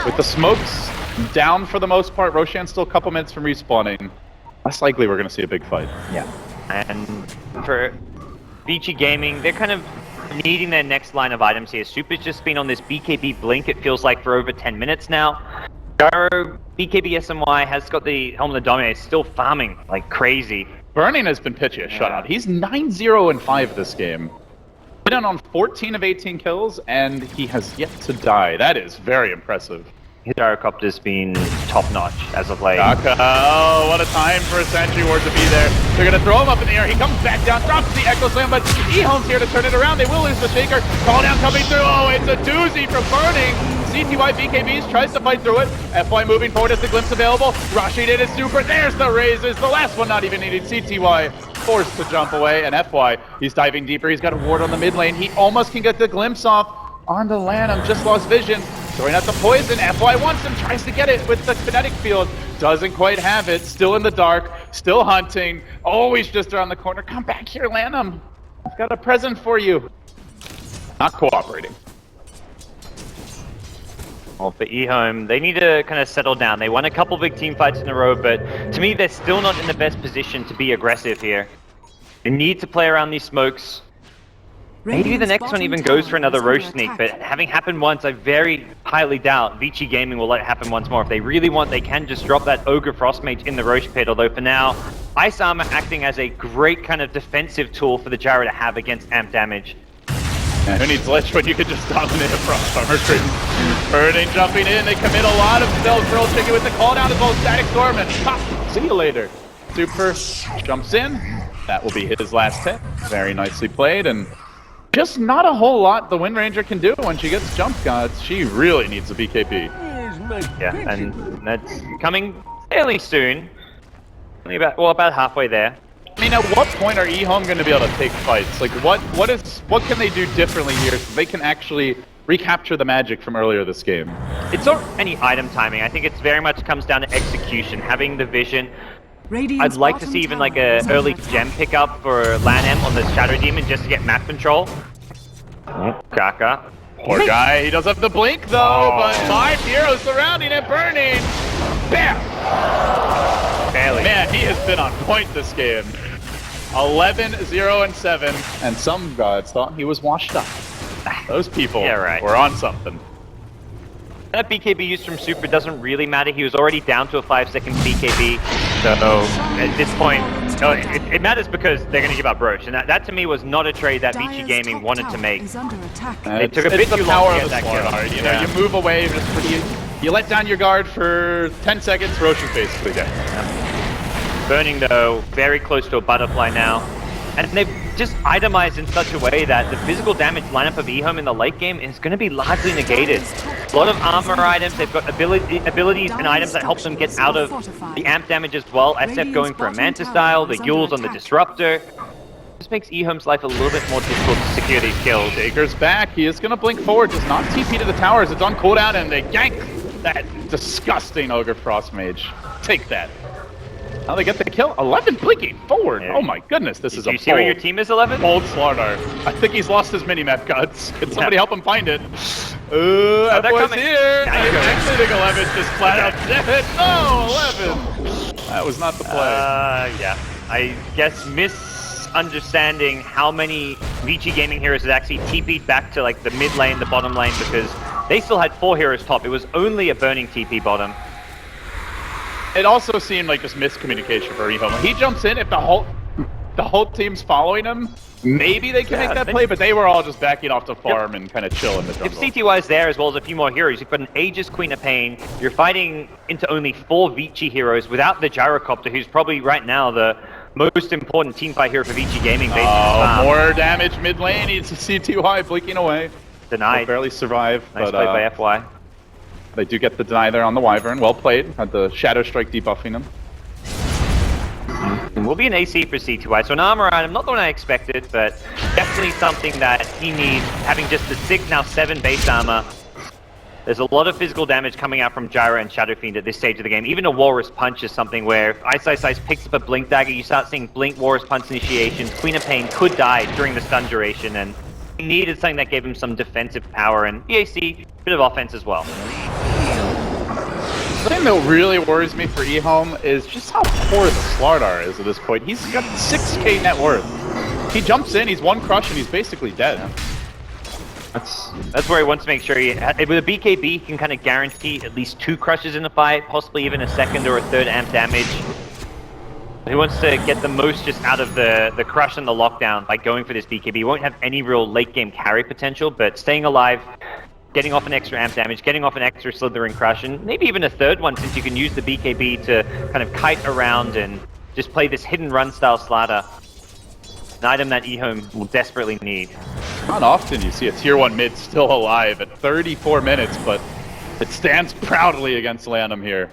with the smokes down for the most part, Roshan's still a couple minutes from respawning. Less likely we're going to see a big fight. Yeah. And for Vici Gaming, they're kind of needing their next line of items here. Super's just been on this BKB blink, it feels like, for over 10 minutes now. Gyro, BKB SMY has got the Helm of the Dominator, still farming like crazy. Burning has been pitchy a shutout. He's 9-0-5 this game. Been on 14 of 18 kills, and he has yet to die. That is very impressive. His gyrocopter's been top-notch as of late. Kaka, oh, what a time for a Sentry Ward to be there. They're going to throw him up in the air. He comes back down, drops the Echo Slam, but EHOME's here to turn it around. They will lose the Shaker. Call down coming through. Oh, it's a doozy from Burning. CTY BKBs tries to fight through it. FY moving forward as the Glimpse available. Rushing in his super. There's the raises. The last one not even needed. CTY forced to jump away. And FY, he's diving deeper. He's got a ward on the mid lane. He almost can get the Glimpse off. Onto Lanham, just lost vision. Throwing out the poison. FY wants him, tries to get it with the kinetic field. Doesn't quite have it. Still in the dark. Still hunting. Always just around the corner. Come back here, Lanham. I've got a present for you. Not cooperating. Well, for EHOME, they need to kind of settle down. They won a couple big team fights in a row, but to me, they're still not in the best position to be aggressive here. They need to play around these smokes. Maybe the next one even goes for another Roche sneak, but having happened once, I very highly doubt Vici Gaming will let it happen once more. If they really want, they can just drop that Ogre Frostmage in the Roche pit, although for now, Ice Armor acting as a great kind of defensive tool for the Gyro to have against amp damage. Yeah, who needs Lich when you can just dominate a Frost Armor screen? Burning jumping in, they commit a lot of stealth. Grill Chicken with the call down as well as Static Storm, and pop, see you later. Super jumps in, that will be his last hit. Very nicely played, and just not a whole lot the Wind Ranger can do when she gets jump gods. She really needs a BKB. Yeah, and that's coming fairly soon. Only about halfway there. I mean, at what point are EHOME going to be able to take fights? Like, what can they do differently here so they can actually recapture the magic from earlier this game? It's not any item timing. I think it's very much comes down to execution, having the vision. I'd like to see even like a early gem pickup for Lanham on the Shadow Demon just to get map control. Oh, Kaka. Poor guy, he does have the blink though, but 5 heroes surrounding it, Burning. Bam! Barely. Man, he has been on point this game. 11-0-7, and some gods thought he was washed up. Those people were on something. That BKB used from Super doesn't really matter. He was already down to a 5-second BKB. So at this point, it matters because they're going to give up Roche. And that to me was not a trade that Vici Gaming wanted to make. They took a bit too long to get that kill. You know, you move away, you let down your guard for 10 seconds, Roche is basically dead. Burning though, very close to a butterfly now. And they've just itemized in such a way that the physical damage lineup of EHOME in the late game is going to be largely negated. A lot of armor items, they've got abilities and items that help them get out of the amp damage as well. SF going for a Manta style, the Yules on the Disruptor. This makes EHOME's life a little bit more difficult to secure these kills. Shaker's back, he is going to blink forward, does not TP to the towers, it's on cooldown and they yank that disgusting Ogre Frostmage. Take that. Now they get the kill. 11 blinking forward. Yeah. Oh my goodness, this is a bold. Do you see where your team is, 11? Bold Slardar. I think he's lost his minimap guts. Can somebody help him find it? That boy's here. I actually think 11 just flat out dead. No, 11. That was not the play. Yeah. I guess misunderstanding how many VG Gaming heroes had actually TP'd back to like the mid lane, the bottom lane, because they still had 4 heroes top. It was only a burning TP bottom. It also seemed like just miscommunication for EHOME. He jumps in, if the whole team's following him, maybe they can make that play, but they were all just backing off to farm and kind of chill in the jungle. If CTY is there as well as a few more heroes, you've got an Aegis Queen of Pain, you're fighting into only 4 Vici heroes without the Gyrocopter, who's probably right now the most important teamfight hero for VG Gaming. More damage mid lane. It's CTY blinking away. Denied. They'll barely survive. Nice play by FY. They do get the deny there on the Wyvern. Well played. Had the Shadow Strike debuffing them. Will be an AC for CTY, so an armor item, not the one I expected, but definitely something that he needs, having just the 6, now 7 base armor. There's a lot of physical damage coming out from Gyro and Shadow Fiend at this stage of the game. Even a Walrus Punch is something where Ice picks up a Blink Dagger, you start seeing Blink, Walrus Punch initiations. Queen of Pain could die during the stun duration, and he needed something that gave him some defensive power, and EAC, bit of offense as well. The thing that really worries me for EHOME is just how poor the Slardar is at this point. He's got 6k net worth. He jumps in, he's 1 crush, and he's basically dead. That's where he wants to make sure with a BKB, he can kind of guarantee at least 2 crushes in the fight, possibly even a 2nd or a 3rd amp damage. He wants to get the most just out of the crush and the lockdown by going for this BKB. He won't have any real late game carry potential, but staying alive, getting off an extra amp damage, getting off an extra slithering crush, and maybe even a 3rd one since you can use the BKB to kind of kite around and just play this hidden run style Slaughter. An item that EHOME will desperately need. Not often you see a tier 1 mid still alive at 34 minutes, but it stands proudly against Lanham here.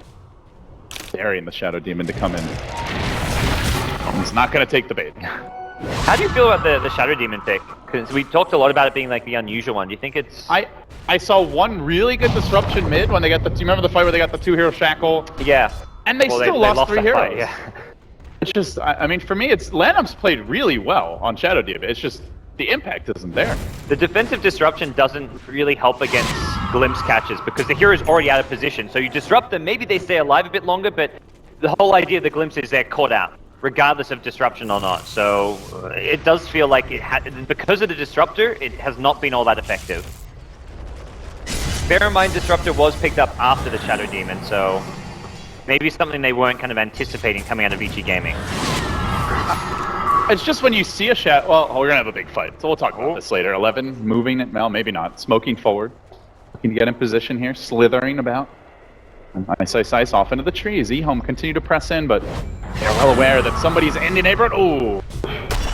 Daring the Shadow Demon to come in. He's not going to take the bait. How do you feel about the Shadow Demon pick? Because we talked a lot about it being like the unusual one. Do you think it's... I saw one really good disruption mid when they got the... Do you remember the fight where they got the 2-hero shackle? Yeah. And they still lost 3 heroes. Fight, yeah. It's just, I mean, for me, it's Lanham's played really well on Shadow Demon. It's just the impact isn't there. The defensive disruption doesn't really help against glimpse catches because the hero's already out of position. So you disrupt them, maybe they stay alive a bit longer, but the whole idea of the glimpse is they're caught out, regardless of disruption or not. So it does feel like because of the disruptor, it has not been all that effective. Bear in mind, disruptor was picked up after the Shadow Demon, so maybe something they weren't kind of anticipating coming out of VG Gaming. It's just when you see a Shadow... Well, we're going to have a big fight, so we'll talk about this later. 11 moving it, well, maybe not. Smoking forward. Looking to get in position here, slithering about. And Ice off into the trees. EHOME continue to press in, but they're well aware that somebody's in the neighborhood. Ooh.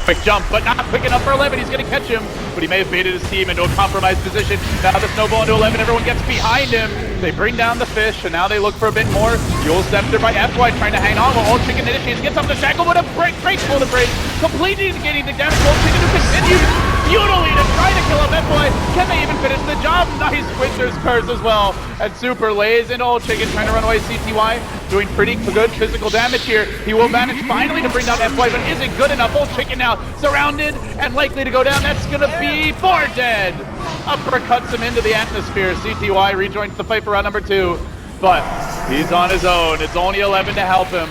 Quick jump, but not quick enough for 11. He's going to catch him, but he may have baited his team into a compromised position. Now the snowball into 11. Everyone gets behind him. They bring down the fish, and now they look for a bit more. Fuel Scepter by FY trying to hang on while Old Chicken initiates. Gets up the shackle, but a breaks full of break. Completely negating the damage. Old Chicken who continues futilely to try to kill up FY. Can they even finish the job? Nice Winter's Curse as well. And Super lays into Old Chicken trying to run away. CTY doing pretty good physical damage here. He will manage finally to bring down FY, but isn't good enough. Old Chicken now surrounded and likely to go down. That's going to be 4 dead. Uppercuts him into the atmosphere. CTY rejoins the fight for round number 2, but he's on his own. It's only 11 to help him.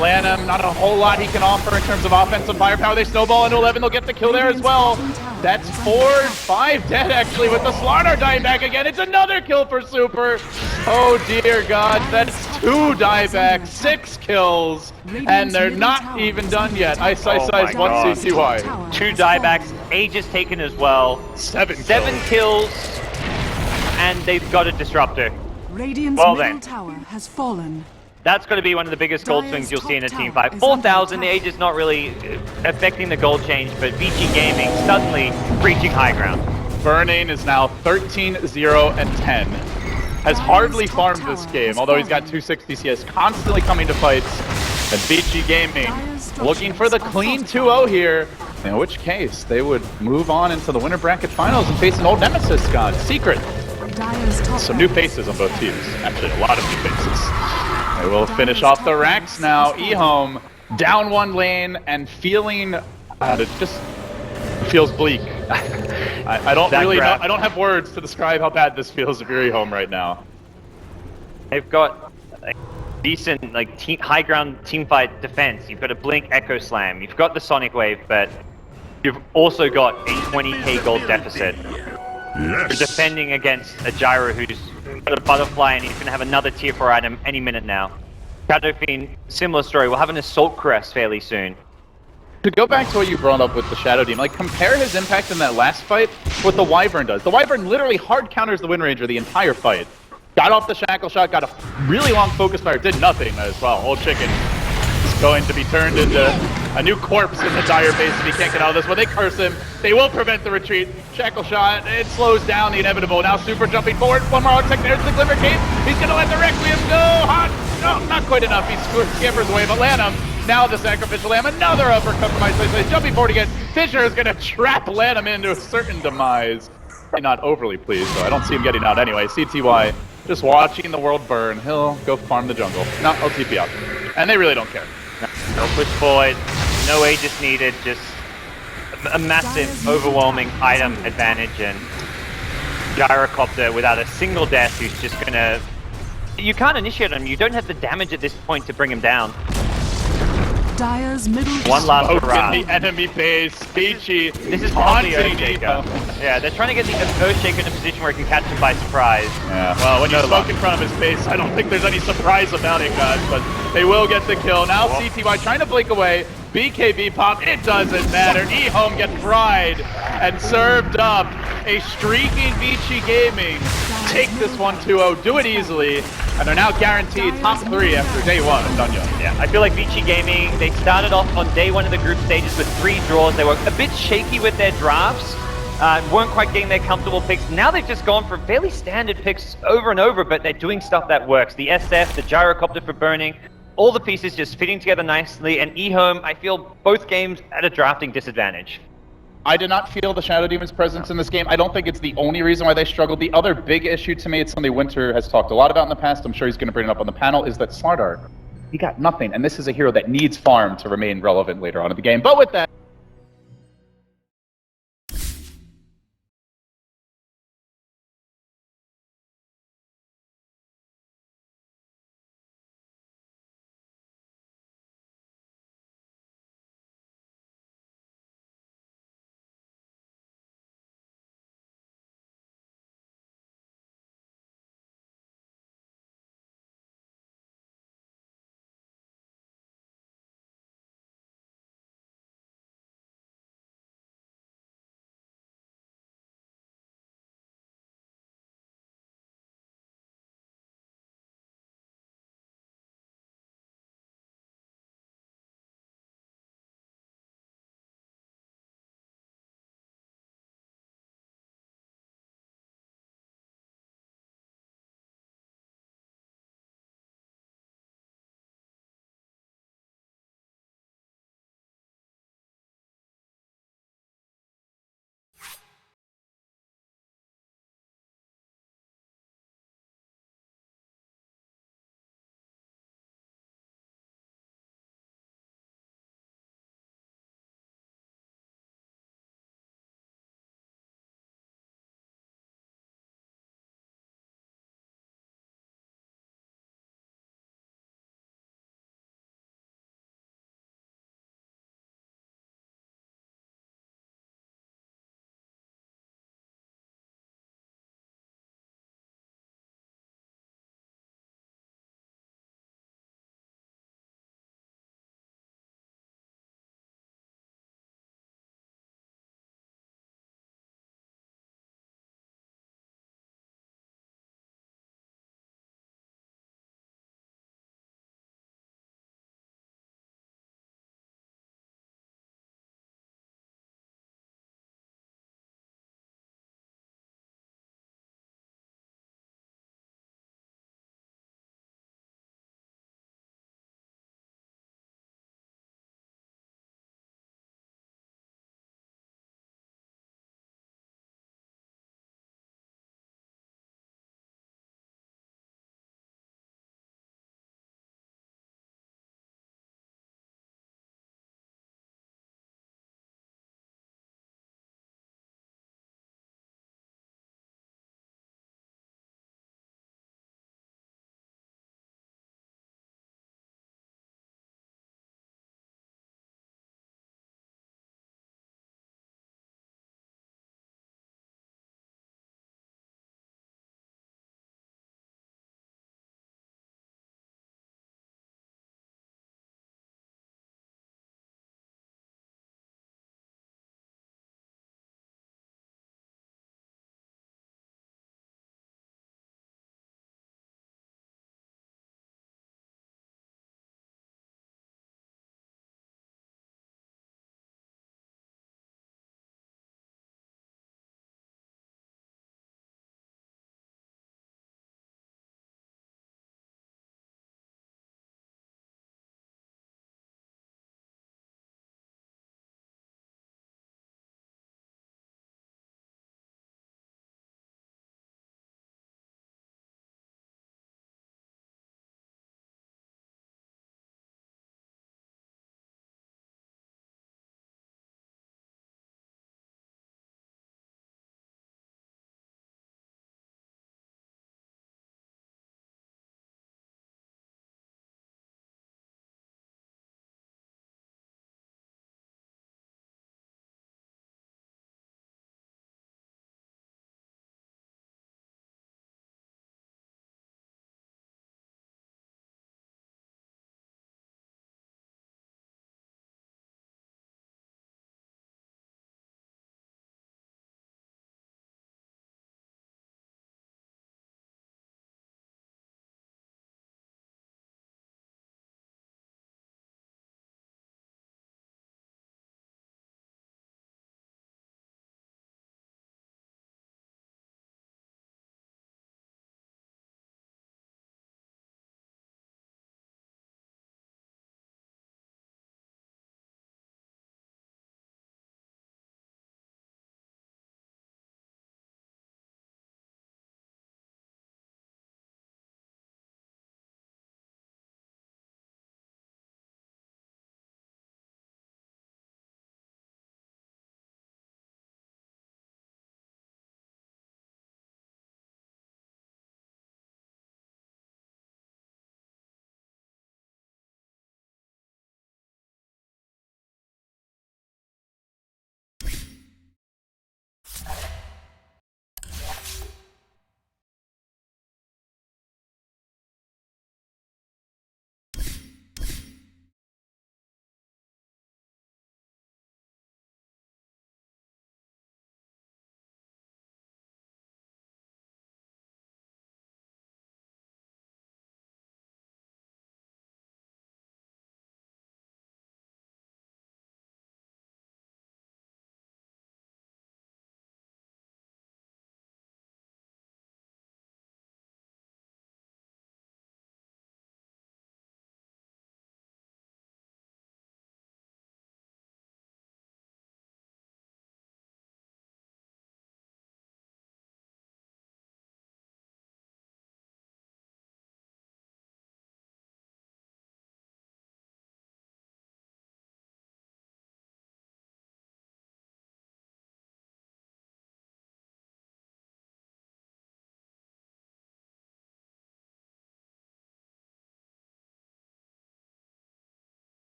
Lanham, not a whole lot he can offer in terms of offensive firepower. They snowball into 11. They'll get the kill there as well. That's 5 dead actually with the Slardar dying back again. It's another kill for Super. Oh dear God, that's 2 diebacks, 6 kills, and they're not even done yet. Ice, one CTY. 2 diebacks, Aegis taken as well. 7 kills, and they've got a disruptor. Radiant's middle tower has fallen. That's going to be one of the biggest gold swings you'll see in a team fight. 4,000, the Aegis not really affecting the gold change, but VG Gaming suddenly reaching high ground. Burning is now 13, 0, and 10. Has hardly farmed this game, although he's got 260 CS, constantly coming to fights. And VG Gaming looking for the clean 2-0 here, in which case they would move on into the winter bracket finals and face an old nemesis god, Secret. Some new faces on both teams, actually a lot of new faces. They will finish off the racks now. EHOME down 1 lane and feeling, it just feels bleak. I don't really know, I don't have words to describe how bad this feels if you're EHOME right now. They've got decent, like, high ground teamfight defense. You've got a Blink Echo Slam, you've got the Sonic Wave, but you've also got a 20k gold deficit. You're defending against a Gyro who's got a Butterfly and he's going to have another tier 4 item any minute now. Shadow Fiend, similar story. We'll have an Assault Crest fairly soon. To go back to what you brought up with the Shadow Demon, like compare his impact in that last fight to what the Wyvern does. The Wyvern literally hard counters the Wind Ranger the entire fight. Got off the Shackle Shot, got a really long focus fire, did nothing as well. Old Chicken is going to be turned into a new corpse in the Dire base if he can't get out of this. When they curse him, they will prevent the retreat. Shackle Shot, it slows down the inevitable. Now Super jumping forward, one more Arctic, there's the Glimmer Cape. He's gonna let the Requiem go, hot, no, not quite enough. He scampers away, but Lanham, now the Sacrificial Lamb, another uppercut from Ice. Jumping forward again, Fisher is gonna trap Lanham into a certain demise. Not overly pleased, though. I don't see him getting out anyway. CTY just watching the world burn. He'll go farm the jungle. No, I'll TP out. And they really don't care. No push forward, no Aegis needed, just a massive, overwhelming item advantage, and Gyrocopter without a single death who's just gonna... You can't initiate him, you don't have the damage at this point to bring him down. Dire's middle One last Smoke hurrah. in the enemy base. Beachy. This is probably haunting Earthshaker. Yeah, they're trying to get the Earthshaker in a position where he can catch him by surprise. Yeah, well, when you smoke in front of his face, I don't think there's any surprise about it, guys, but they will get the kill. Now CTY trying to blink away. BKB pop, it doesn't matter. EHOME get fried and served up. A streaking Vici Gaming take this one 2-0, do it easily, and are now guaranteed top 3 after day 1 in Nanyang. Yeah, I feel like Vici Gaming, they started off on day 1 of the group stages with 3 draws. They were a bit shaky with their drafts, weren't quite getting their comfortable picks. Now they've just gone for fairly standard picks over and over, but they're doing stuff that works. The SF, the Gyrocopter for burning, all the pieces just fitting together nicely, and EHOME, I feel both games at a drafting disadvantage. I did not feel the Shadow Demon's presence in this game. I don't think it's the only reason why they struggled. The other big issue to me, it's something Winter has talked a lot about in the past, I'm sure he's going to bring it up on the panel, is that Slardar, he got nothing, and this is a hero that needs farm to remain relevant later on in the game. But with that,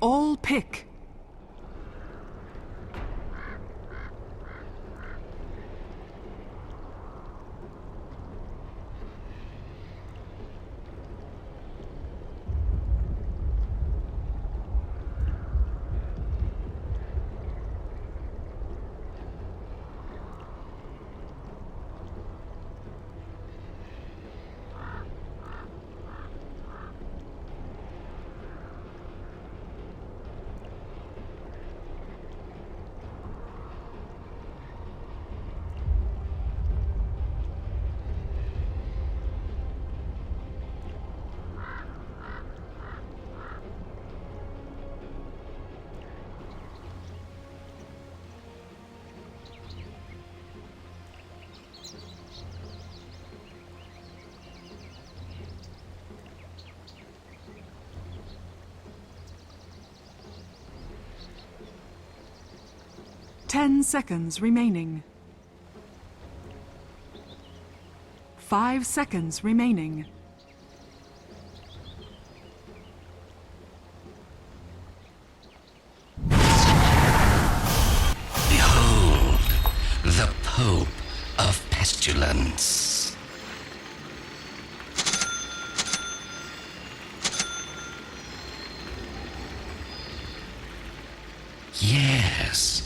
All pick. Ten seconds remaining. 5 seconds remaining. Behold, the Pope of Pestilence. Yes.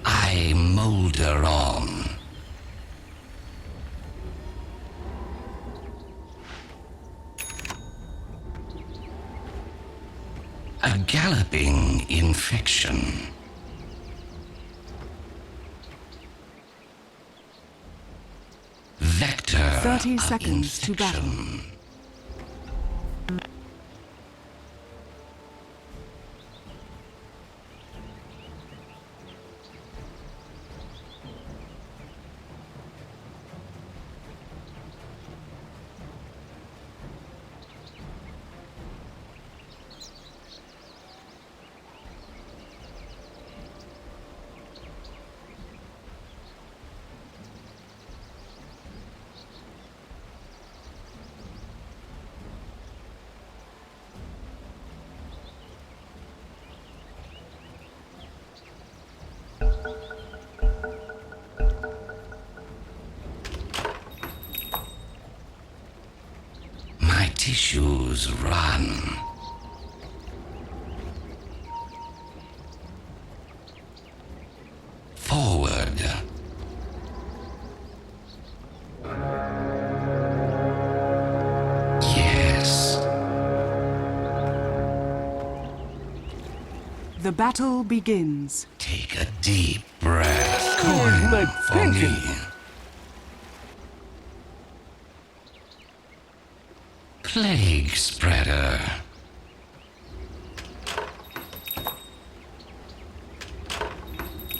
I molder on. A galloping infection. Vector 30 of seconds to battle. infection. My tissues run. Forward. Yes. The battle begins. Take a deep breath. Coin for me. Plague spreader.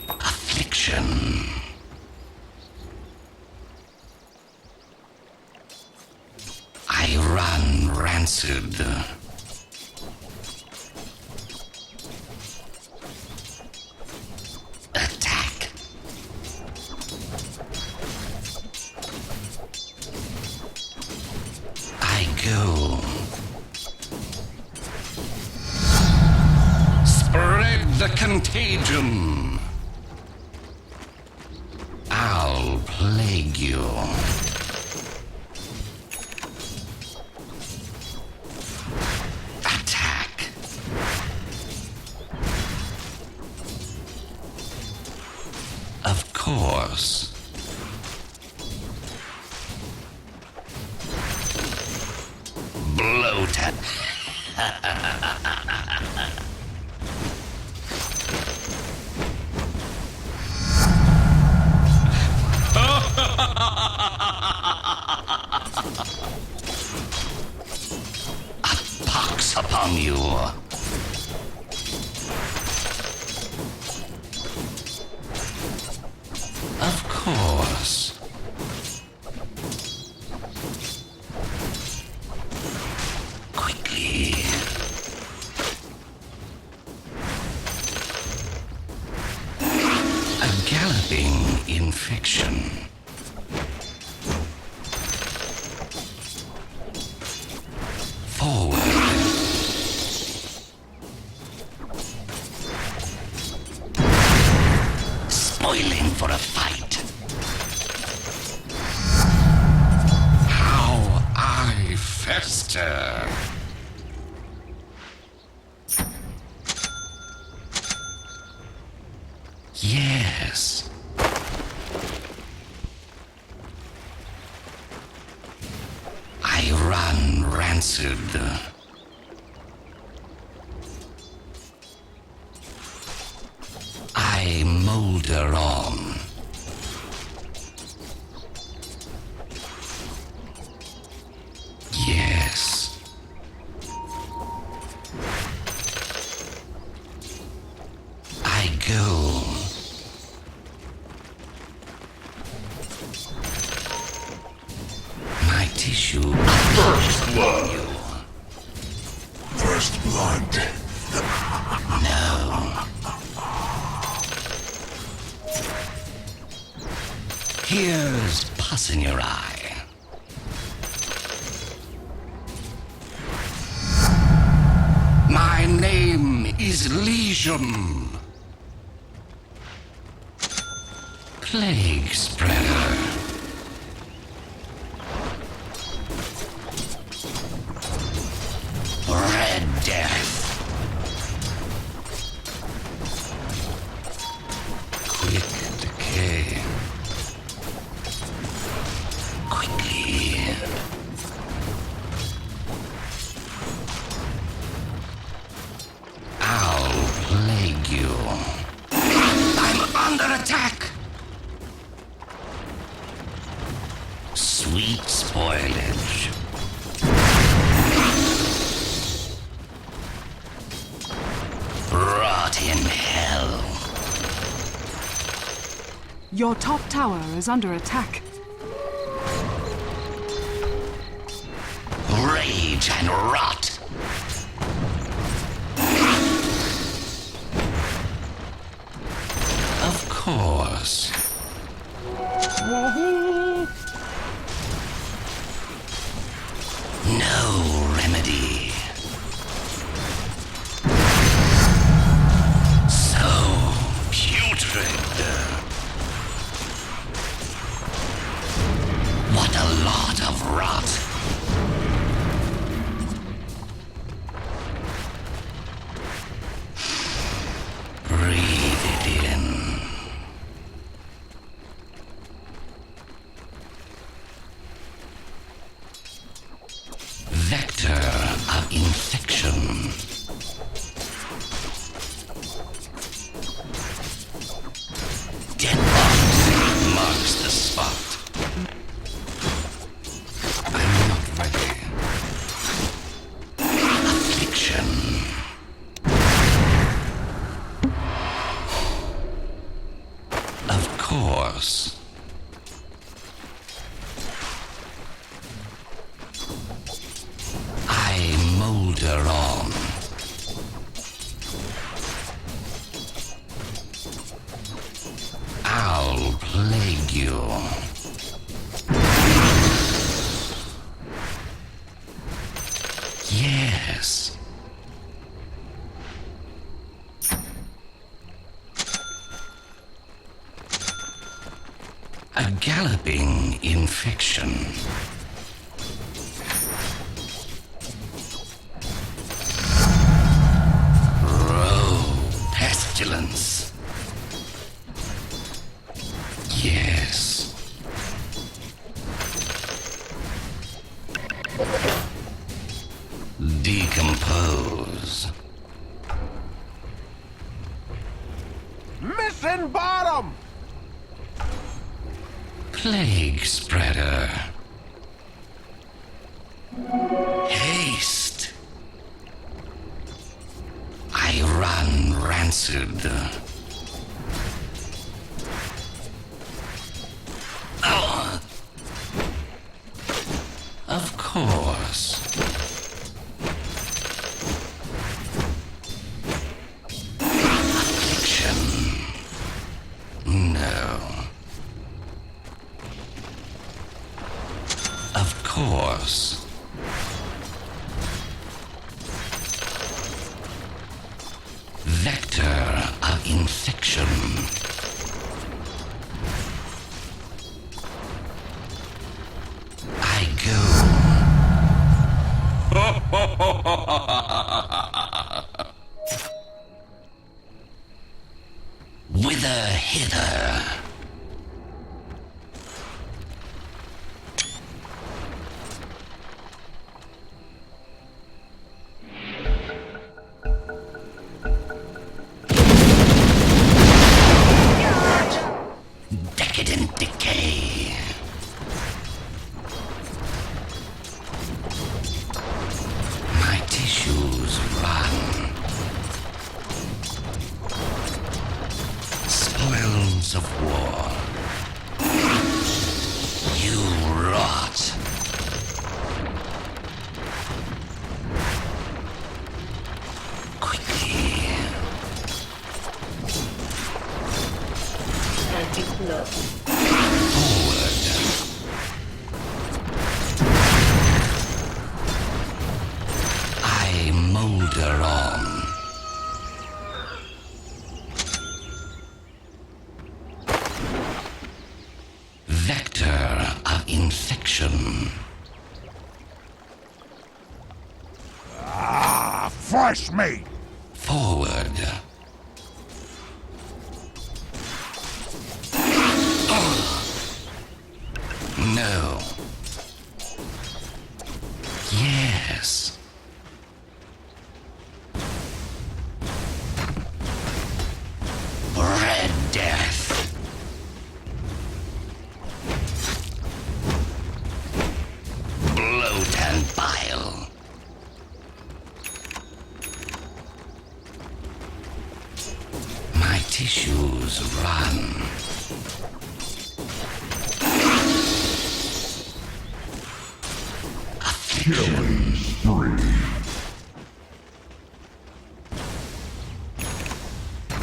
Affliction. I run rancid. Attack. I go. Spread the contagion. I'll plague you. Attack. Of course. Bloated. A pox upon you. Of course. Quickly. A galloping infection. Forward. Spoiling for a fight. How I fester. Yes. I run rancid. I molder on. Yes. I go. My tissue. First blood. First blood. No. Here's pus in your eye. My name is Legion. Plague spreader. Red death. Quick decay. Quickly. I'll plague you. I'm under attack. Sweet spoilage. Rot in hell. Your top tower is under attack. Rage and rot. Of course. No remedy. So putrid. What a lot of rot. Breathe it in. Vector of infection. Dead box marks the spot. I'm not ready. Affliction. Of course. I molder on. I'll plague you. Yes. A galloping infection. Pestilence. Yes. Decompose. Mission bottom! Plague spreader. Haste. I run rancid. Oh. Of course. Affliction. No. Of course. Vector of infection. I go. Whither hither? Decadent decay. My tissues run. Spoils of war. You rot. Quickly. Forward. I molder on. Vector of infection. Ah, fresh meat! Forward. No. Yes. Red death. Bloat and bile. My tissues run. Killing spree.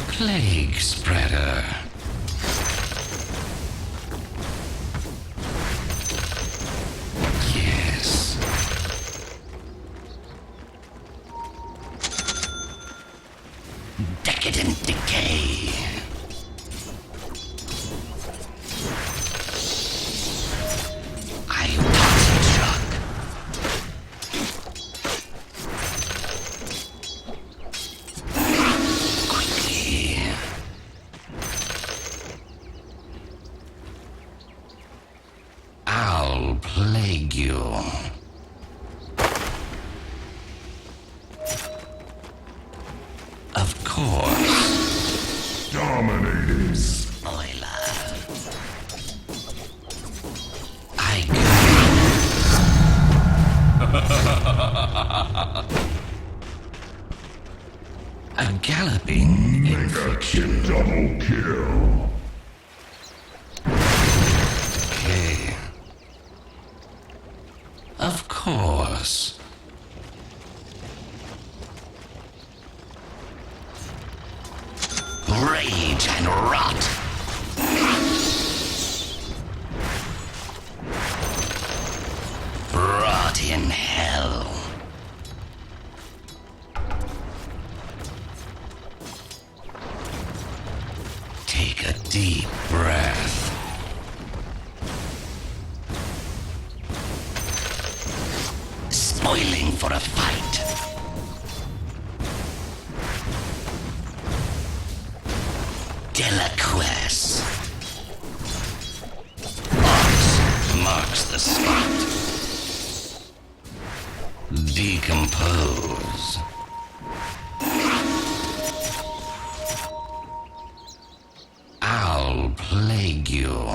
Plague spreader. Yes. Decadent decay. I toxic shock. Quickly. I'll plague you. Of course. Dominating. Spoiler. I go. A galloping infection. Double kill. Okay. Of course. Rage and rot. Rot in hell. Take a deep breath. Boiling for a fight. Delaquest. Marks the spot. Decompose. I'll plague you.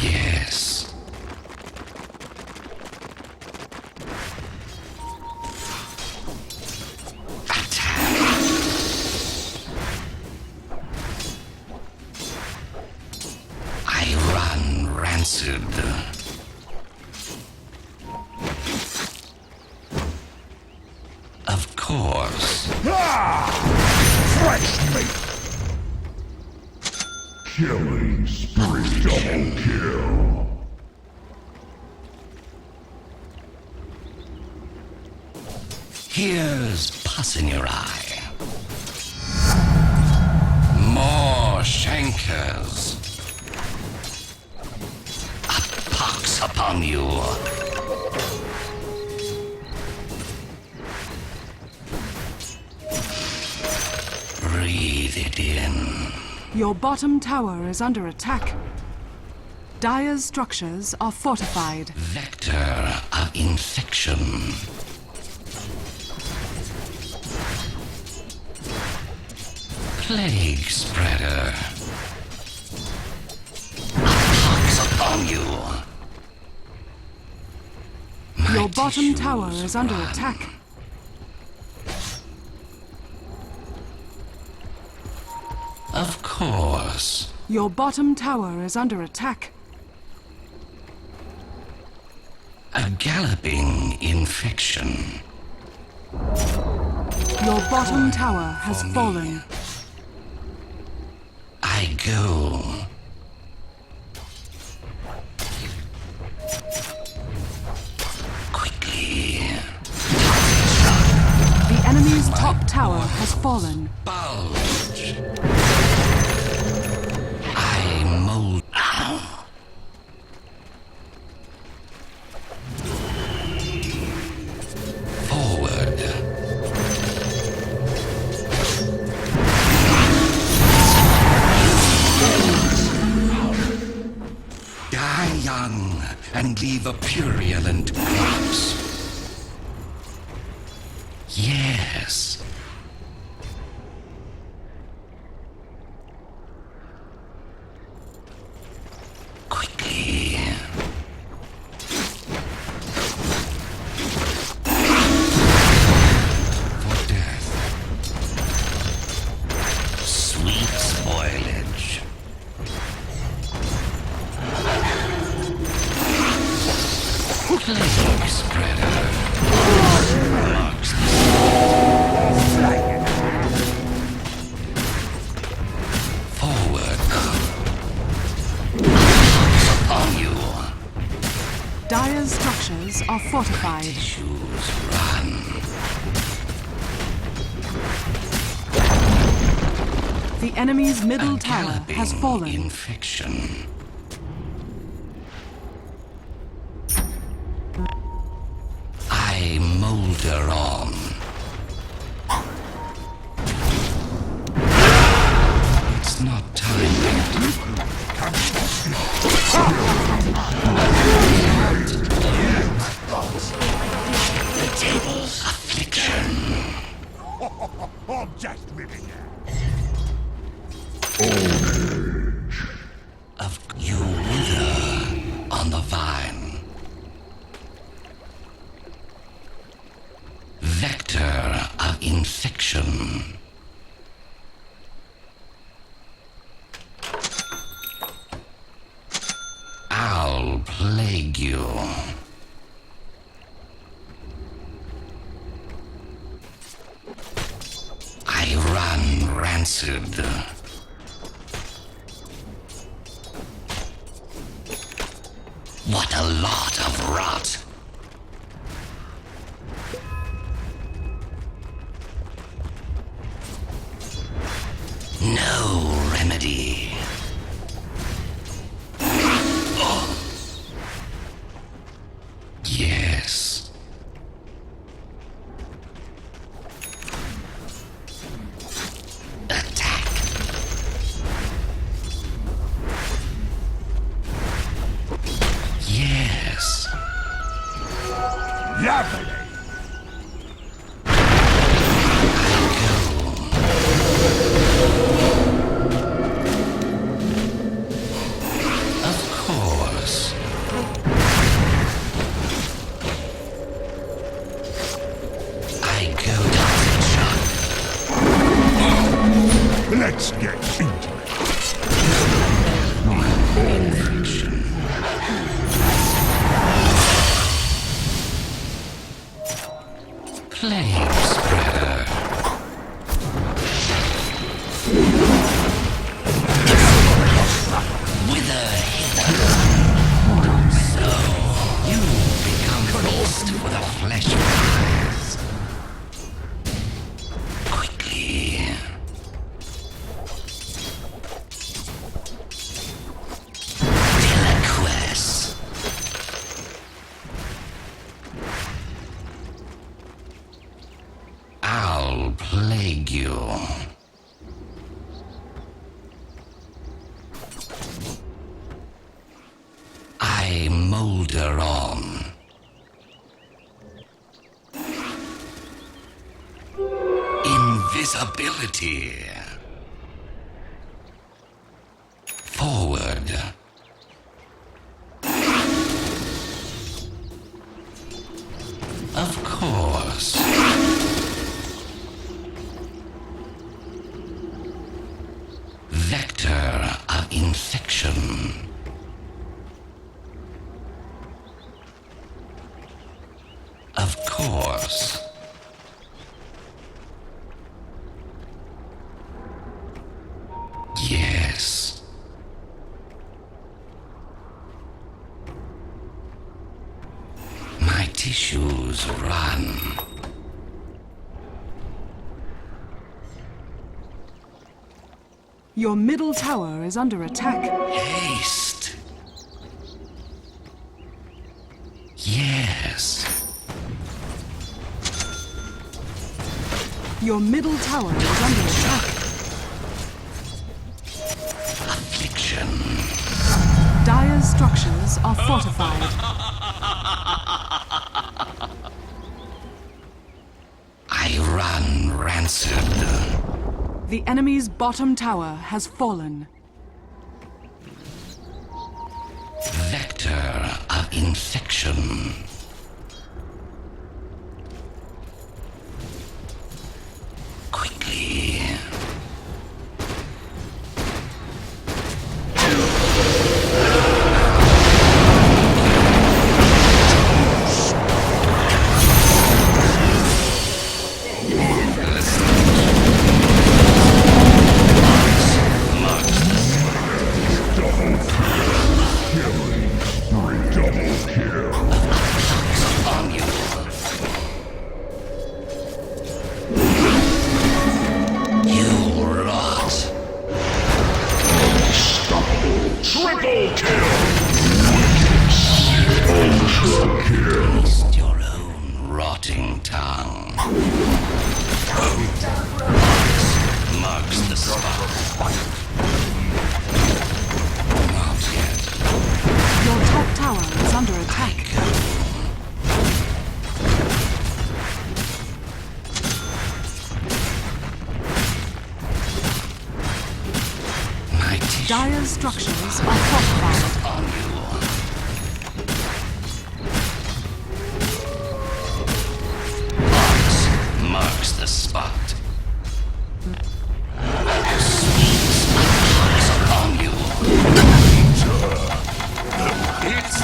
Yes. Rancid. Of course. Fresh meat! Killing spree. Double kill. Here's pus in your eye. More shankers. Pox upon you. Breathe it in. Your bottom tower is under attack. Dire's structures are fortified. Vector of infection. Plague spreader. On you. Your bottom tower is under attack. Of course. Your bottom tower is under attack. A galloping infection. Your bottom tower has fallen. I go. The enemy's top tower has fallen. Bulge. I mold. Ow. Forward. Die young and leave a purulent corpse. Yes. Quickly. For death. Sweet spoilage. Plague spreader. Marks the forward. Upon you. Dire's structures are fortified. Tissues run. The enemy's middle tower has fallen. Infection. I molder on. It's not time yet. The table's affliction. I'm just living here. Of you wither on the vine. Vector of infection. I'll plague you. I run rancid. What a lot of rot. No remedy. Let's get into it. Flame spreader. Wither hither. So you become feast for the flesh flies. Quickly. Telequest. I'll plague you. I molder on. Invisibility. Forward. Of course. Vector of infection. Of course. Yes. My tissues run. Your middle tower is under attack. Haste. Yes. Your middle tower is under attack. Affliction. Dire's structures are fortified. I run rancid. The enemy's bottom tower has fallen. Vector of infection. Quickly. Taste your own rotting tongue. Marks the spot. Not yet. Your top tower is under attack. My tissue Dire's structures are fortified. on you. Marks the spot. Sweet spots on you. It's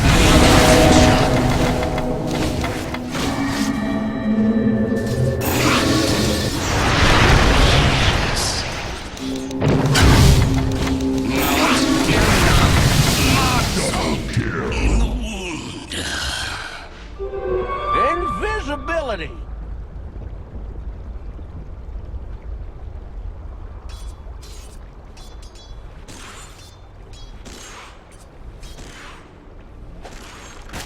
Invisibility!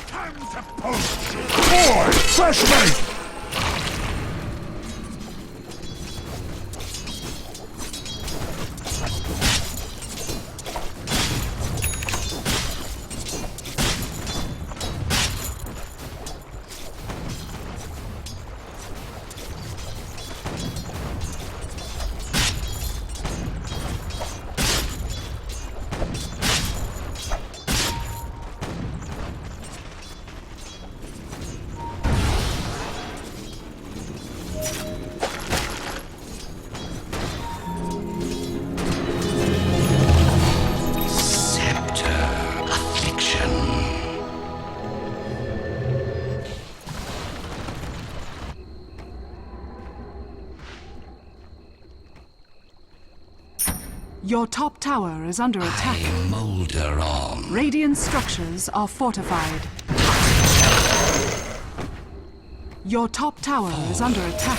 Time to post! Boy! Fresh meat! Your top tower is under attack. I molder on. Radiant structures are fortified. Your top tower is under attack.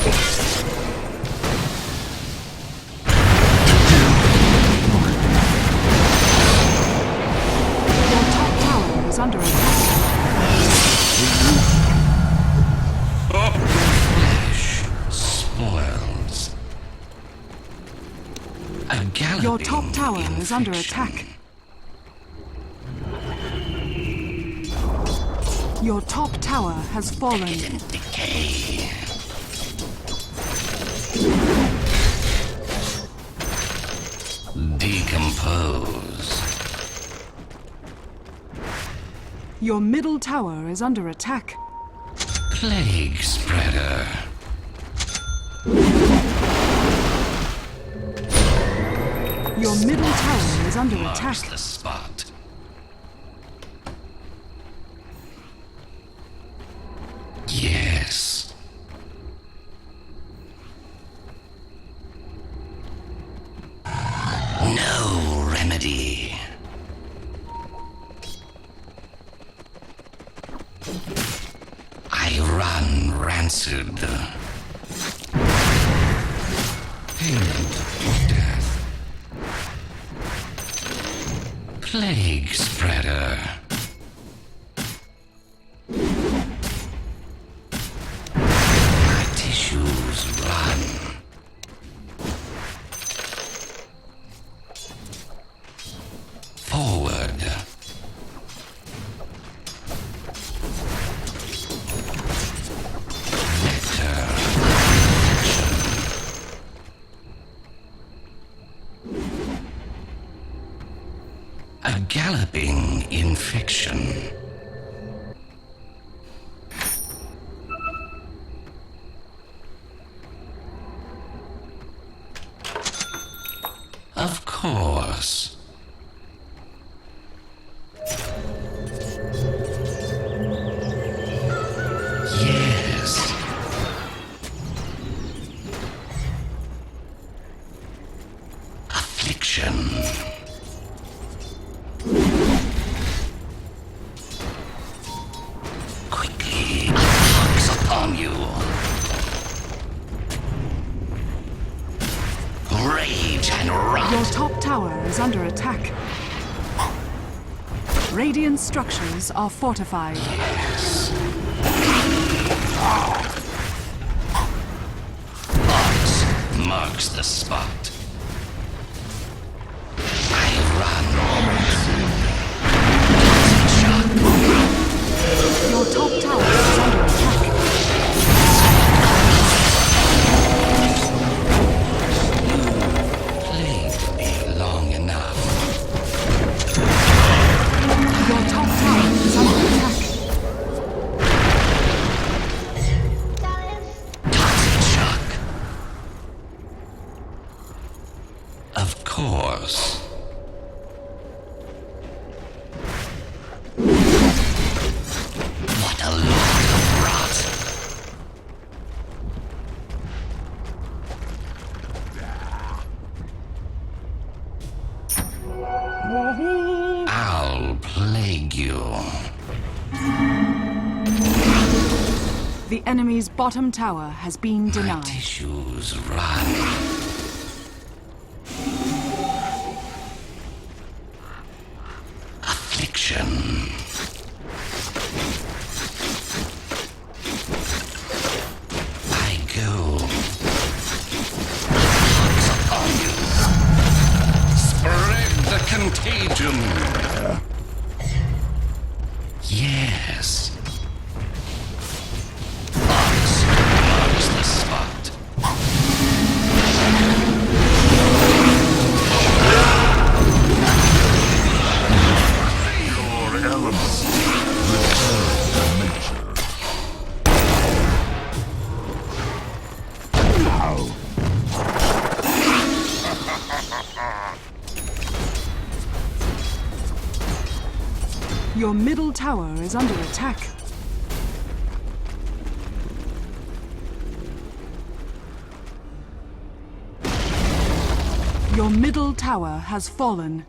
Your top tower is under attack. Flesh spoils. A galloping Your top tower is under infection. attack. Your top tower has fallen. Decay. Decompose. Your middle tower is under attack. Plague spreader. Your middle tower is under Marks attack. the spot. Yes. No remedy. I run rancid. Payment or death. Plague spreader. My tissues run. Forward. Vector. A galloping infection. Of course. Yes. Affliction. Quickly, a pox upon you. Rage and Your rot. top tower is under attack. Radiant structures are fortified. Yes. Fox marks the spot. I run. Your top tower is under attack. Plagued me long enough. Your top tower is under attack. Toxic shock. Of course. What a lot of rot. I'll plague you. The enemy's bottom tower has been My denied. tissues run. Affliction. I go. Pox upon you. Spread the contagion. Yes. Fox marks the spot. Your elements return to nature. Now. Your middle tower is under attack. Your middle tower has fallen.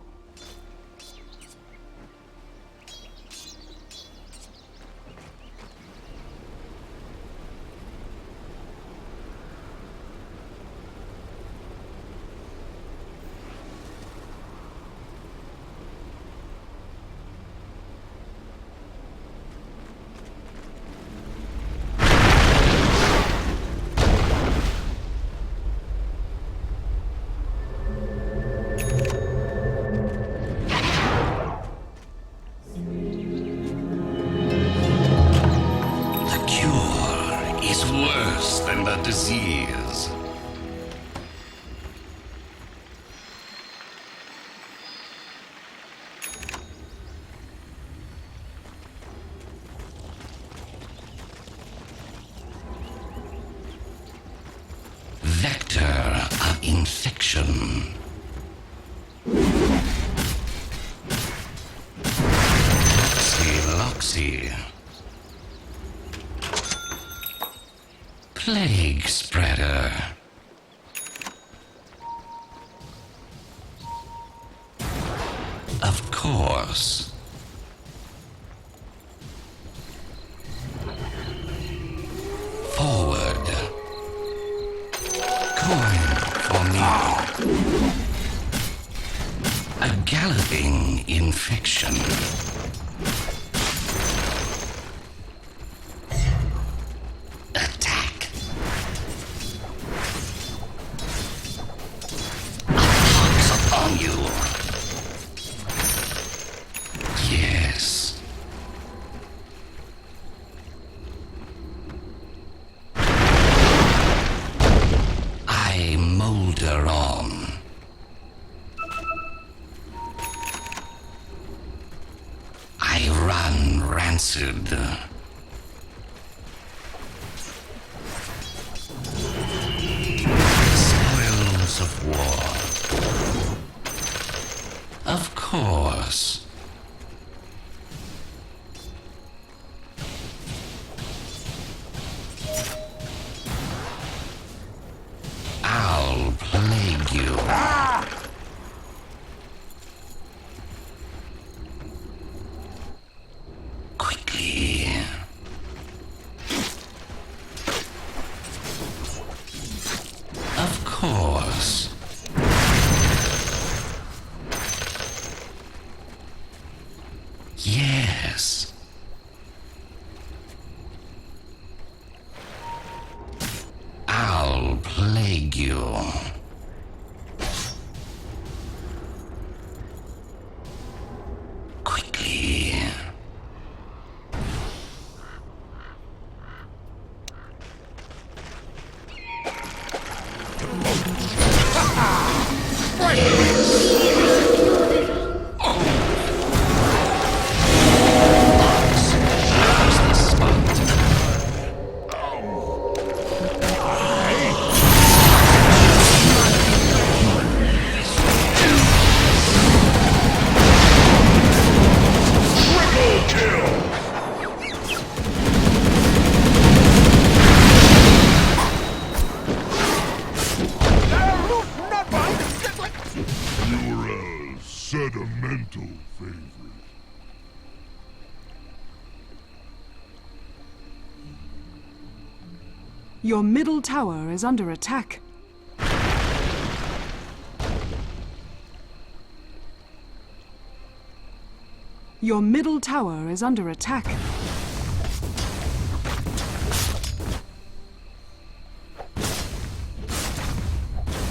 The cure is worse than the disease. Vector of infection. Loxy. Plague spreader. Of course. Forward. Coin for me. A galloping infection. Attack. A pox upon you. Yes. I molder on. I run rancid. Spoils of war. Of course. I'll plague you. Quickly. Of course. Yes. I'll plague you. Quickly. You're a sentimental favorite. Your middle tower is under attack. Your middle tower is under attack.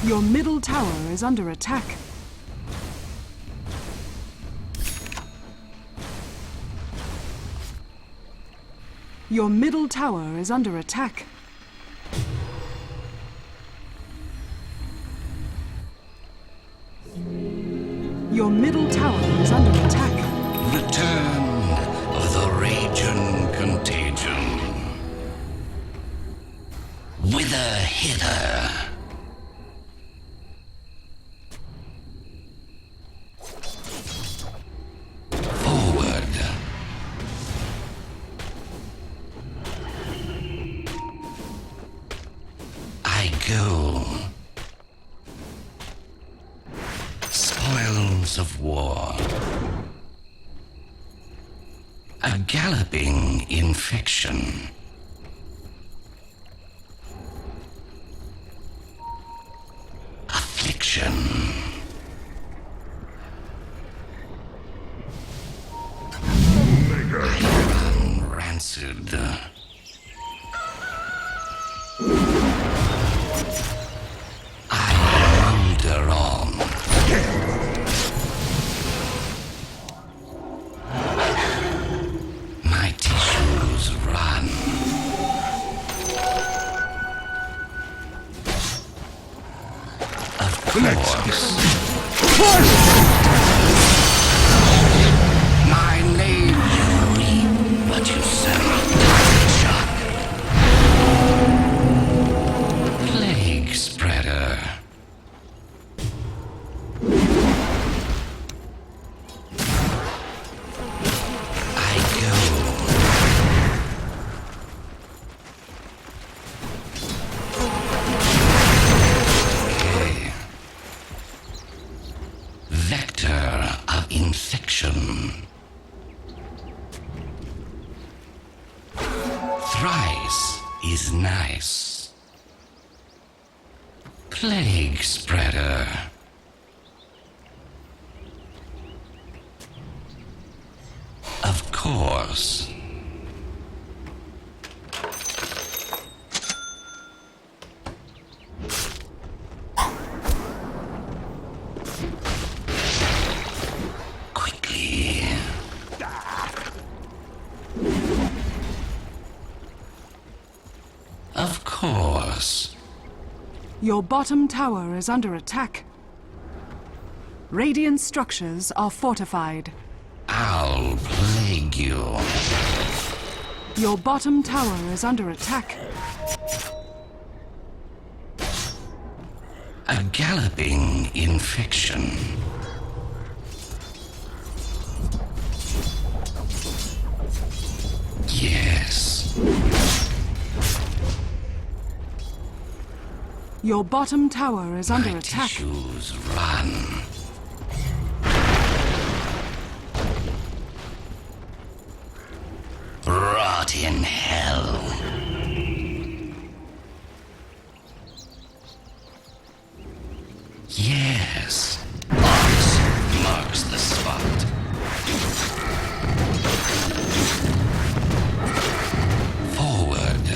Your middle tower is under attack. Your middle tower is under attack. Your middle tower is under attack. Return of the Raging Contagion. Wither hither. Forward. I go. spoils of war. A galloping infection. Affliction. Rancid. I molder on. My tissues run. Of course. My name, you reap what you sow. Plague spreader. I go. Okay. Vector of infection. Thrice is nice. Plague spreader. Of course. Quickly. Of course. Your bottom tower is under attack. Radiant structures are fortified. I'll plague you. Your bottom tower is under attack. A galloping infection. Yes. Your bottom tower is under My attack. tissues run. Rot in hell. Yes. Ox marks the spot. Forward.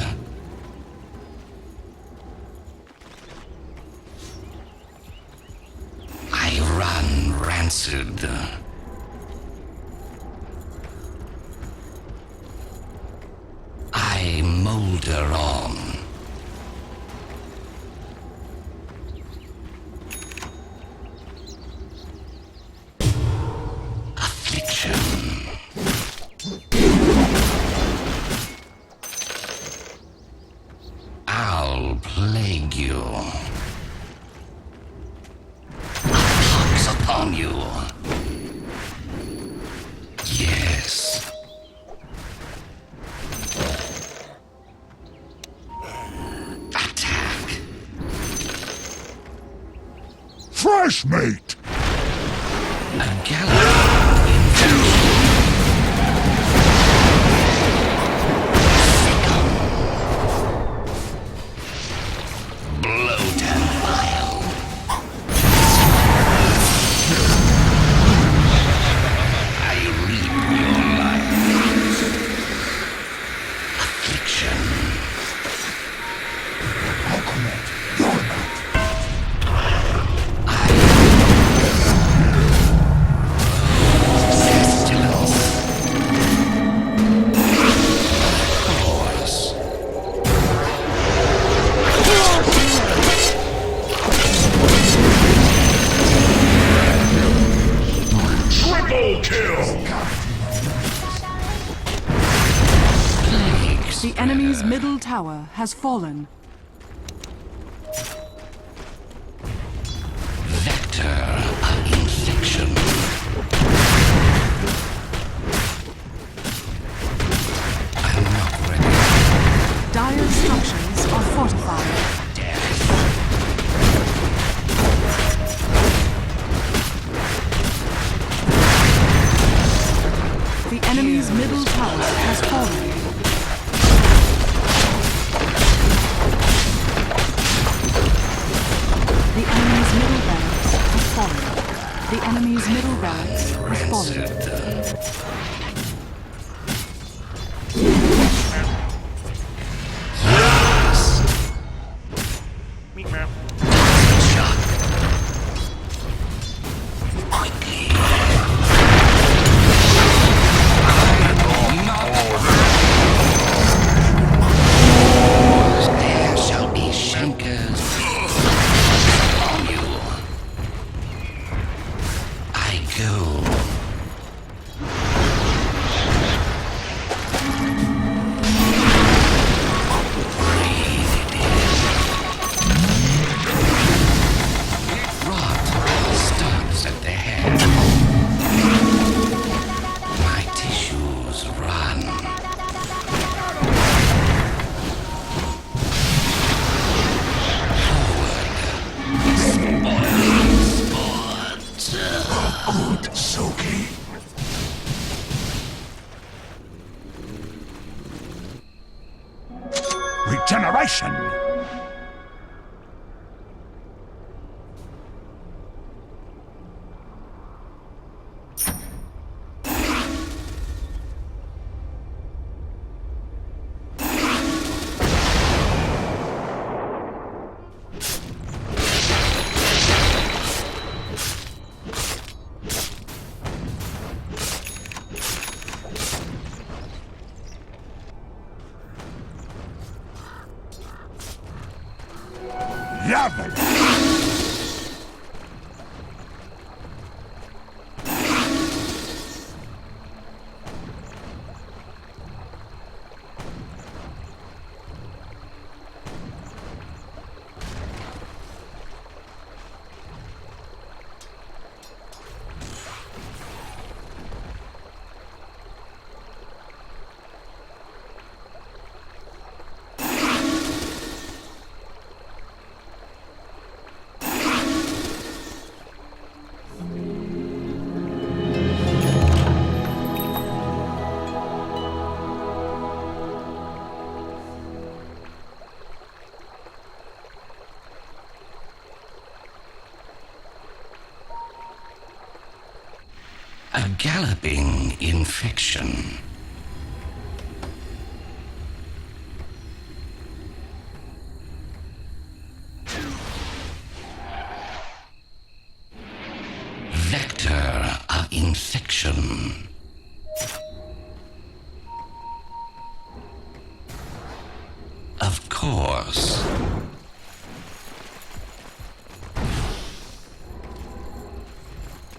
I run rancid. I molder on. Affliction. I'll plague you. A pox upon you. Yes. Attack. Fresh meat! A galloping infection. Bloat and bile. I reap your life. Affliction. Pestilence. Force. Triple kill! Plagues. The enemy's middle tower has fallen. Vector of infection. I'm not ready. Dire structures are fortified. Death. middle tower has fallen. The enemy's middle barracks has fallen. The enemy's middle barracks has fallen. Meat man. There shall be shankers upon you. I go. Breathe it in. Rot starts at the head. My tissues run. Good soaking. Regeneration. Lovely. A galloping infection. Vector of infection. Of course.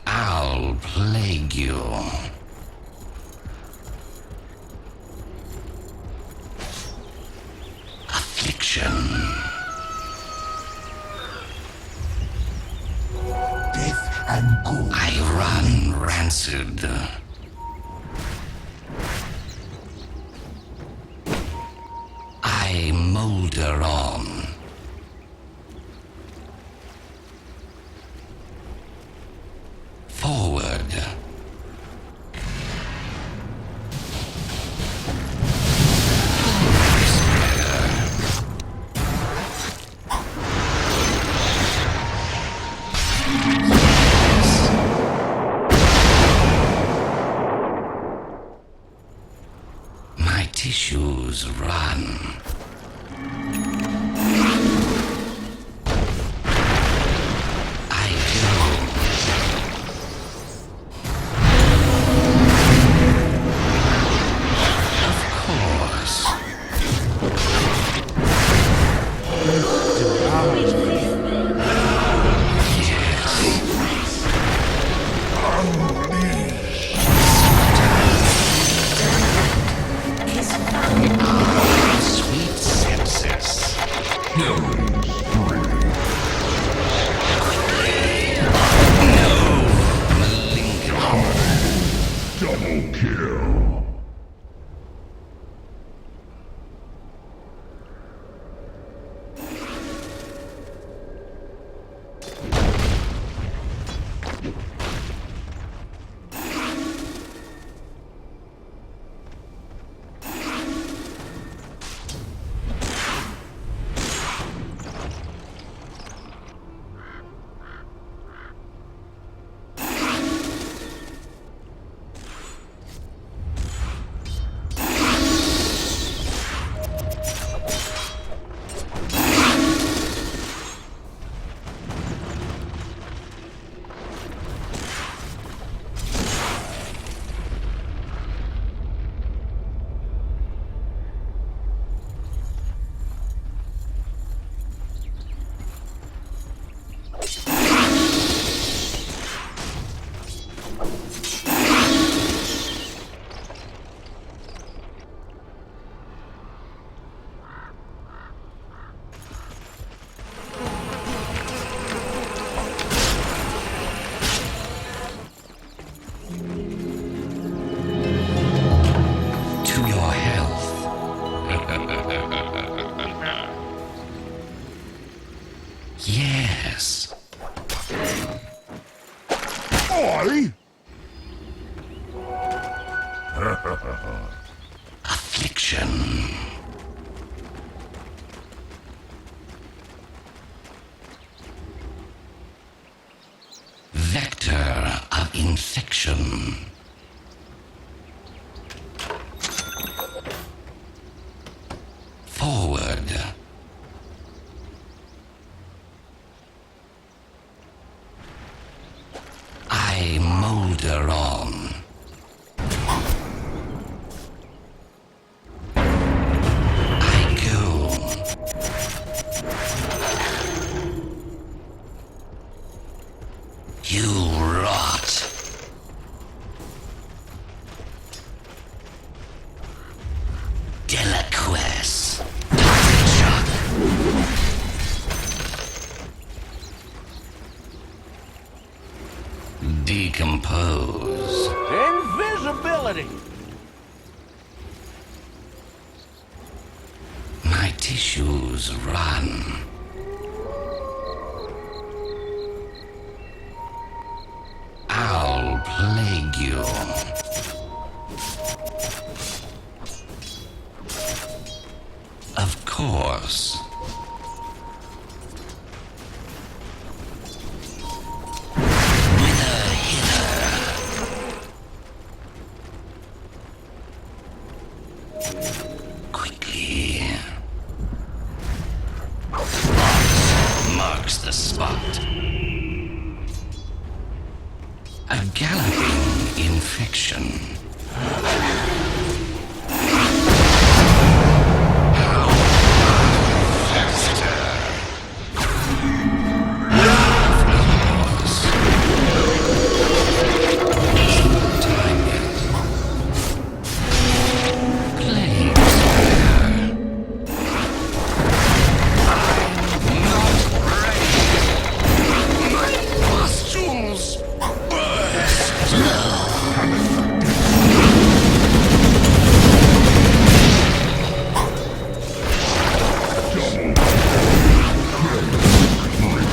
I'll plague you. Affliction. Death and gold. I run rancid. I molder on. Forward. My tissues run. I go. Of course. Yes. Boy! Affliction. Vector of infection. Forward. I molder on. I go. You rot. Delaquest. Shock. Decompose. Invisibility! My tissues run. I'll plague you. Of course. Whither hither. Quickly. Marks the spot. A galloping infection.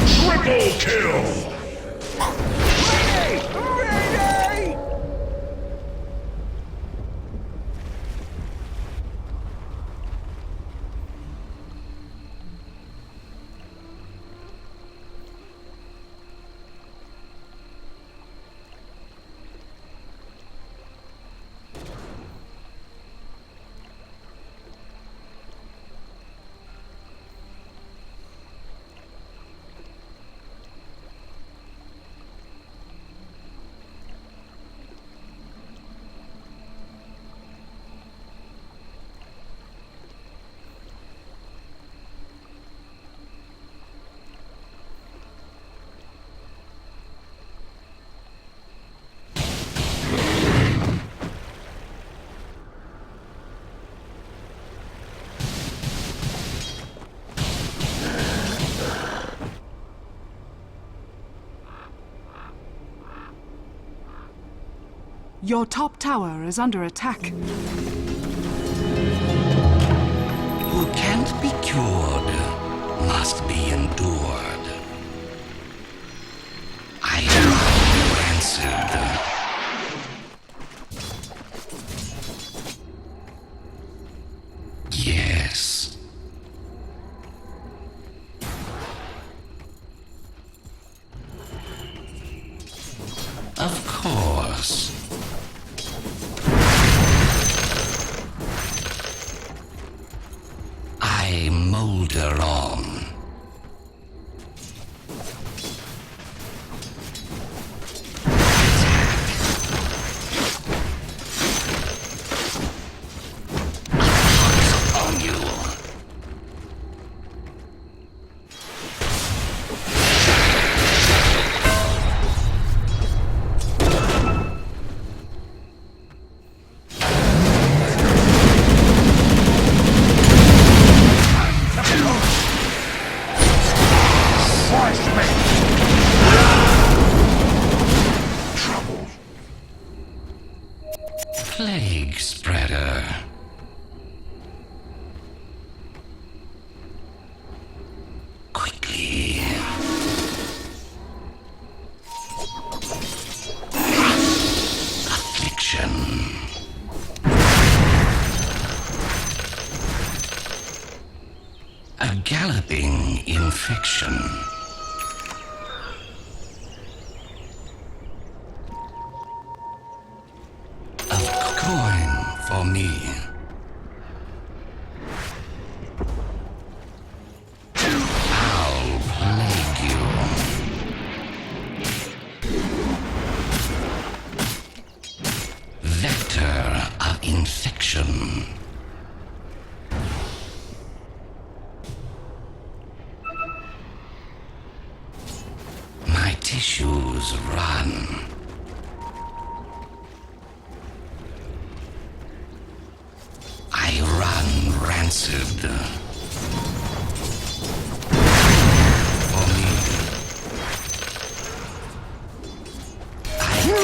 Triple kill! Your top tower is under attack. Who can't be cured must be endured. I answered. Yes. Of course. I molder on. On you. Plague spreader. Quickly. galloping infection. A coin for me. I'll plague you. Vector of infection. My tissues run. I run rancid. For me. I go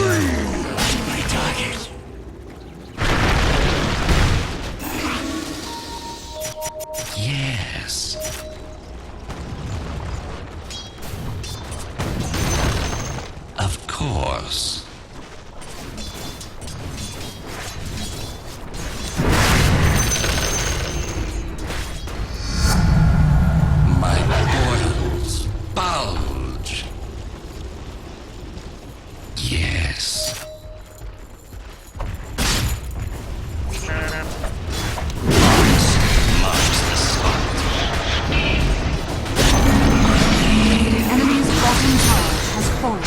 to my target. Yes. Of course. My portals bulge. Yes. Marks the spot. The enemy's bottom tower has fallen.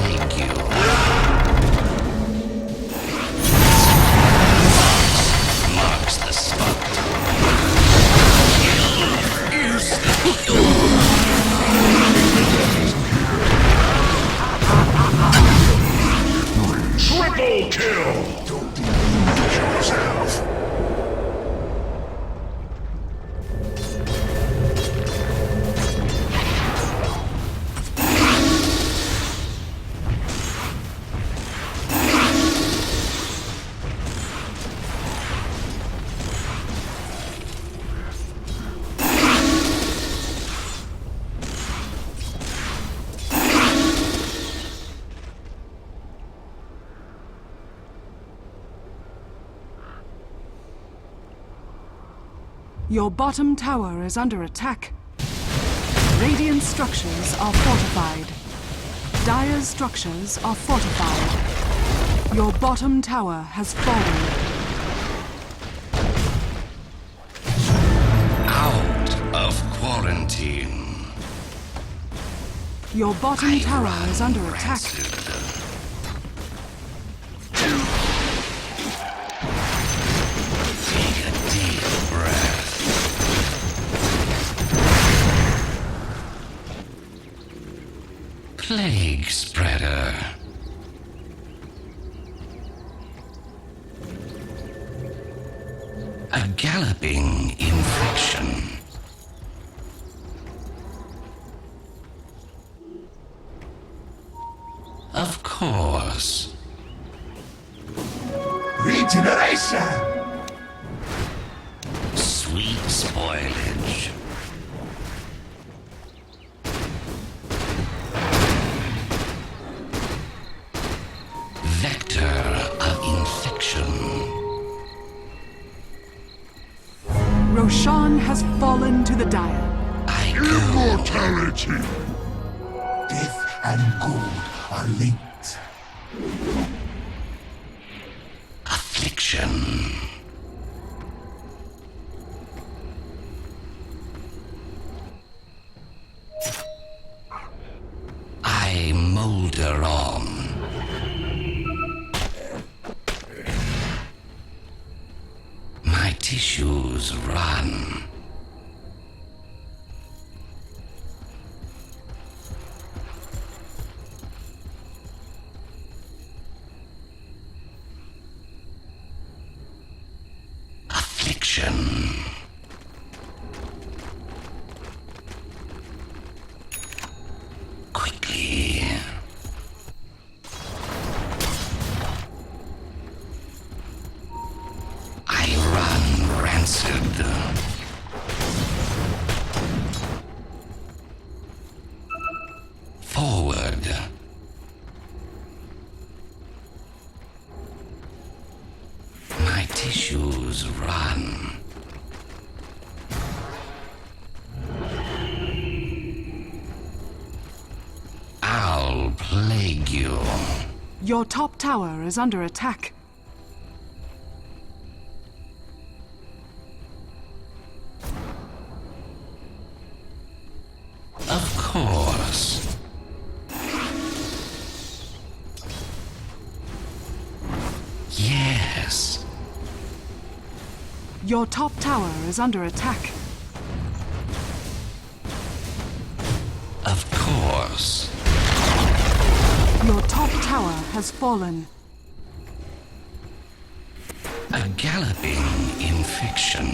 Thank you. Marks the spot. Is the cure. Triple kill! Don't delude yourself. Your bottom tower is under attack. Radiant structures are fortified. Dire's structures are fortified. Your bottom tower has fallen. Out of quarantine. Your bottom tower is under attack. Take a deep breath. Plague spreader. A galloping infection. Of course. Regeneration! Sweet spoilage. Vector of infection. Roshan has fallen to the Dire. I go. Immortality! Death and good are linked. Affliction. I molder on. My tissues run. Affliction. Quickly. rancid. Forward. My tissues run. I'll plague you. Your top tower is under attack. Of course. Yes. Your top tower is under attack. Of course. Your top tower has fallen. A galloping infection.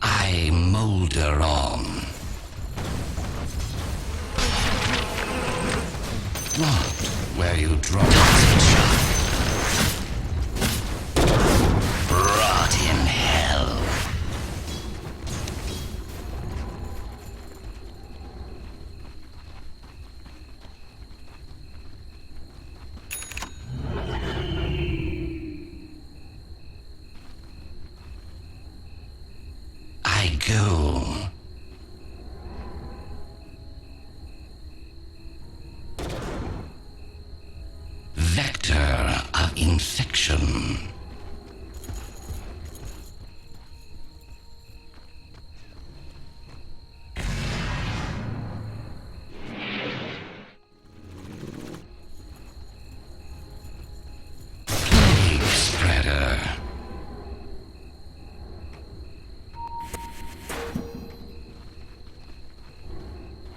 I molder on. Not where you drop it. Rot in hell. I go. Vector of infection. Plague spreader.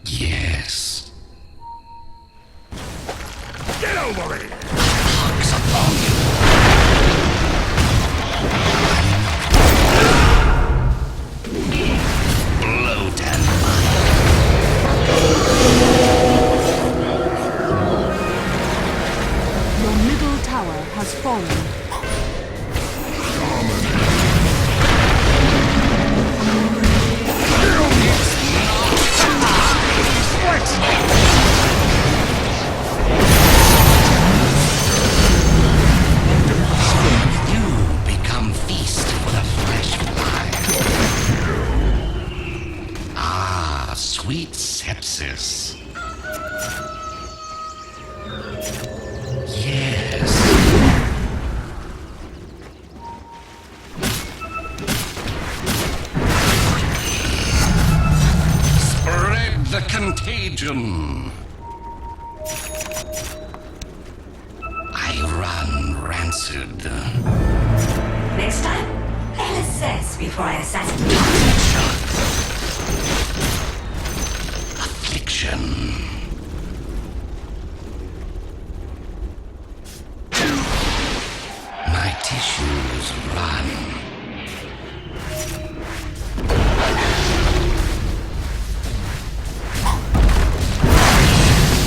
Yes. Get over it! Pox upon you. Bloat and Your middle tower has fallen. you become feast for the flesh fly. Ah, sweet sepsis. Yes. Spread the contagion. I run rancid. Next time, I'll assess before I assassinate. Affliction. My tissues run.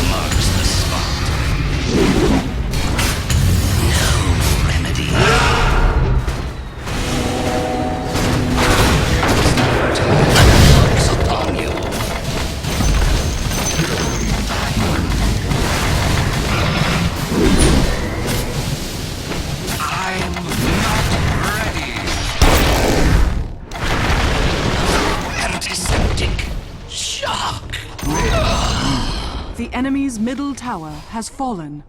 Marks the spot. No remedy. Marks upon you. I'm not ready. Antiseptic shock. The enemy's middle tower has fallen.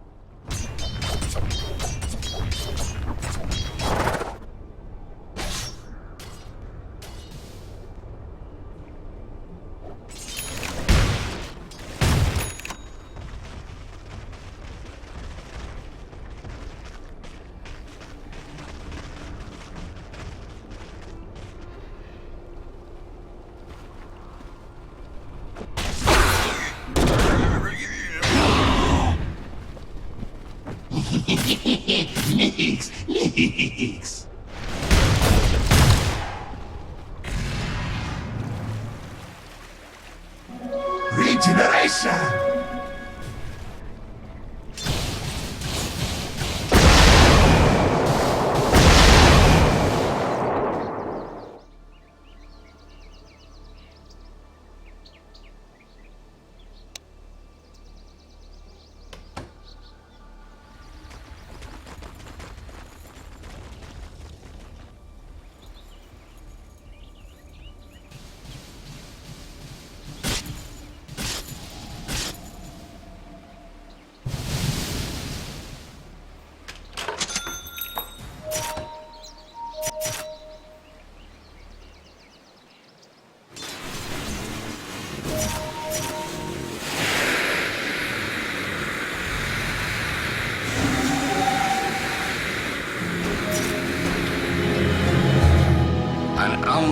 Leaks. Regeneration.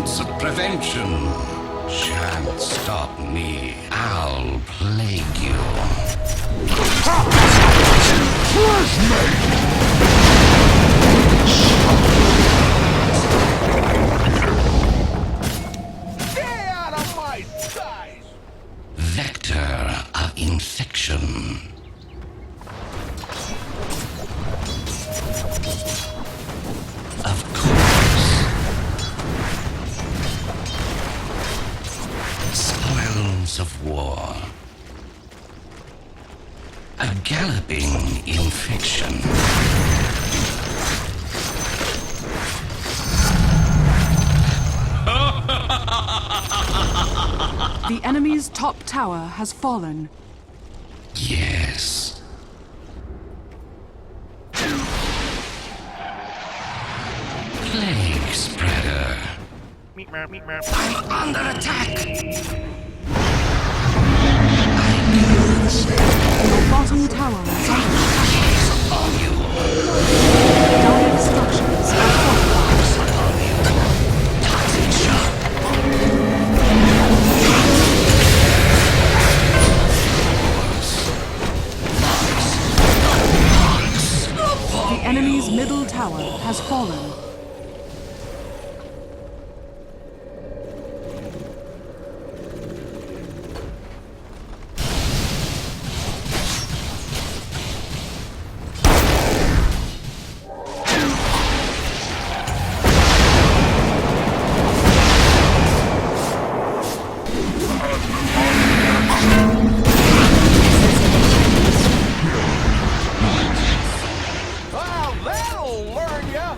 ounce of prevention shan't stop me. I'll plague you. Stay out of my sight! Vector of infection. Of course. Spoils of war. A galloping infection. The enemy's top tower has fallen. Yes. Plague spreader. I'm under attack. Your bottom tower is under attack. On you. Dire structures are fortified. Toxic shock. The enemy's middle tower has fallen. Well, that'll learn ya!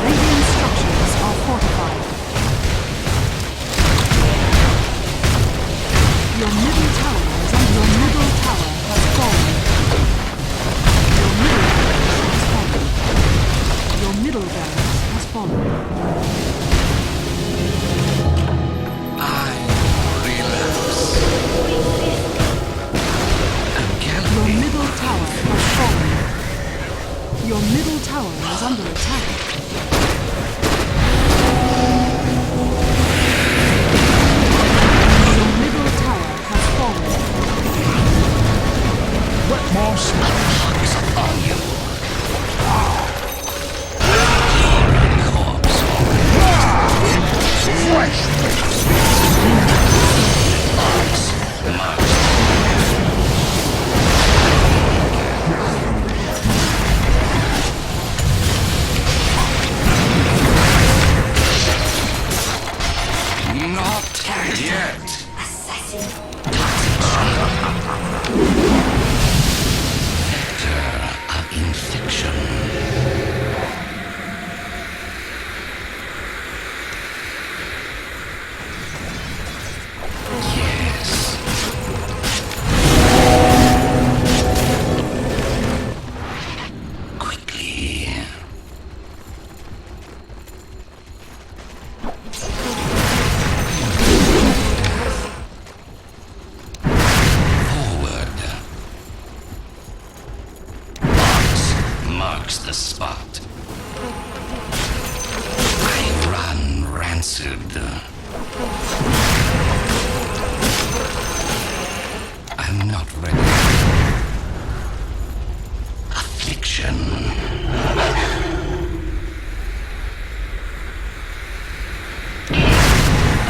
Radiant structures are fortified. Your middle tower is under your middle tower has fallen. Your middle barracks has fallen. Your middle barracks has fallen. I relapse. A Your galloping. middle tower has fallen. Your middle tower is under attack. Your middle tower has fallen. What more Hugs upon you. Corpse fresh? marks. Not yet. Assassin. Vector of infection. Yes. Quickly. Forward. Marks the spot. I run rancid. I'm not ready. Affliction.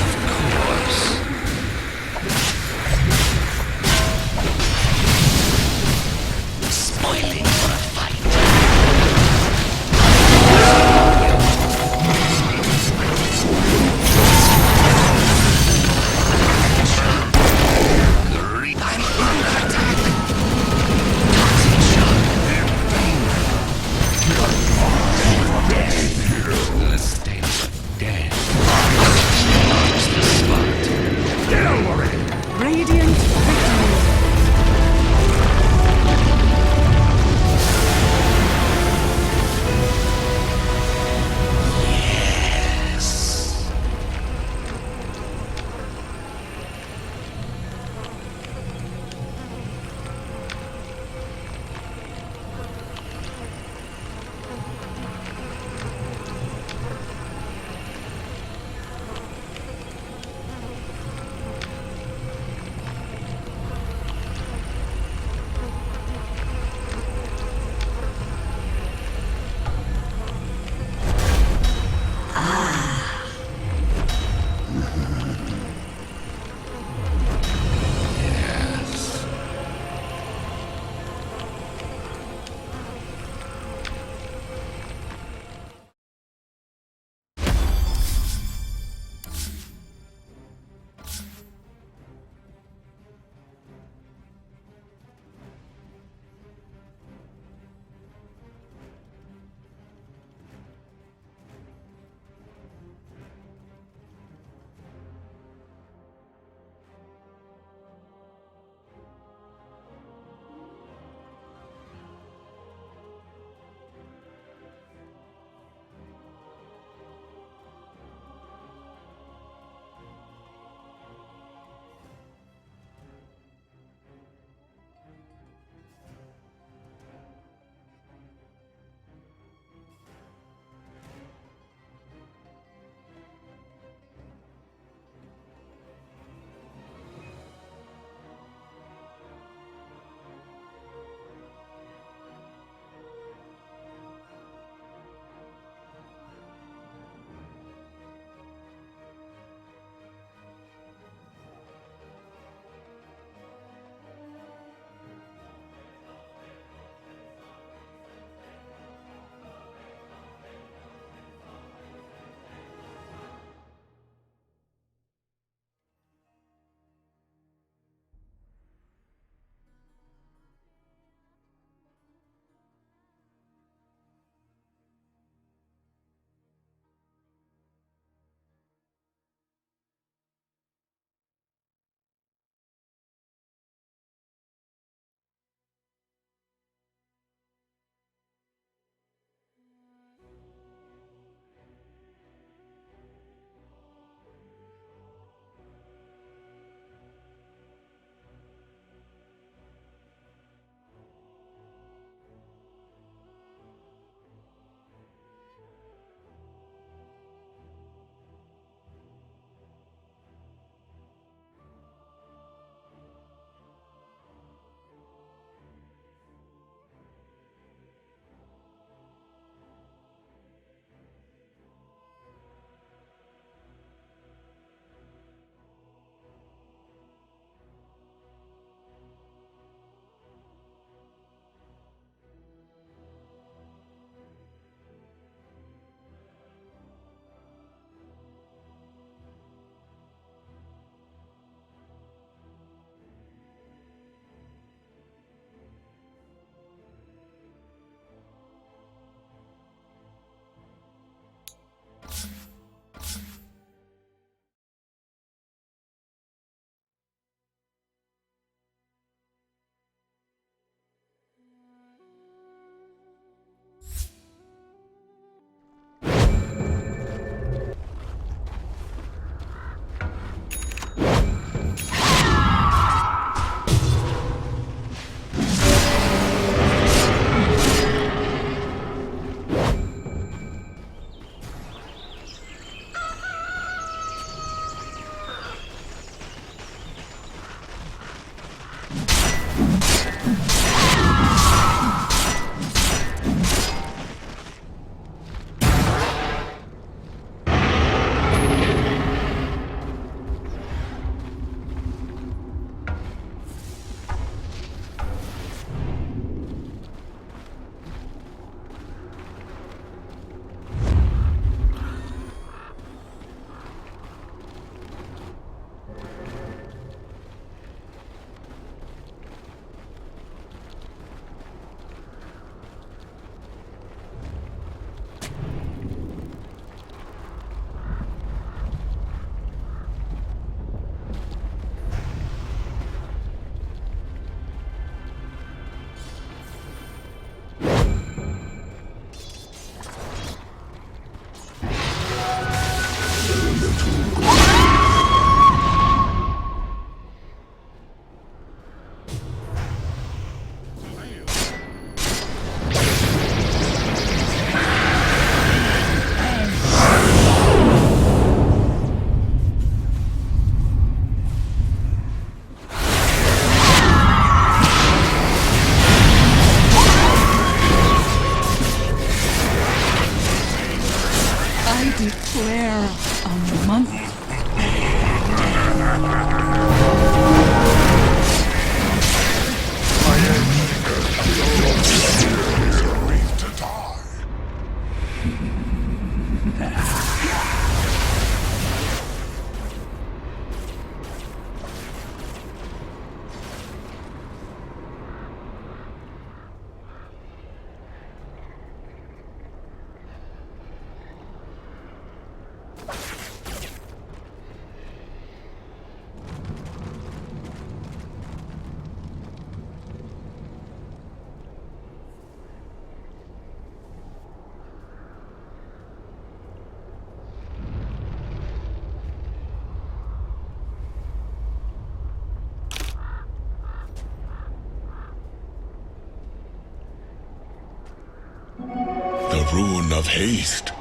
Of course. Spoiling for a fight. The rune of haste.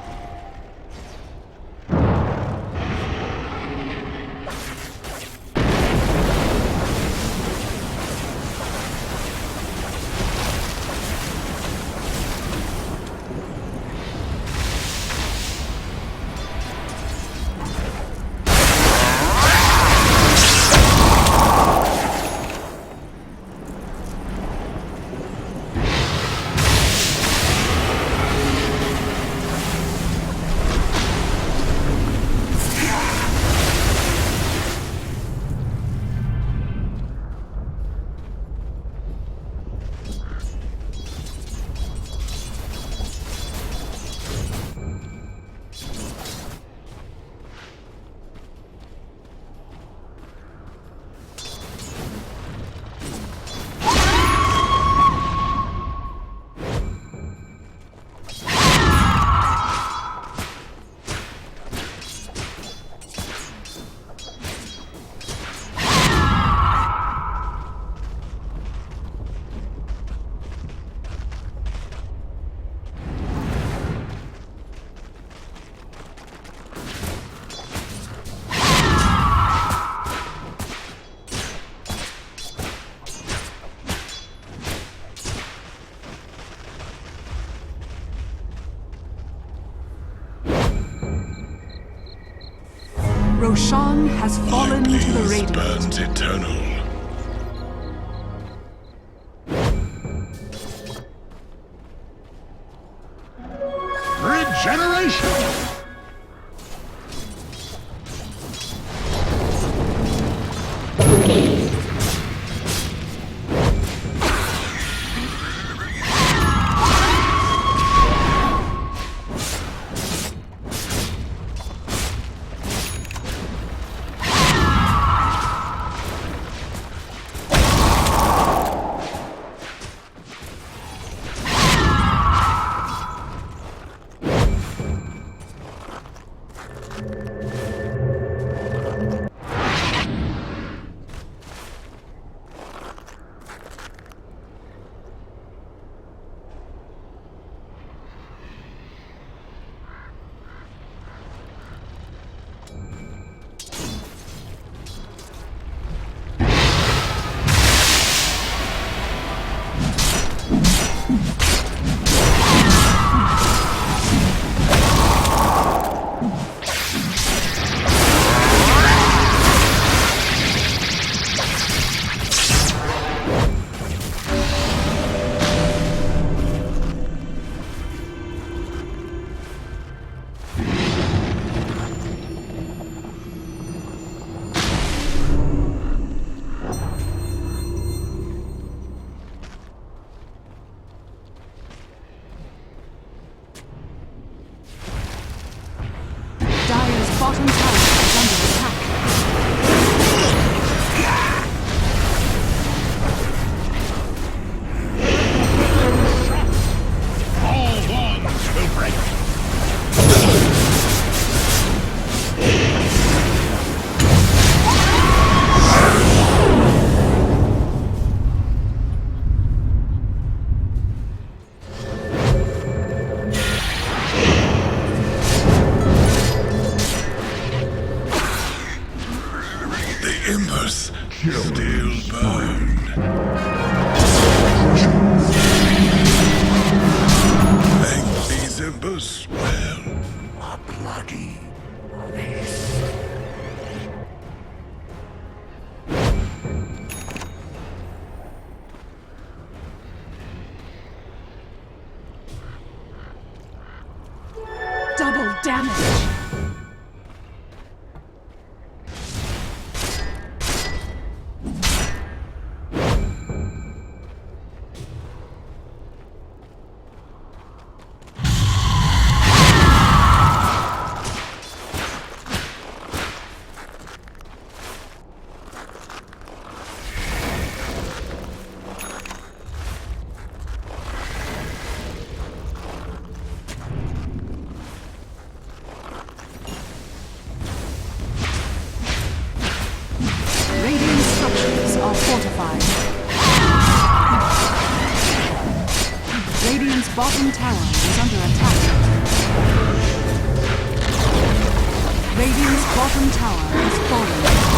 Roshan has fallen to the Peace Radiant. burns eternal. Regeneration! Dire's bottom tower is under attack. All bonds will break. The embers still burn. Thank these embers well. A bloody race. Double damage. bottom tower is under attack. Radiant's bottom tower has fallen.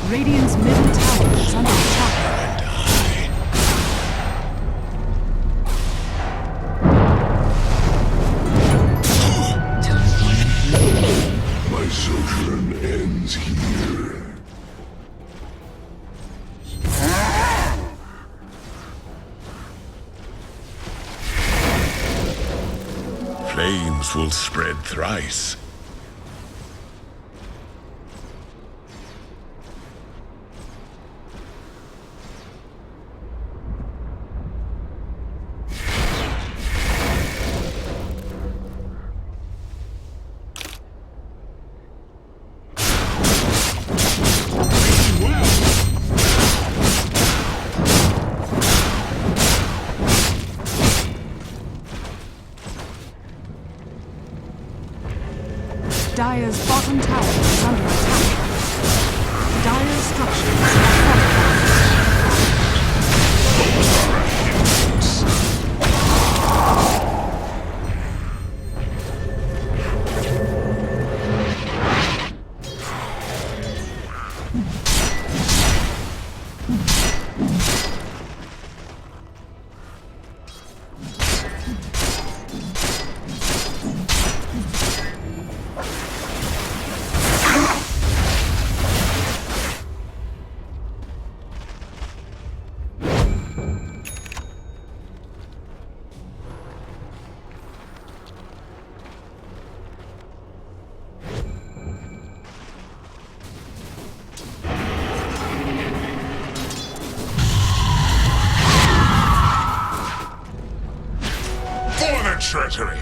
Radiant's middle tower is under attack. My sojourn ends here. Flames will spread thrice. Dire's bottom tower is under attack. Dire's structures are For the treachery!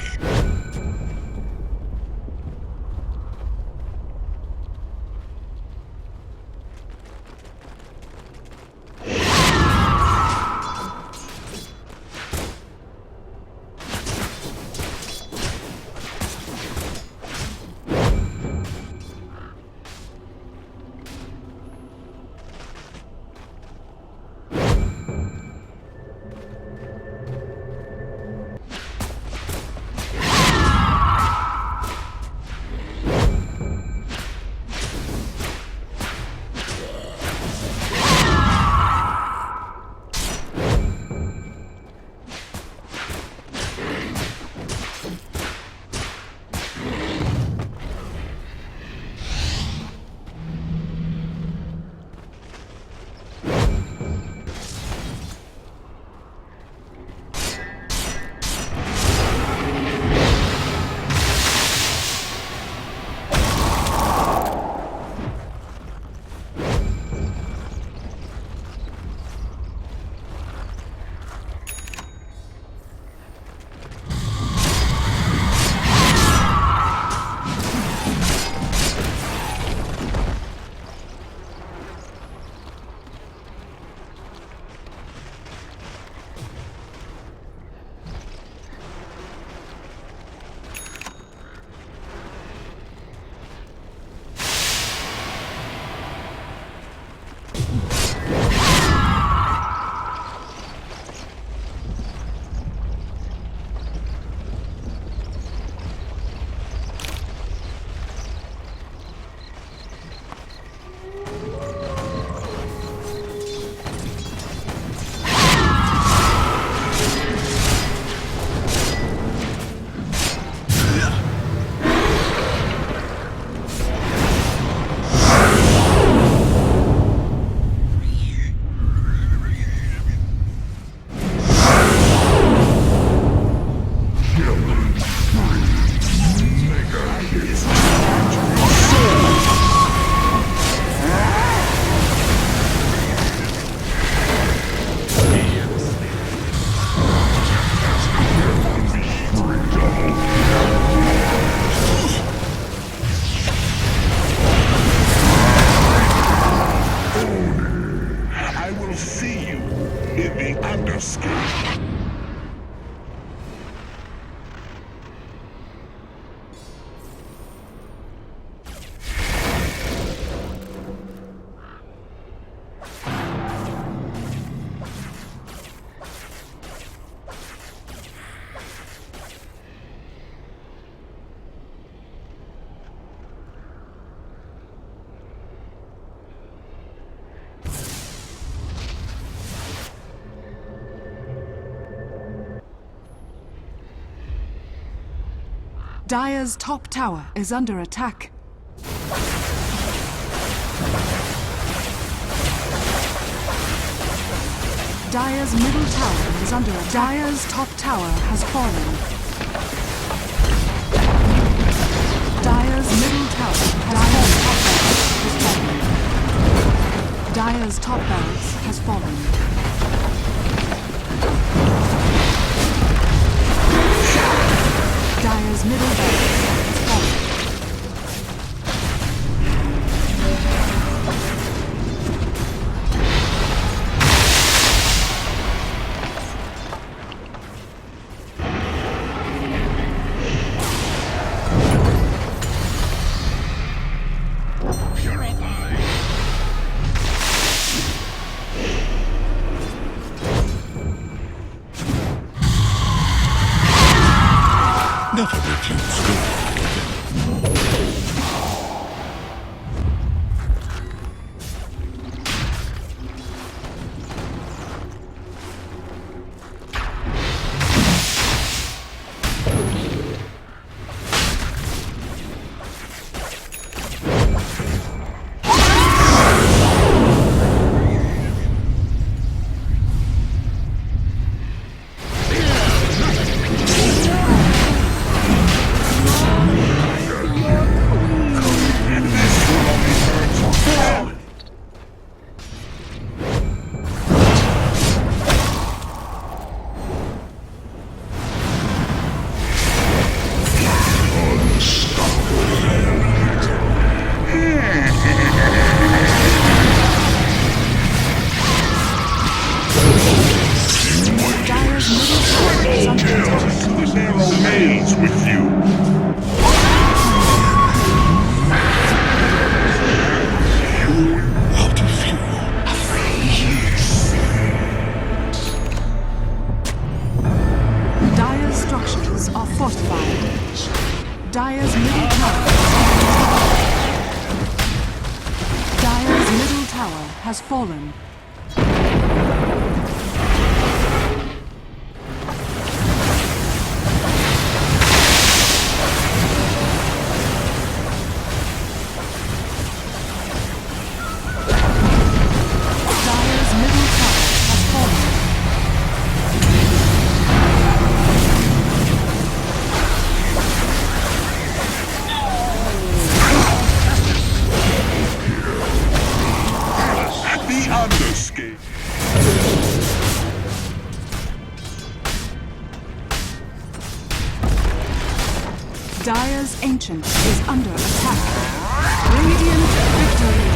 Dire's top tower is under attack. Dire's middle tower is under attack. Dire's top tower has fallen. Dire's middle tower has fallen. Dire's top barracks has fallen. Dire's middle barracks has fallen. Never refuse good. Remains with you. Out of fuel. Dire's structures are fortified. Dire's middle tower. Dire's middle tower has fallen. Dire's middle tower has fallen. At the underscape. Dire's Ancient is under attack. Radiant victory.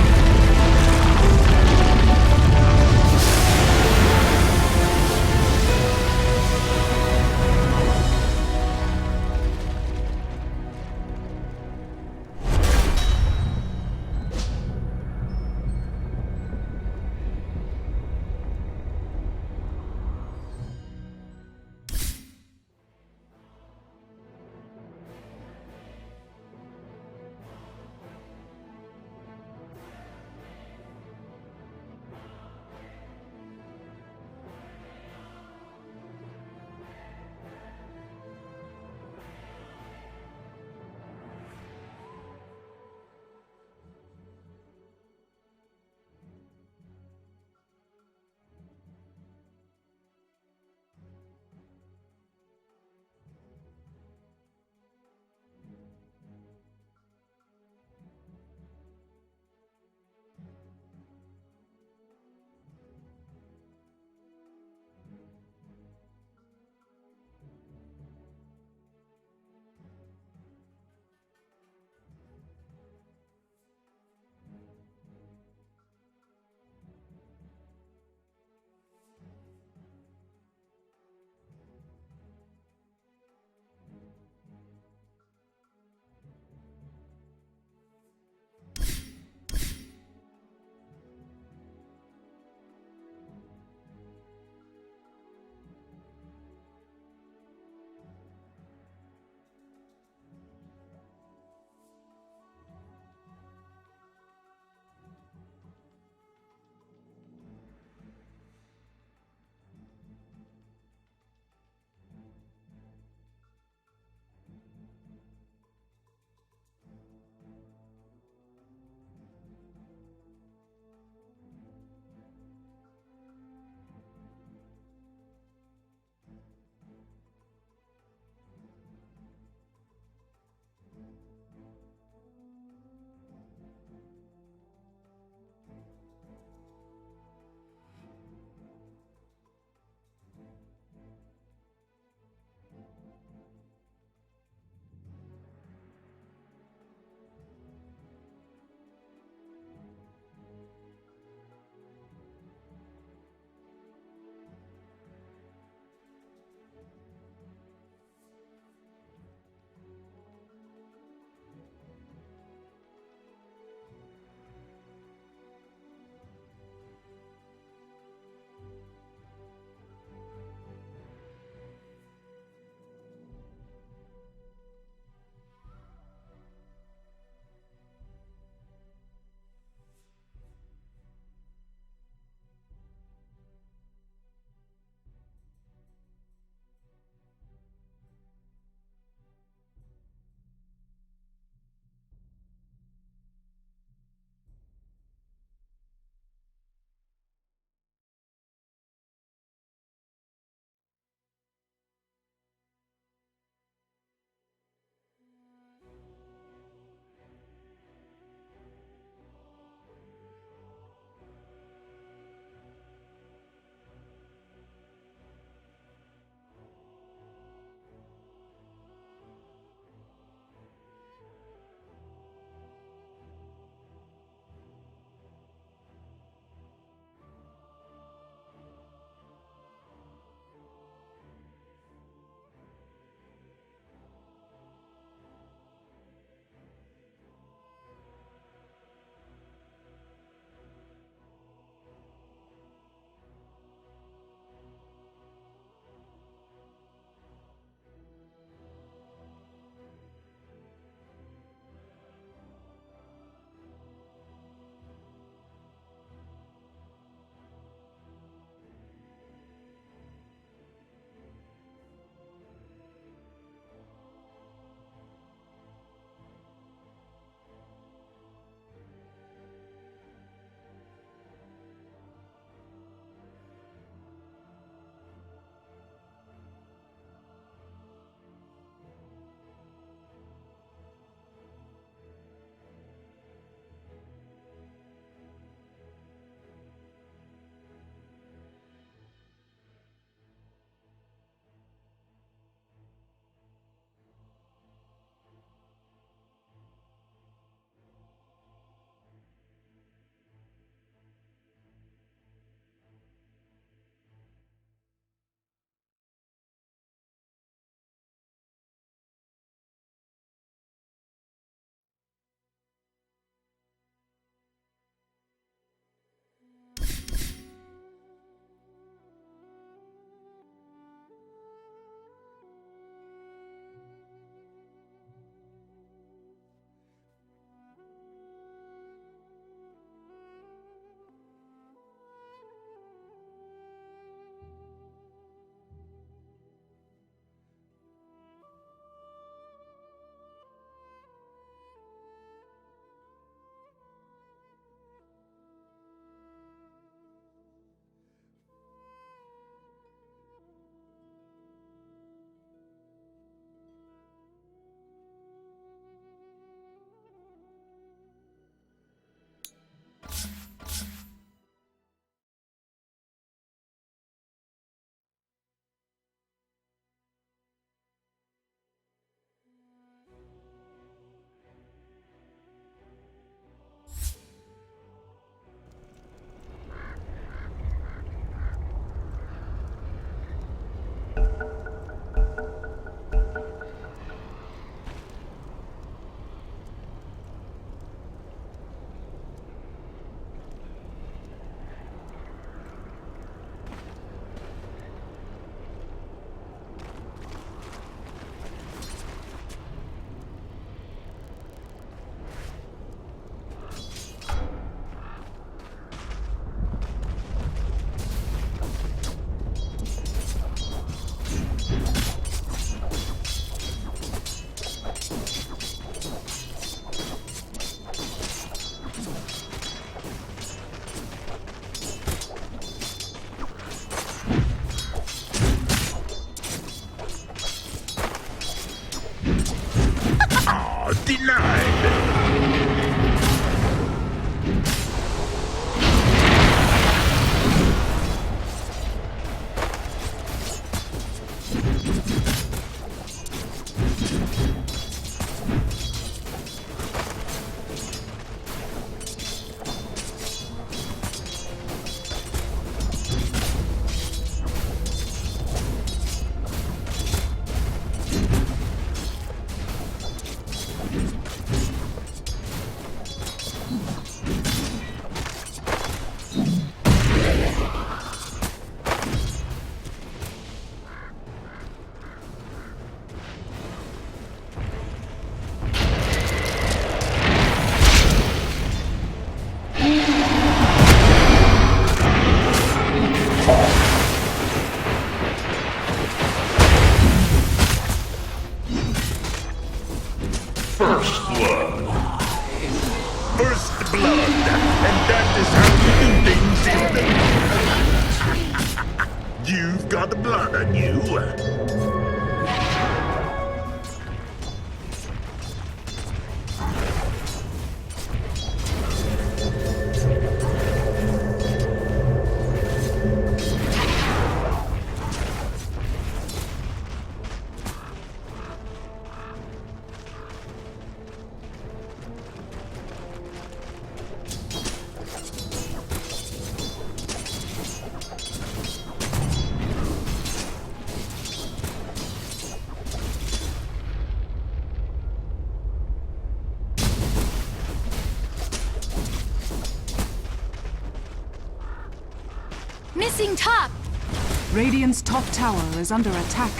First blood. First blood. And that is how you do things in the... You've got the blood on you. Missing top! Radiant's top tower is under attack.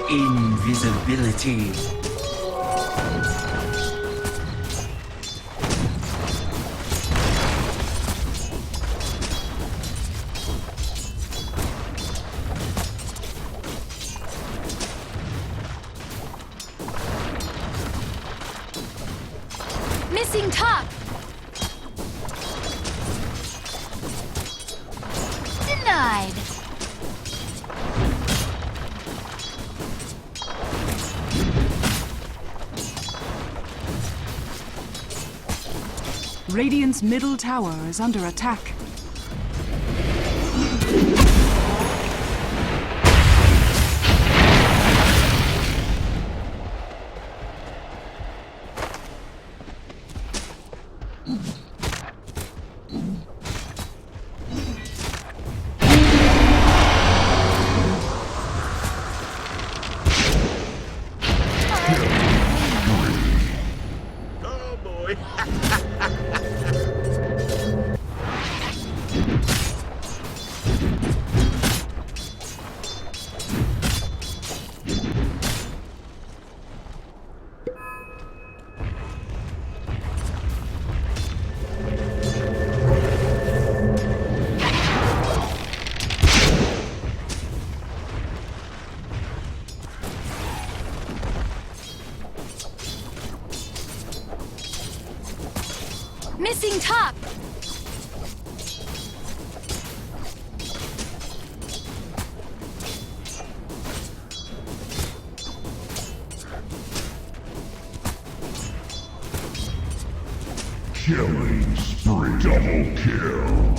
Invisibility. Missing top! Denied! Radiant's middle tower is under attack. Oh boy. Missing top! Killing spree. Double kill.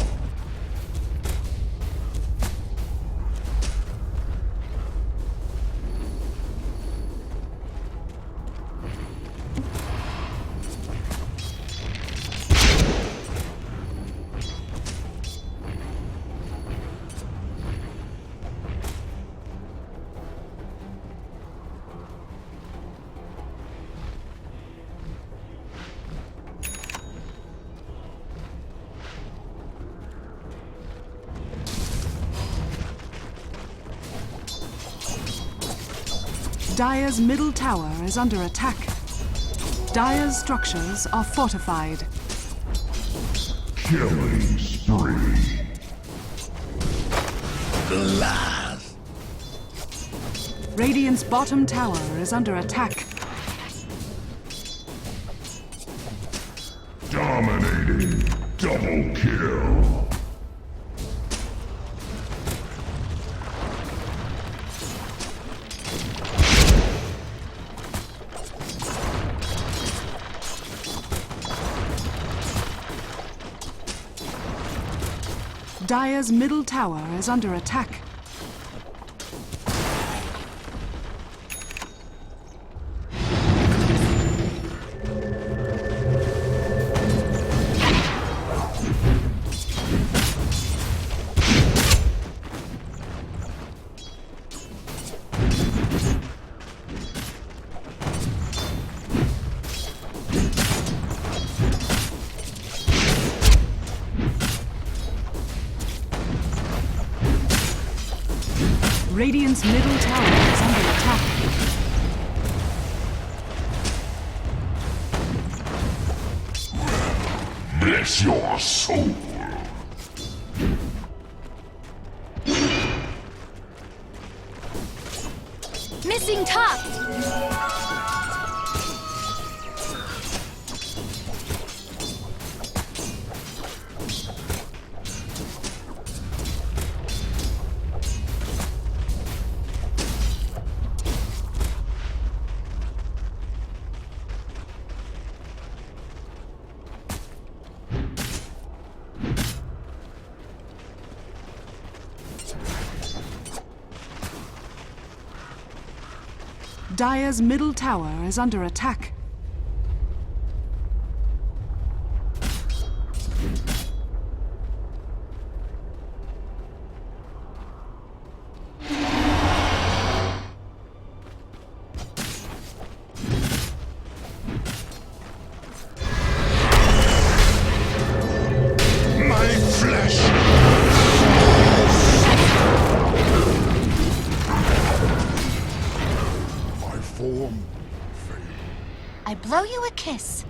Dire's middle tower is under attack. Dire's structures are fortified. Killing spree. Glass. Radiant's bottom tower is under attack. Dominating. Double kill. Dire's middle tower is under attack. Radiant's middle tower is under attack. Bless your soul. Missing top. Dire's middle tower is under attack. My flesh. My form. I blow you a kiss.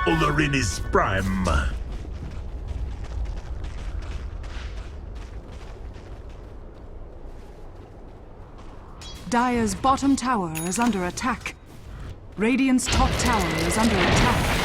Ullerin is prime. Dire's bottom tower is under attack. Radiant's top tower is under attack.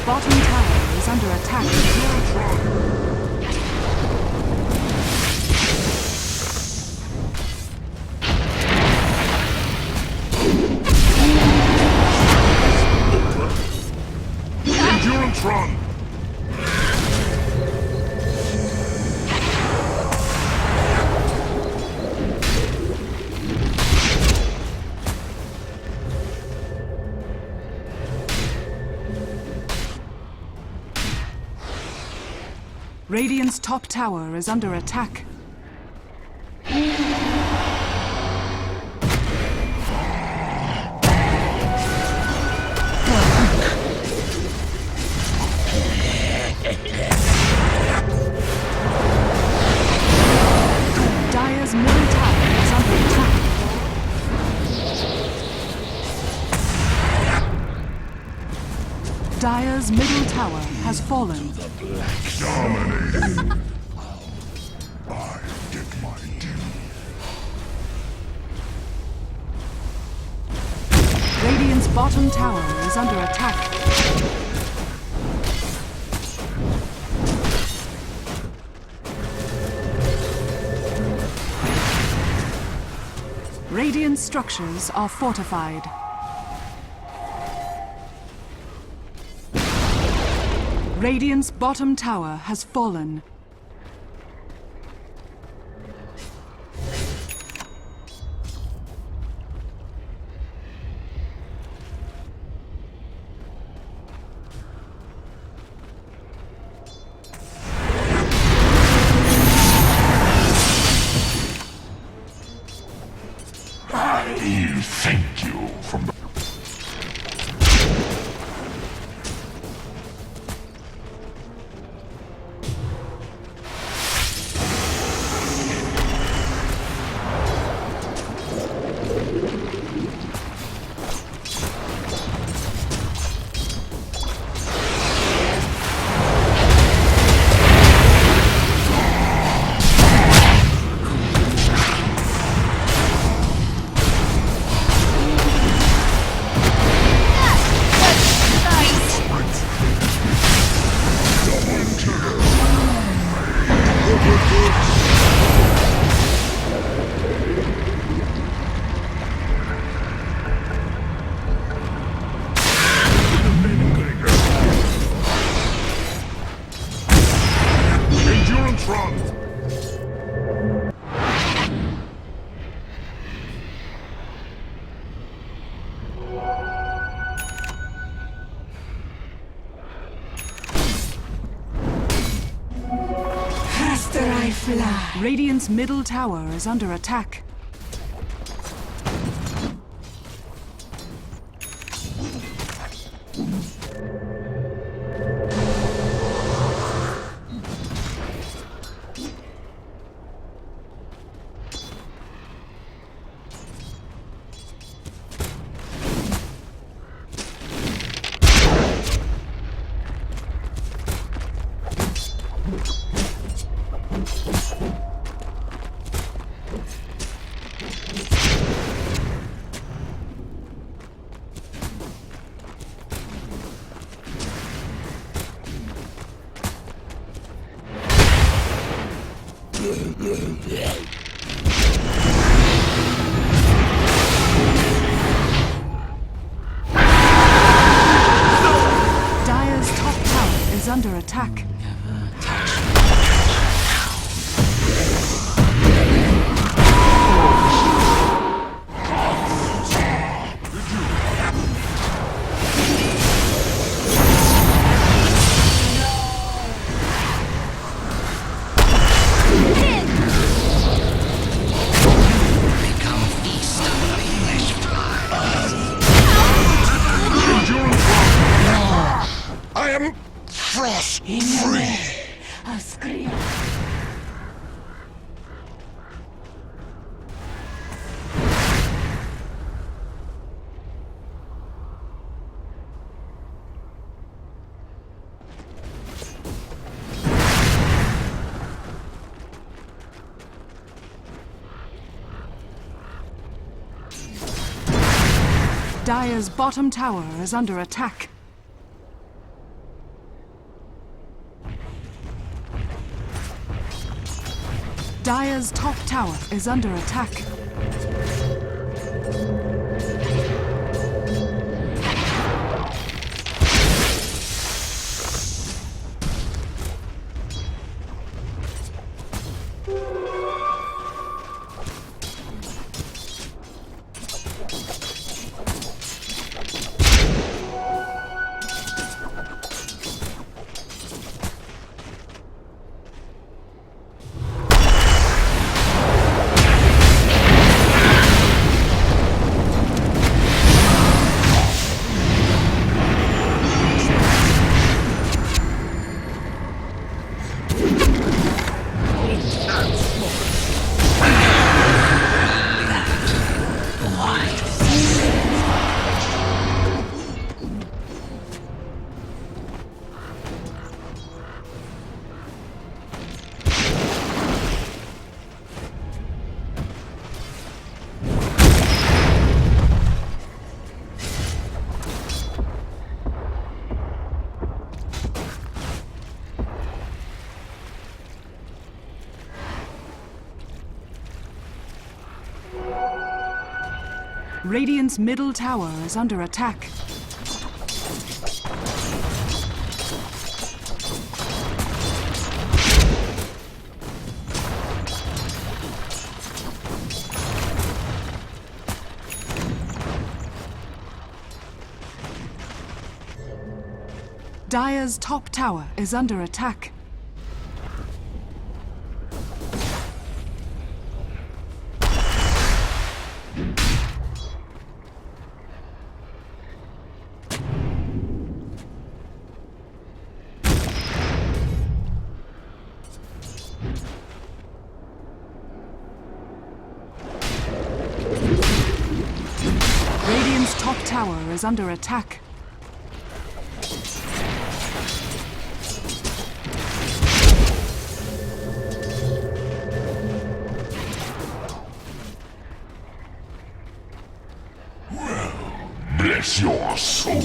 bottom tower is under attack. Endurance run! Radiant's top tower is under attack. Dire's middle tower is under attack. Dire's middle tower has fallen. Dominating! I did my due. Radiant's bottom tower is under attack. Radiant structures are fortified. Radiant's bottom tower has fallen. I thank you from the... Endurance run! Faster I fly. Radiant's middle tower is under attack. Dire's top tower is under attack. Become feast of the flesh flies. Endurance run! I am frost free! A scream. Dire's bottom tower is under attack. Dire's top tower is under attack. Radiant's middle tower is under attack. Dire's top tower is under attack. Radiant's top tower is under attack. Bless your soul.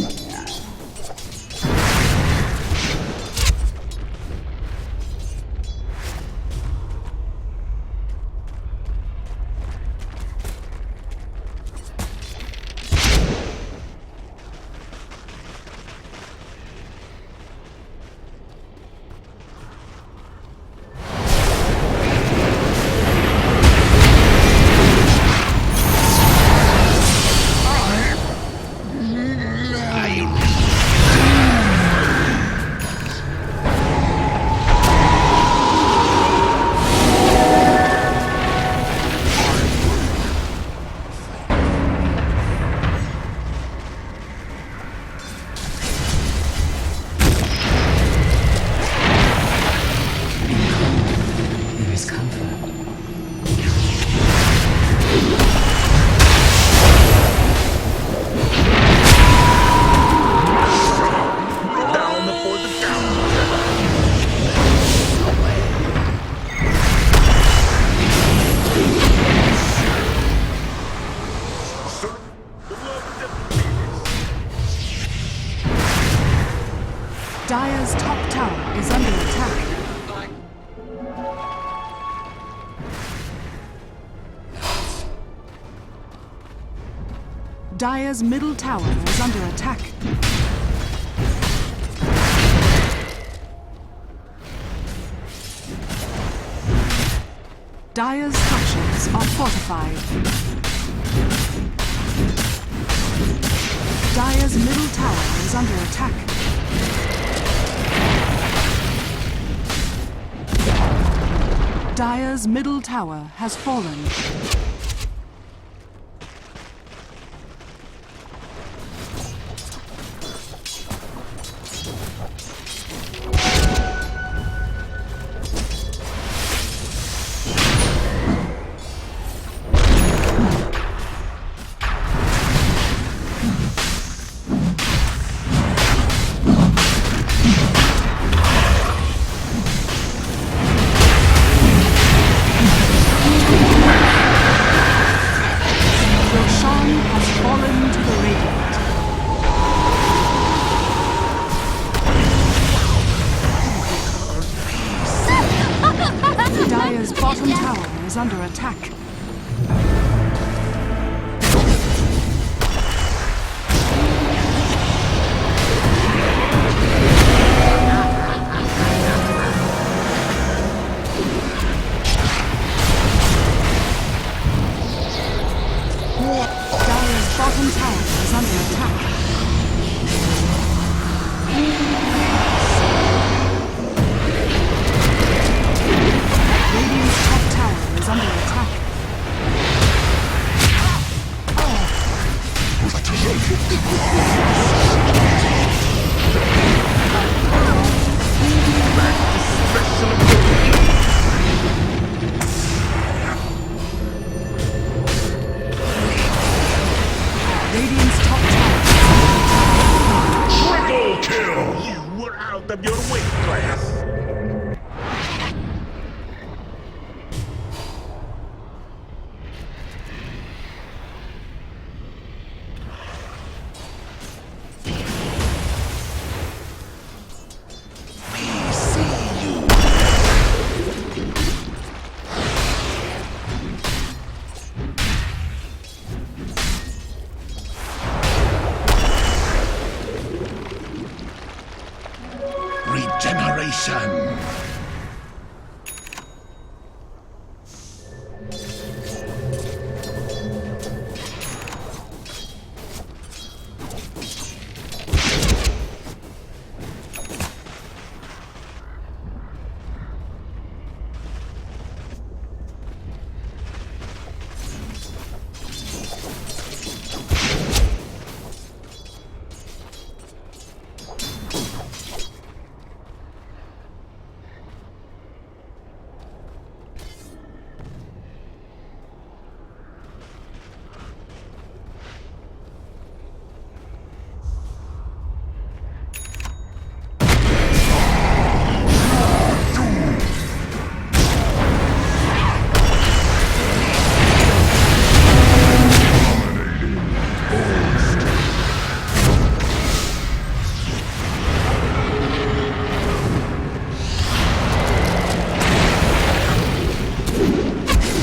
Dire's top tower is under attack. Dire's middle tower is under attack. Dire's structures are fortified. Dire's middle tower is under attack. Dire's middle tower has fallen. bottom tower is under attack. Dire's bottom tower is under attack. Radiant's top tower is under attack. Radiant's top tower. Triple kill! You were out of your weight class. We see you. Regeneration.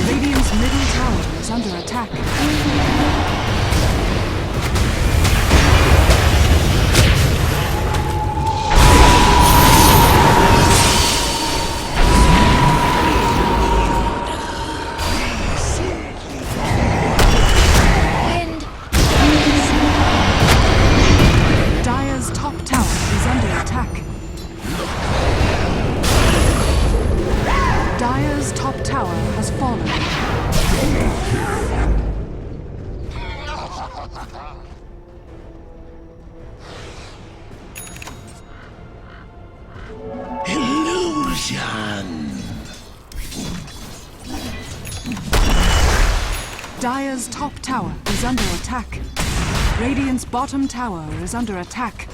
Radiant's middle tower is under attack. Wind. Dire's top tower is under attack. Dire's top tower has fallen. Illusion. Dire's top tower is under attack. Radiant's bottom tower is under attack.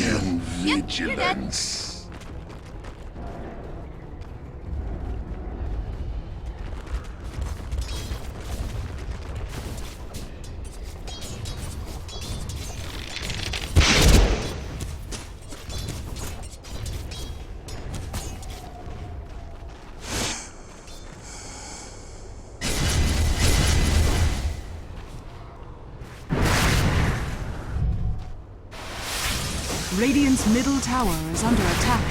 Radiant vigilance. Radiant's middle tower is under attack.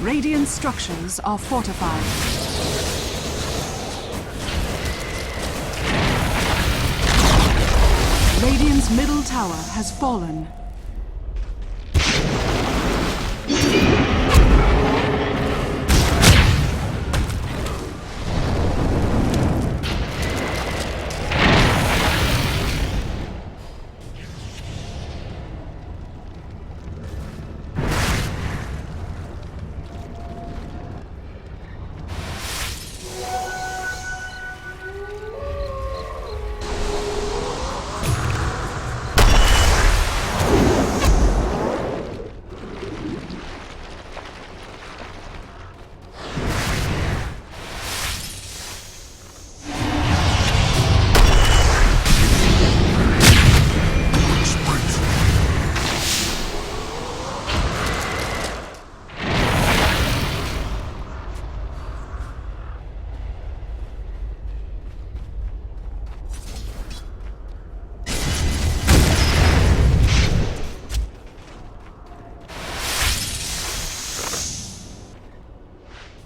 Radiant structures are fortified. Radiant's middle tower has fallen.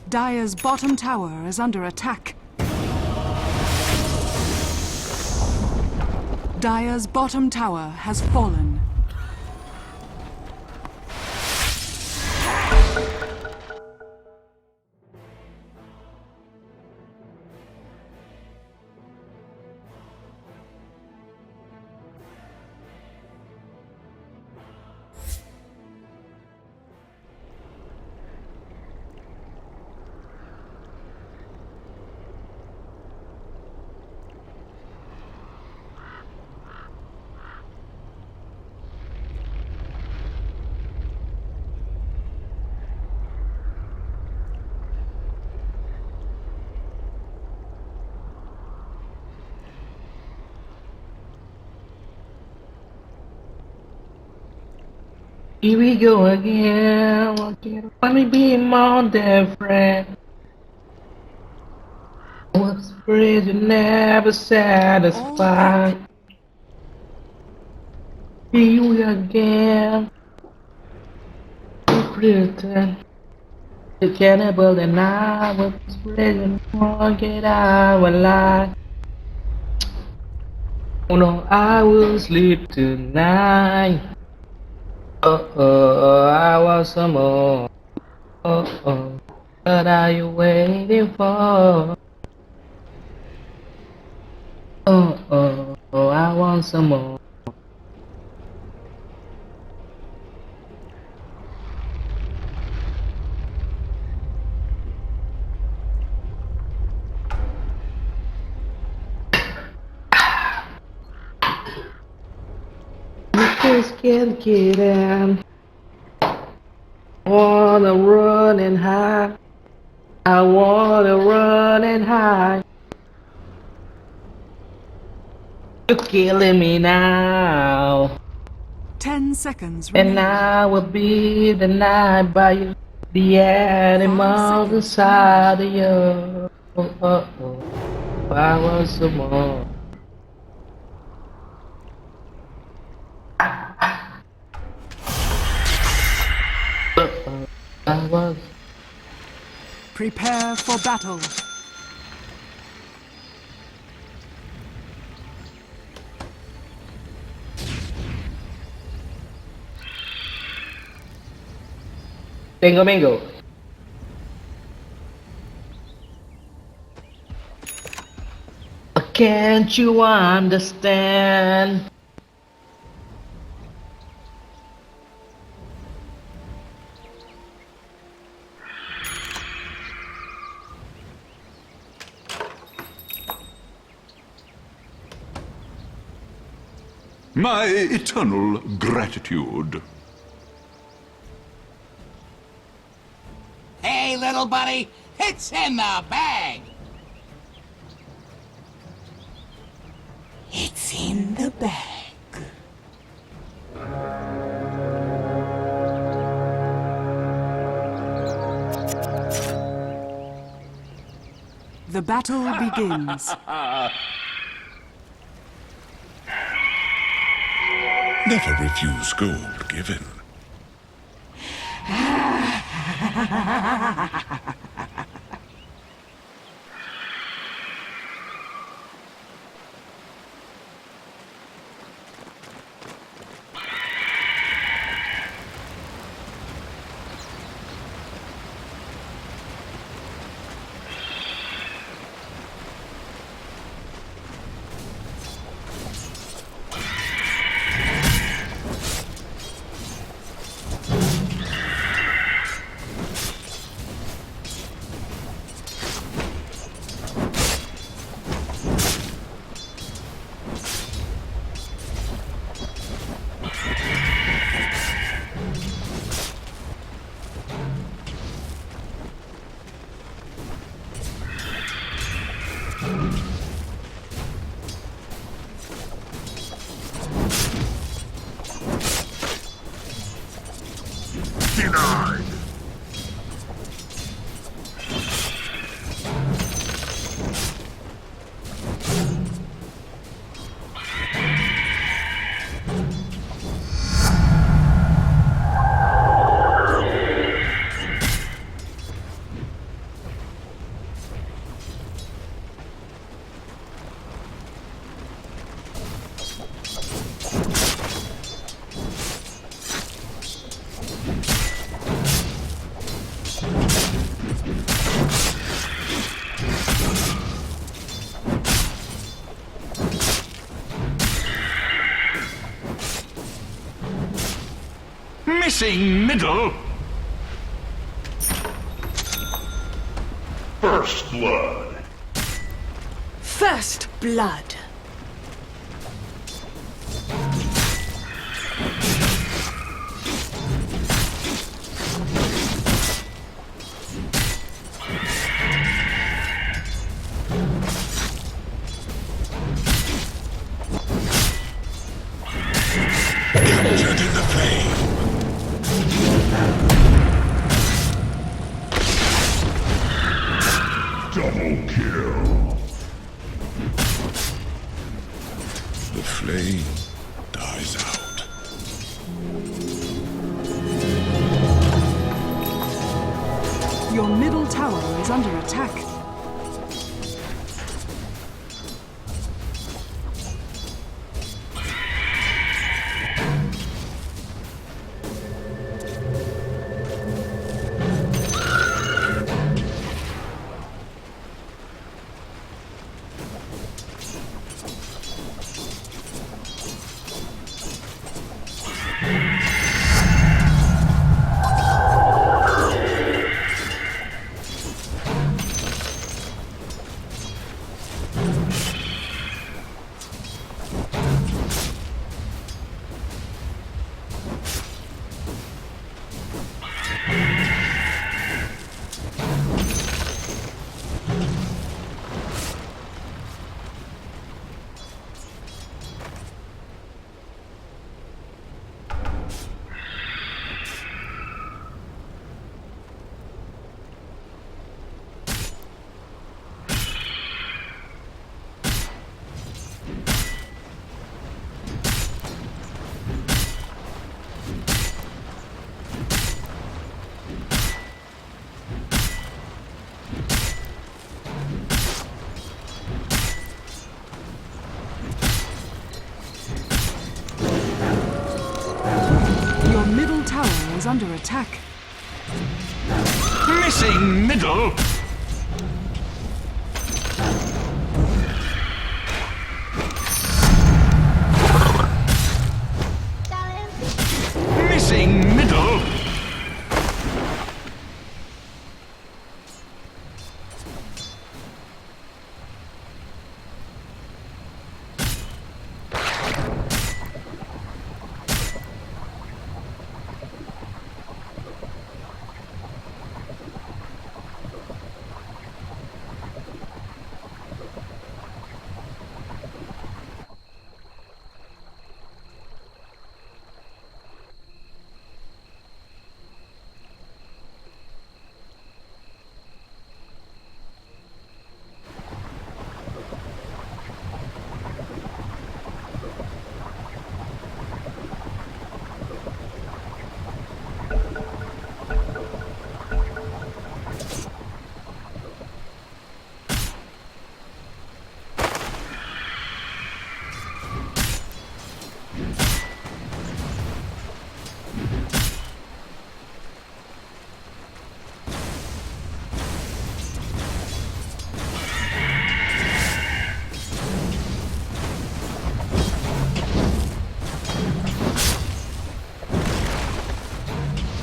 Dire's bottom tower is under attack. Dire's bottom tower has fallen. Here we go again. Let me be more different. What's afraid you never satisfied? Here we again. Pretend you cannibal and I was afraid you won't get out alive. Oh no, I will sleep tonight. I want some more. What are you waiting for? I want some more. Just can't get in. Wanna run and hide. I wanna run and hide. You're killing me now. 10 seconds And remaining. I will be denied by you. The animals inside of you. I want some more. I was. Prepare for battle. Bingo bingo. Can't you understand? My eternal gratitude. little buddy. It's in the bag. It's in the bag. The battle begins. Never refuse gold given. Denied. Missing middle. First blood. First blood. Captured in the flame. Double kill. The flame dies out. Your middle tower is under attack. Your middle tower is under attack. Missing middle. Missing middle.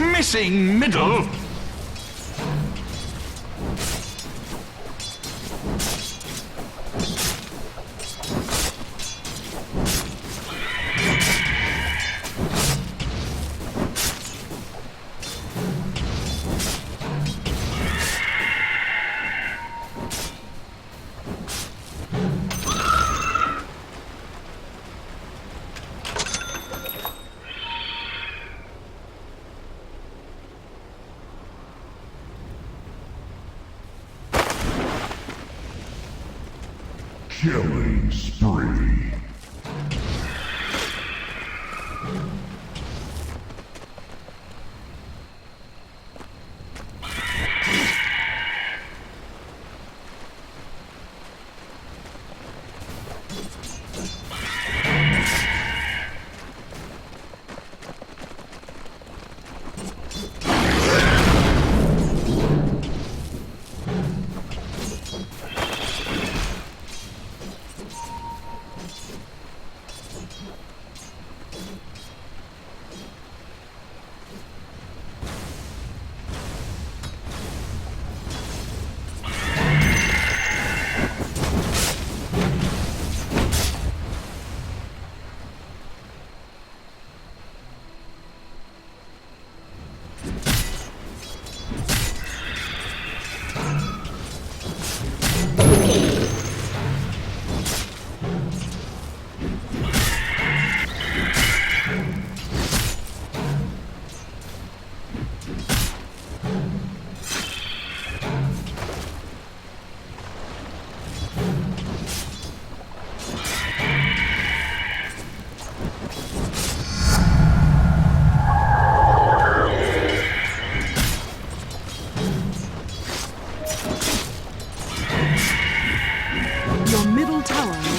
Missing middle. Killing spree.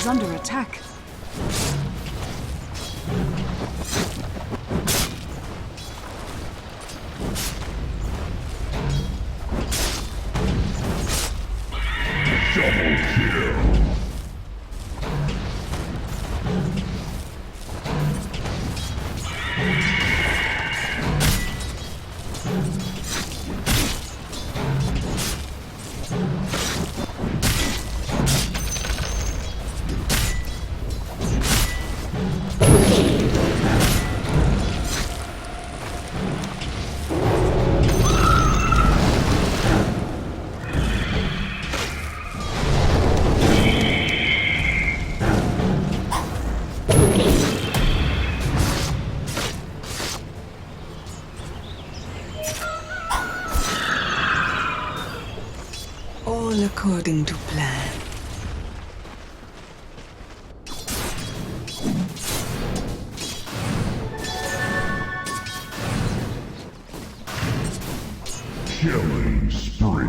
Under attack. Double kill. All according to plan. Killing spree.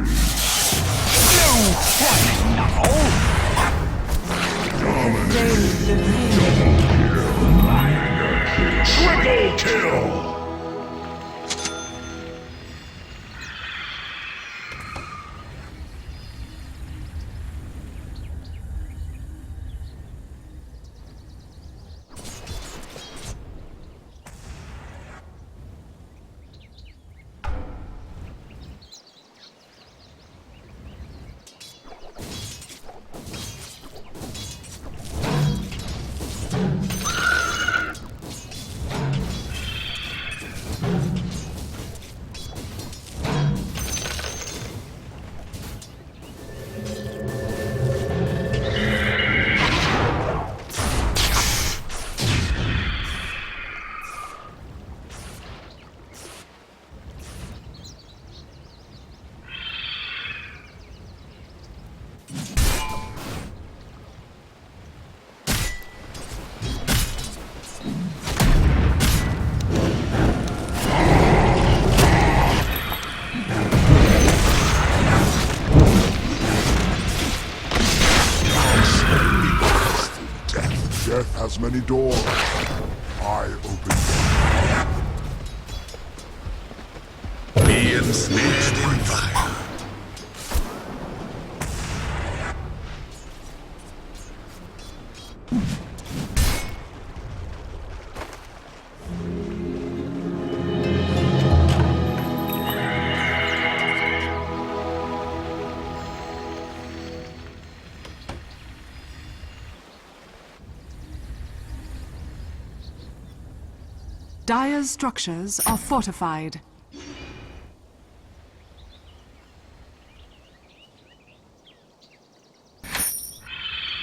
No fighting now. Triple kill. Death has many doors. I open them. Be ensnared in fire. Dire's structures are fortified.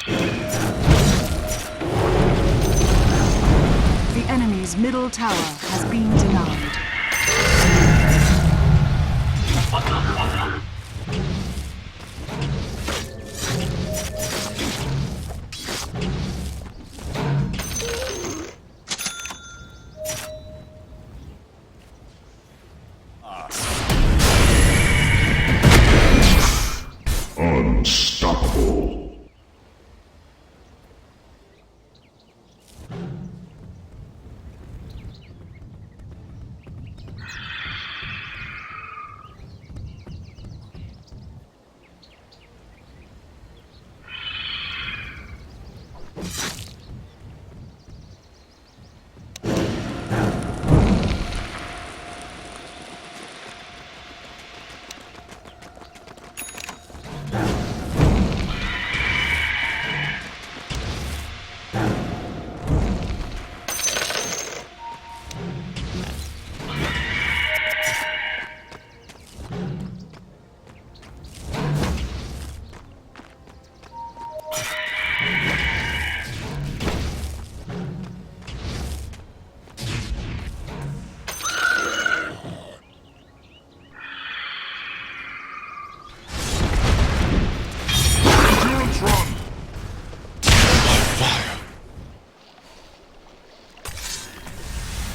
The enemy's middle tower has been denied. Unstoppable.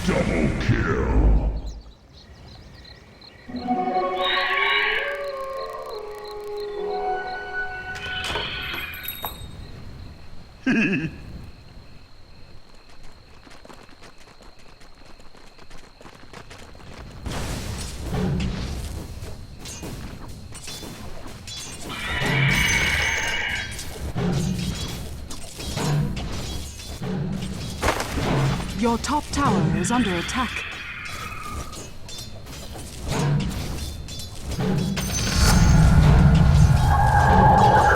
Double kill. Your top tower is under attack.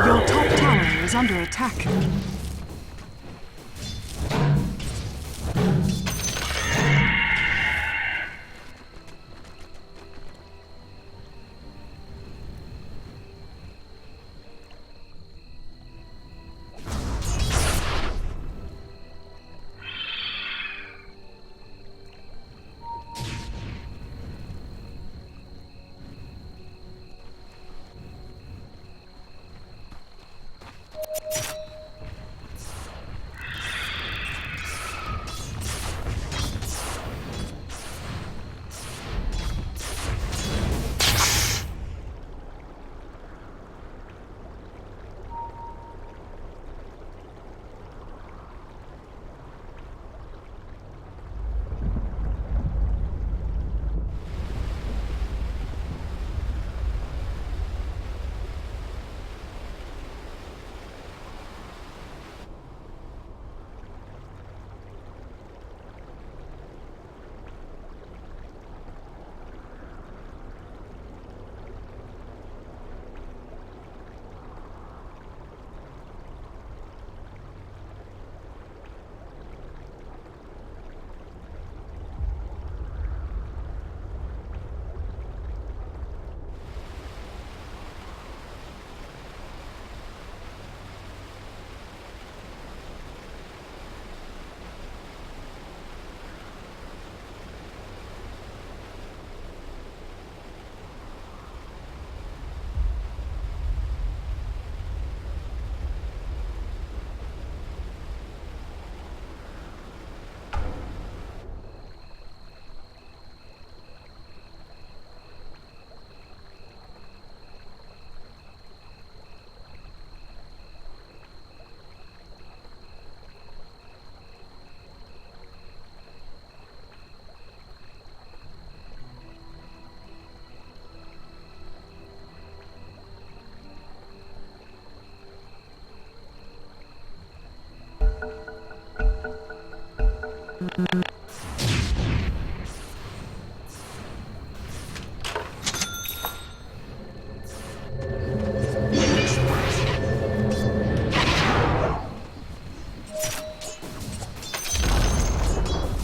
Your top tower is under attack.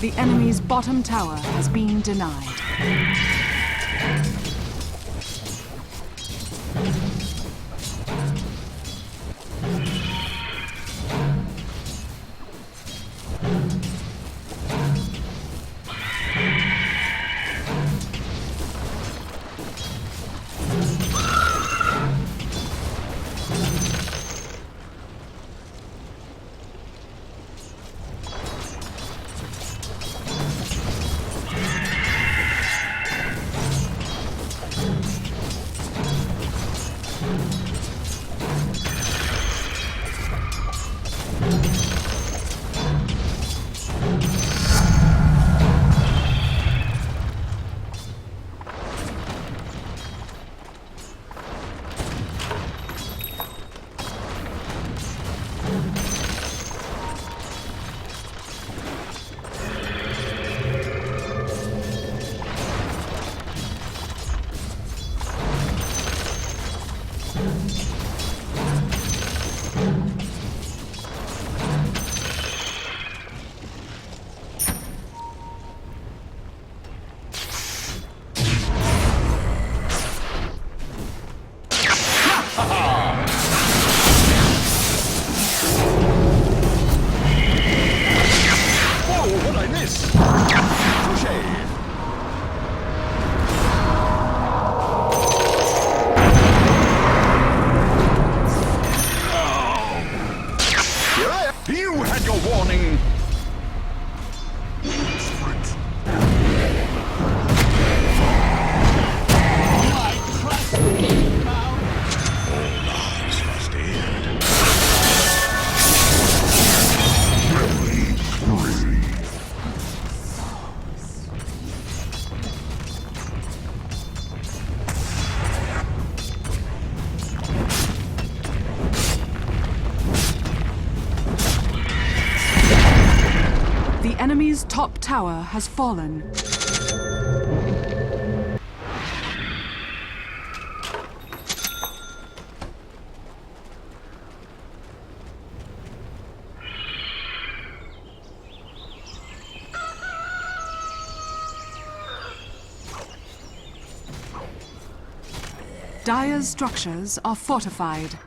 The enemy's bottom tower has been denied. The enemy's top tower has fallen. Dire's structures are fortified.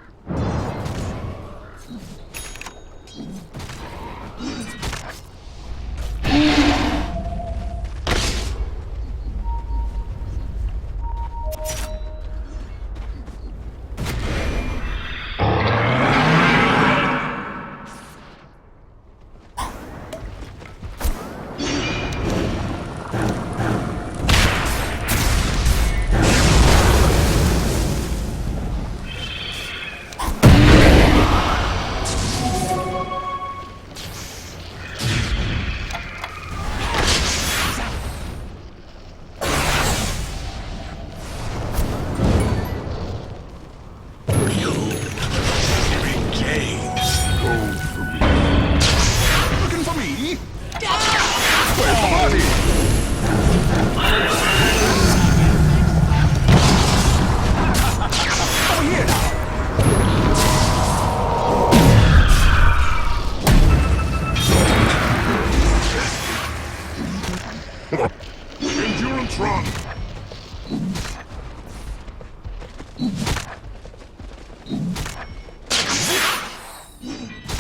Endurance run!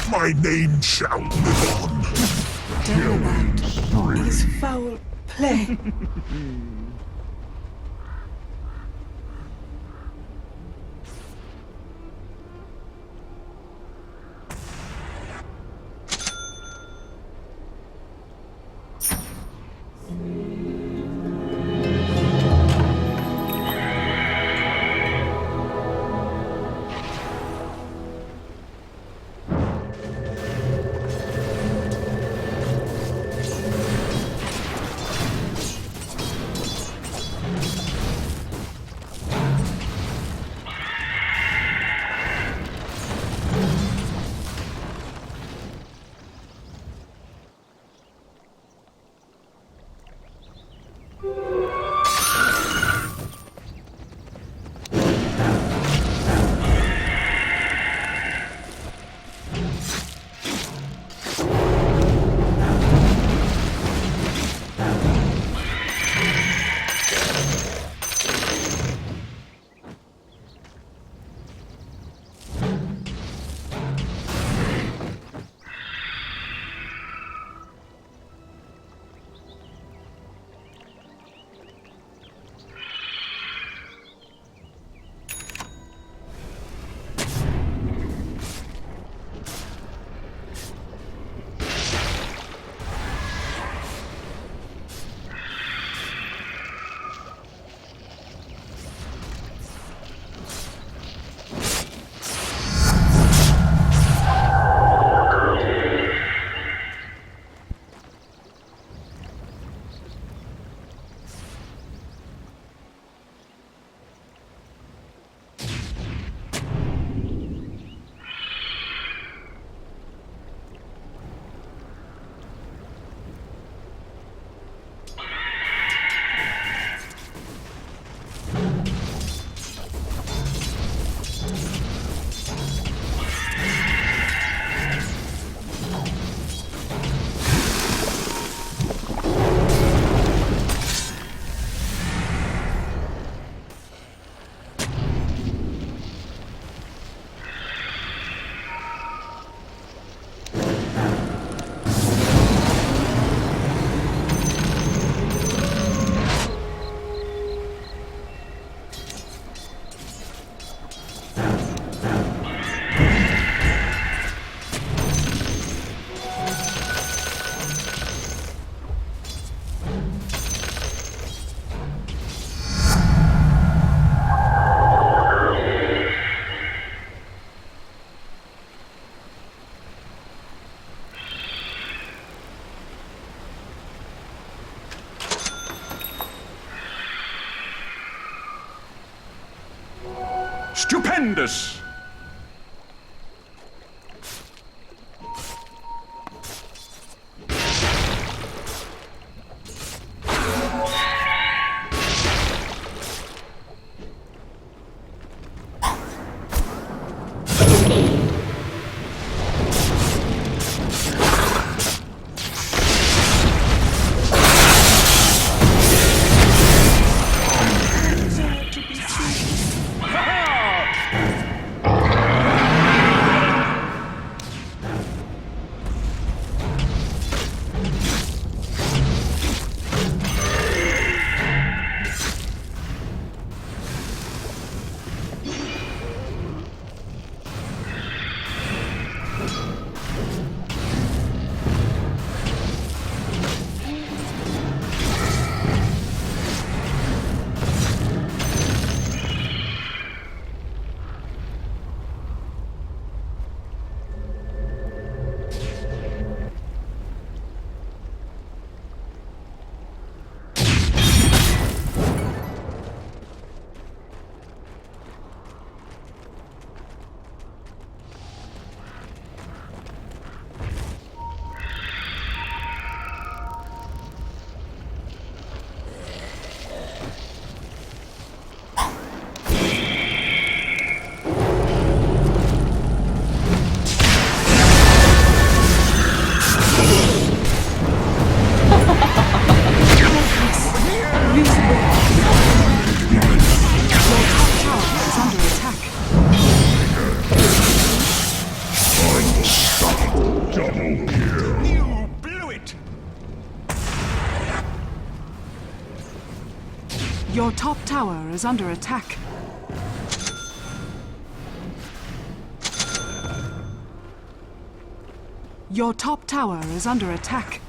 My name shall live on. That is foul play. Stupendous! Your top tower is under attack. Your top tower is under attack.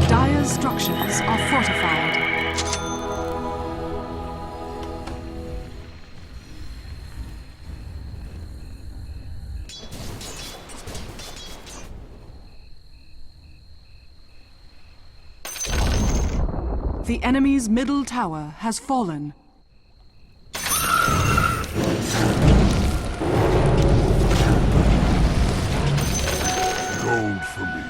Dire's structures are fortified. The enemy's middle tower has fallen. Gold for me.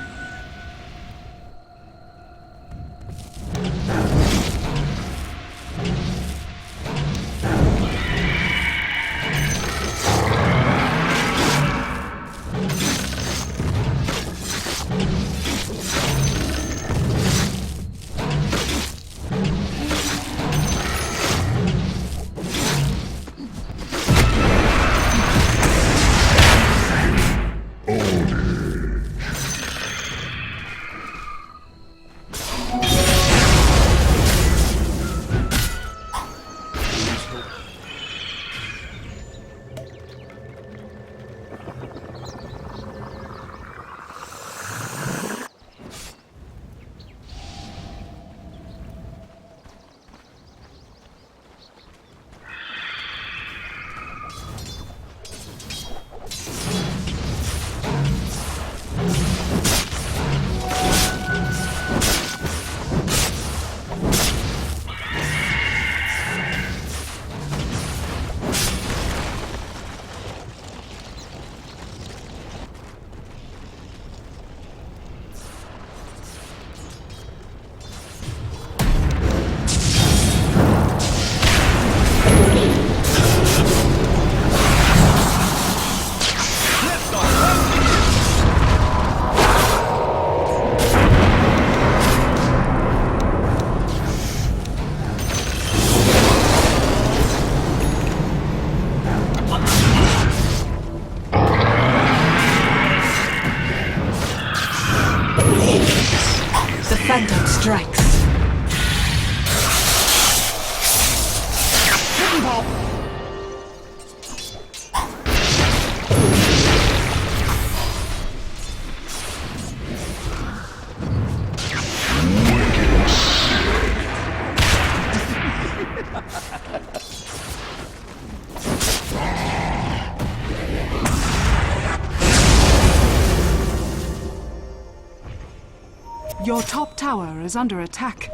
Your top tower is under attack.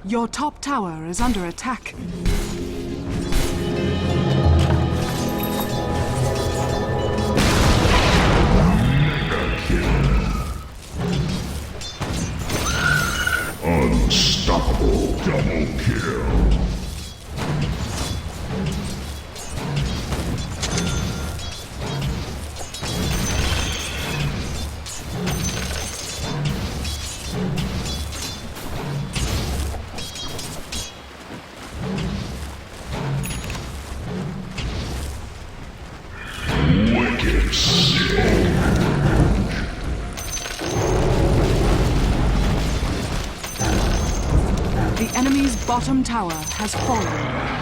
Your top tower is under attack. Unstoppable double kill. Wicked sick. The enemy's bottom tower has fallen.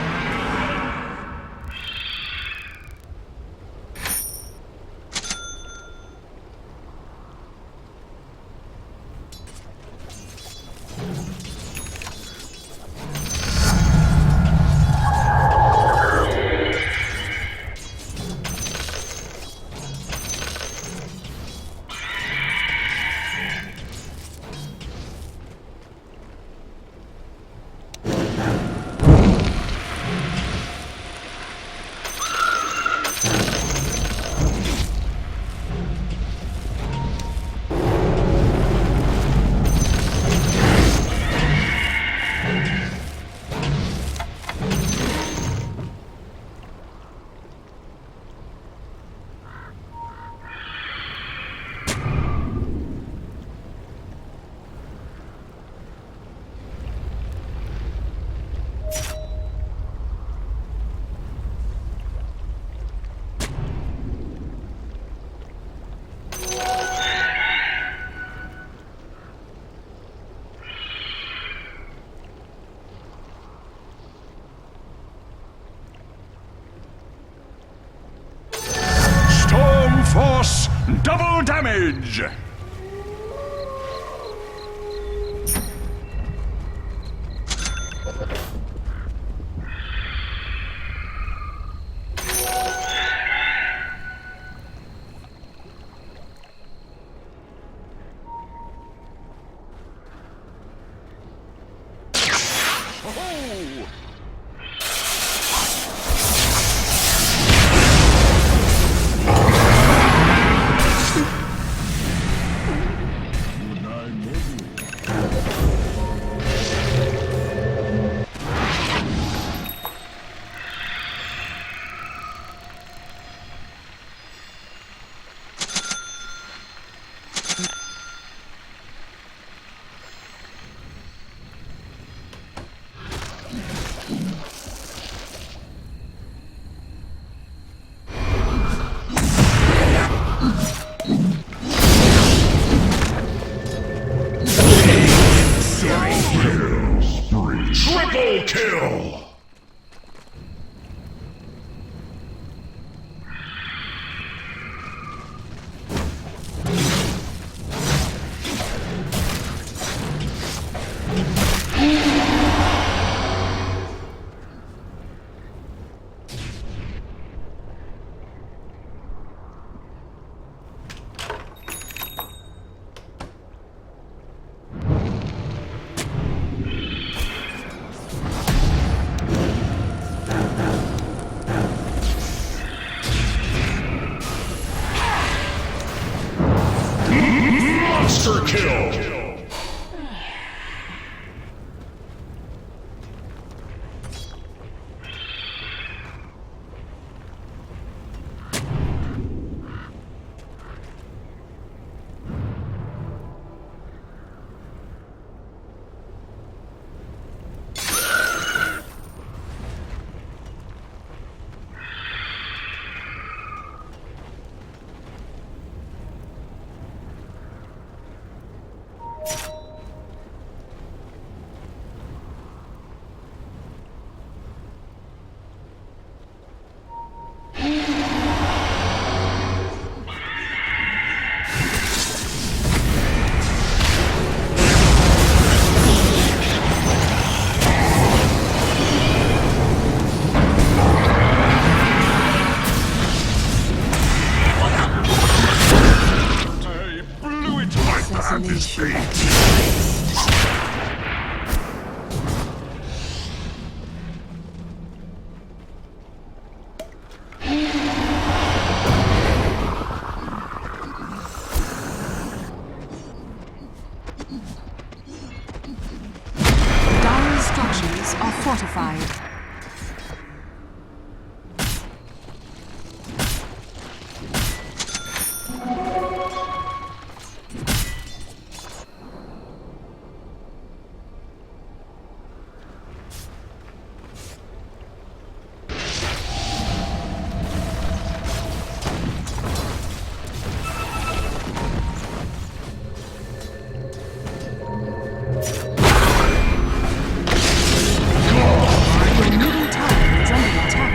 Force double damage! Triple kill! Monster kill! Dire's structures are fortified. Your middle tower is under attack.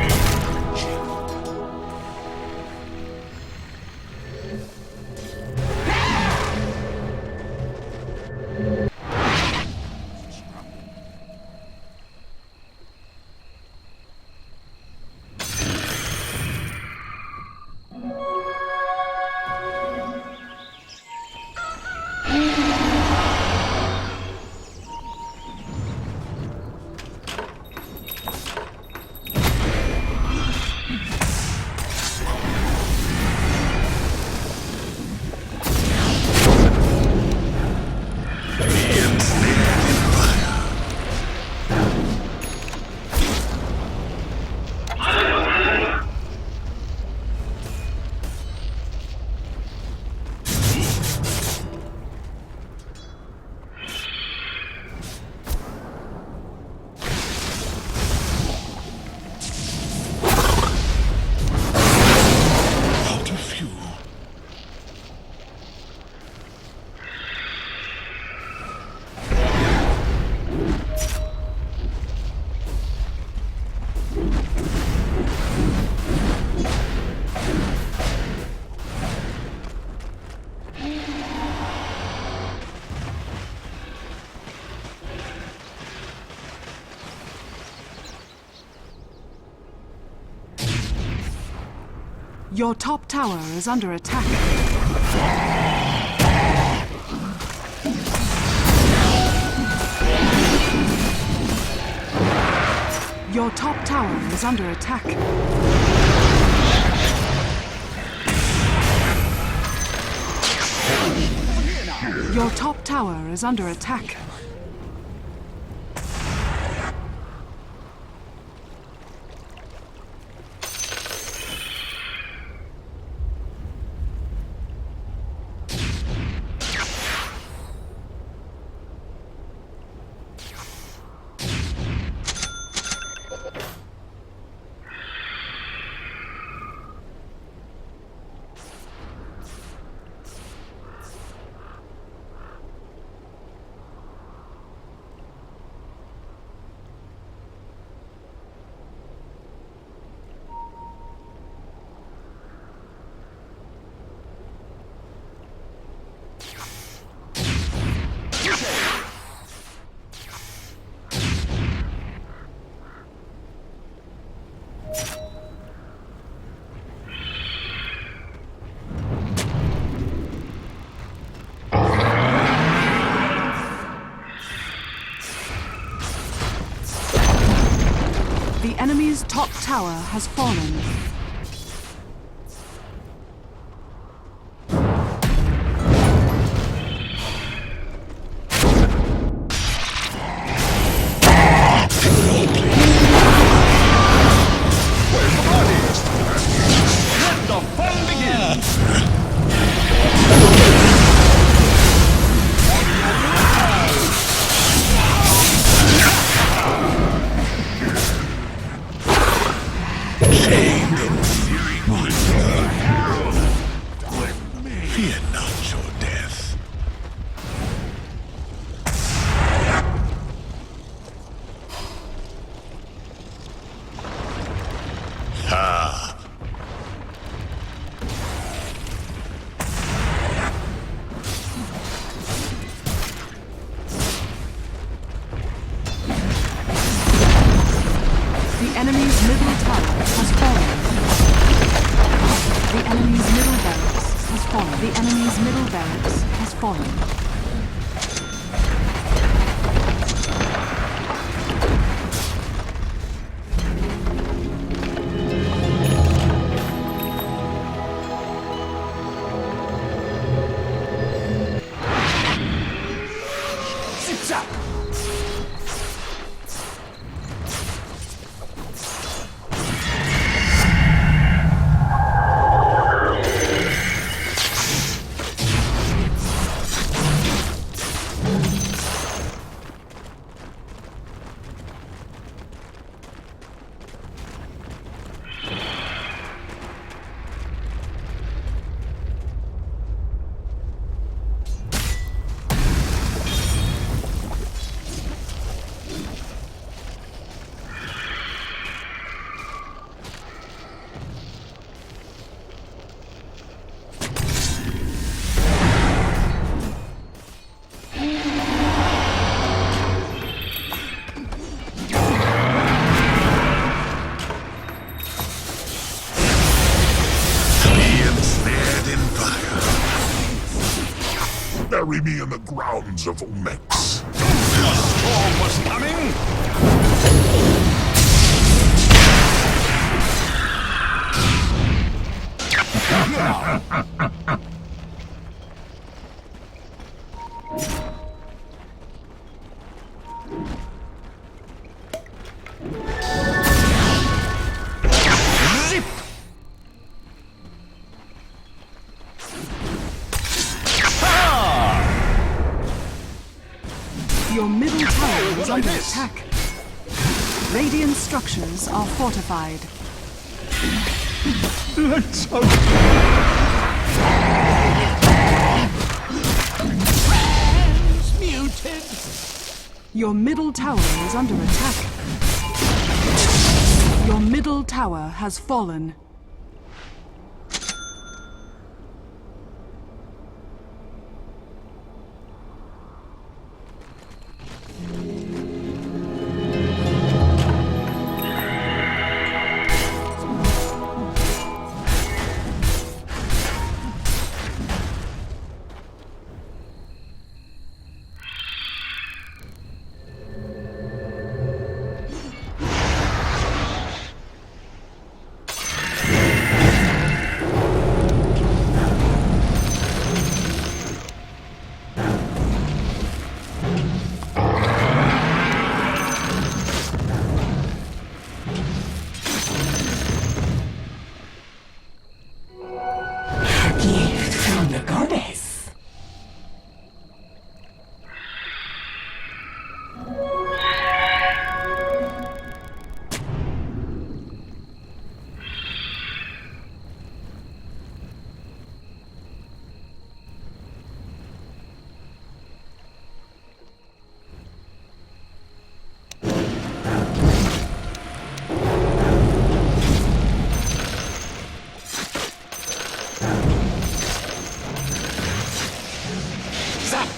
Out of fuel. Your top tower is under attack. Your top tower is under attack. Your top tower is under attack. The enemy's top tower has fallen. Fear not your death. Ha! The enemy's middle tower has fallen. The enemy's middle barracks has fallen. The enemy's middle barracks has fallen. Zap! Bury me in the grounds of Omex. The storm was coming! Zip! Your middle tower is under attack. Radiant structures are fortified. Let's hope. Transmuted! Your middle tower is under attack. Your middle tower has fallen. Gift from the goddess. Zap!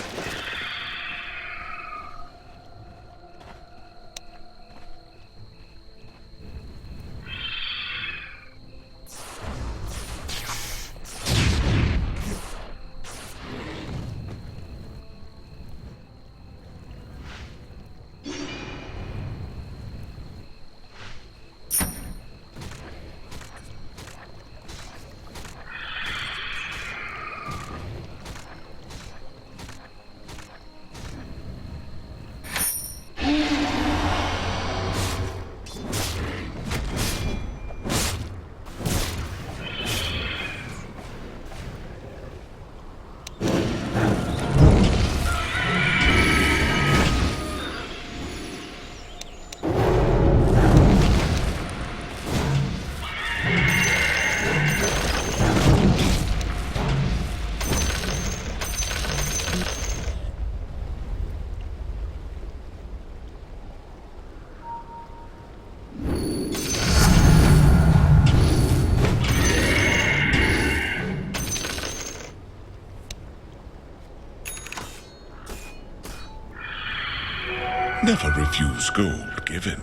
Never refuse gold given.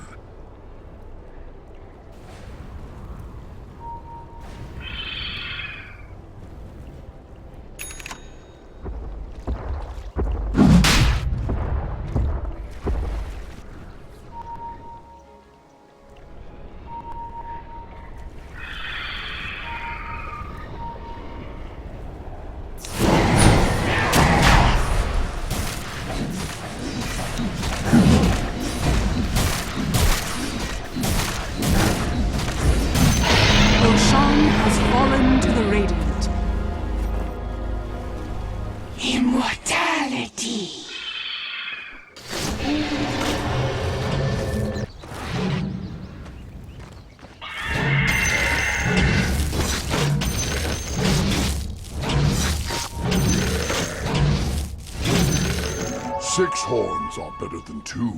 6 horns are better than 2.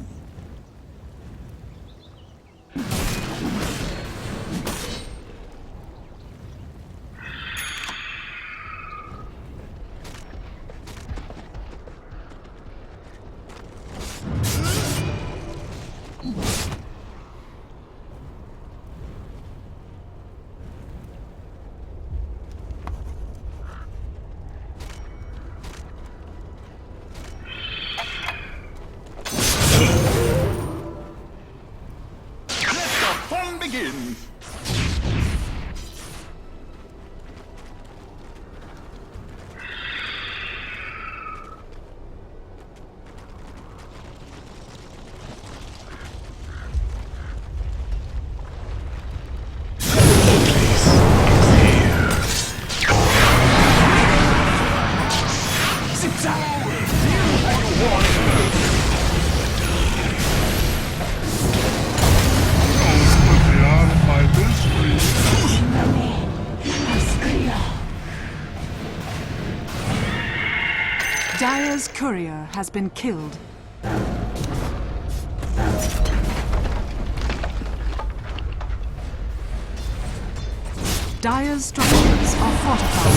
Begin. Dire's courier has been killed. Dire's structures are fortified.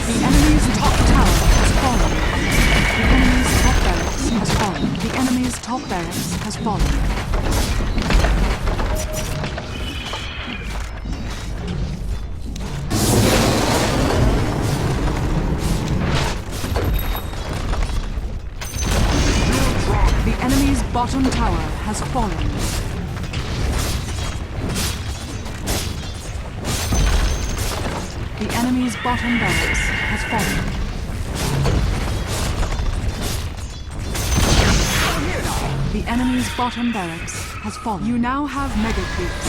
The enemy's top tower has fallen. The enemy's top barracks has fallen. The enemy's top barracks has fallen. The enemy's bottom tower has fallen. The enemy's bottom barracks has fallen. The enemy's bottom barracks has fallen. You now have mega creeps.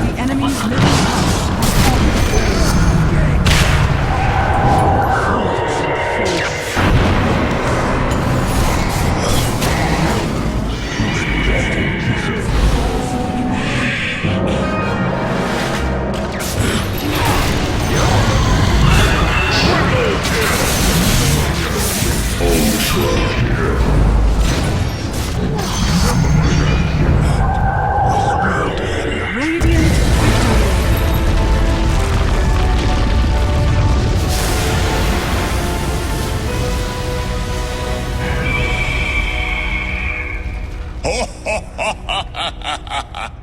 The enemy's middle tower has fallen. Radiant Ha ha ha ha ha ha!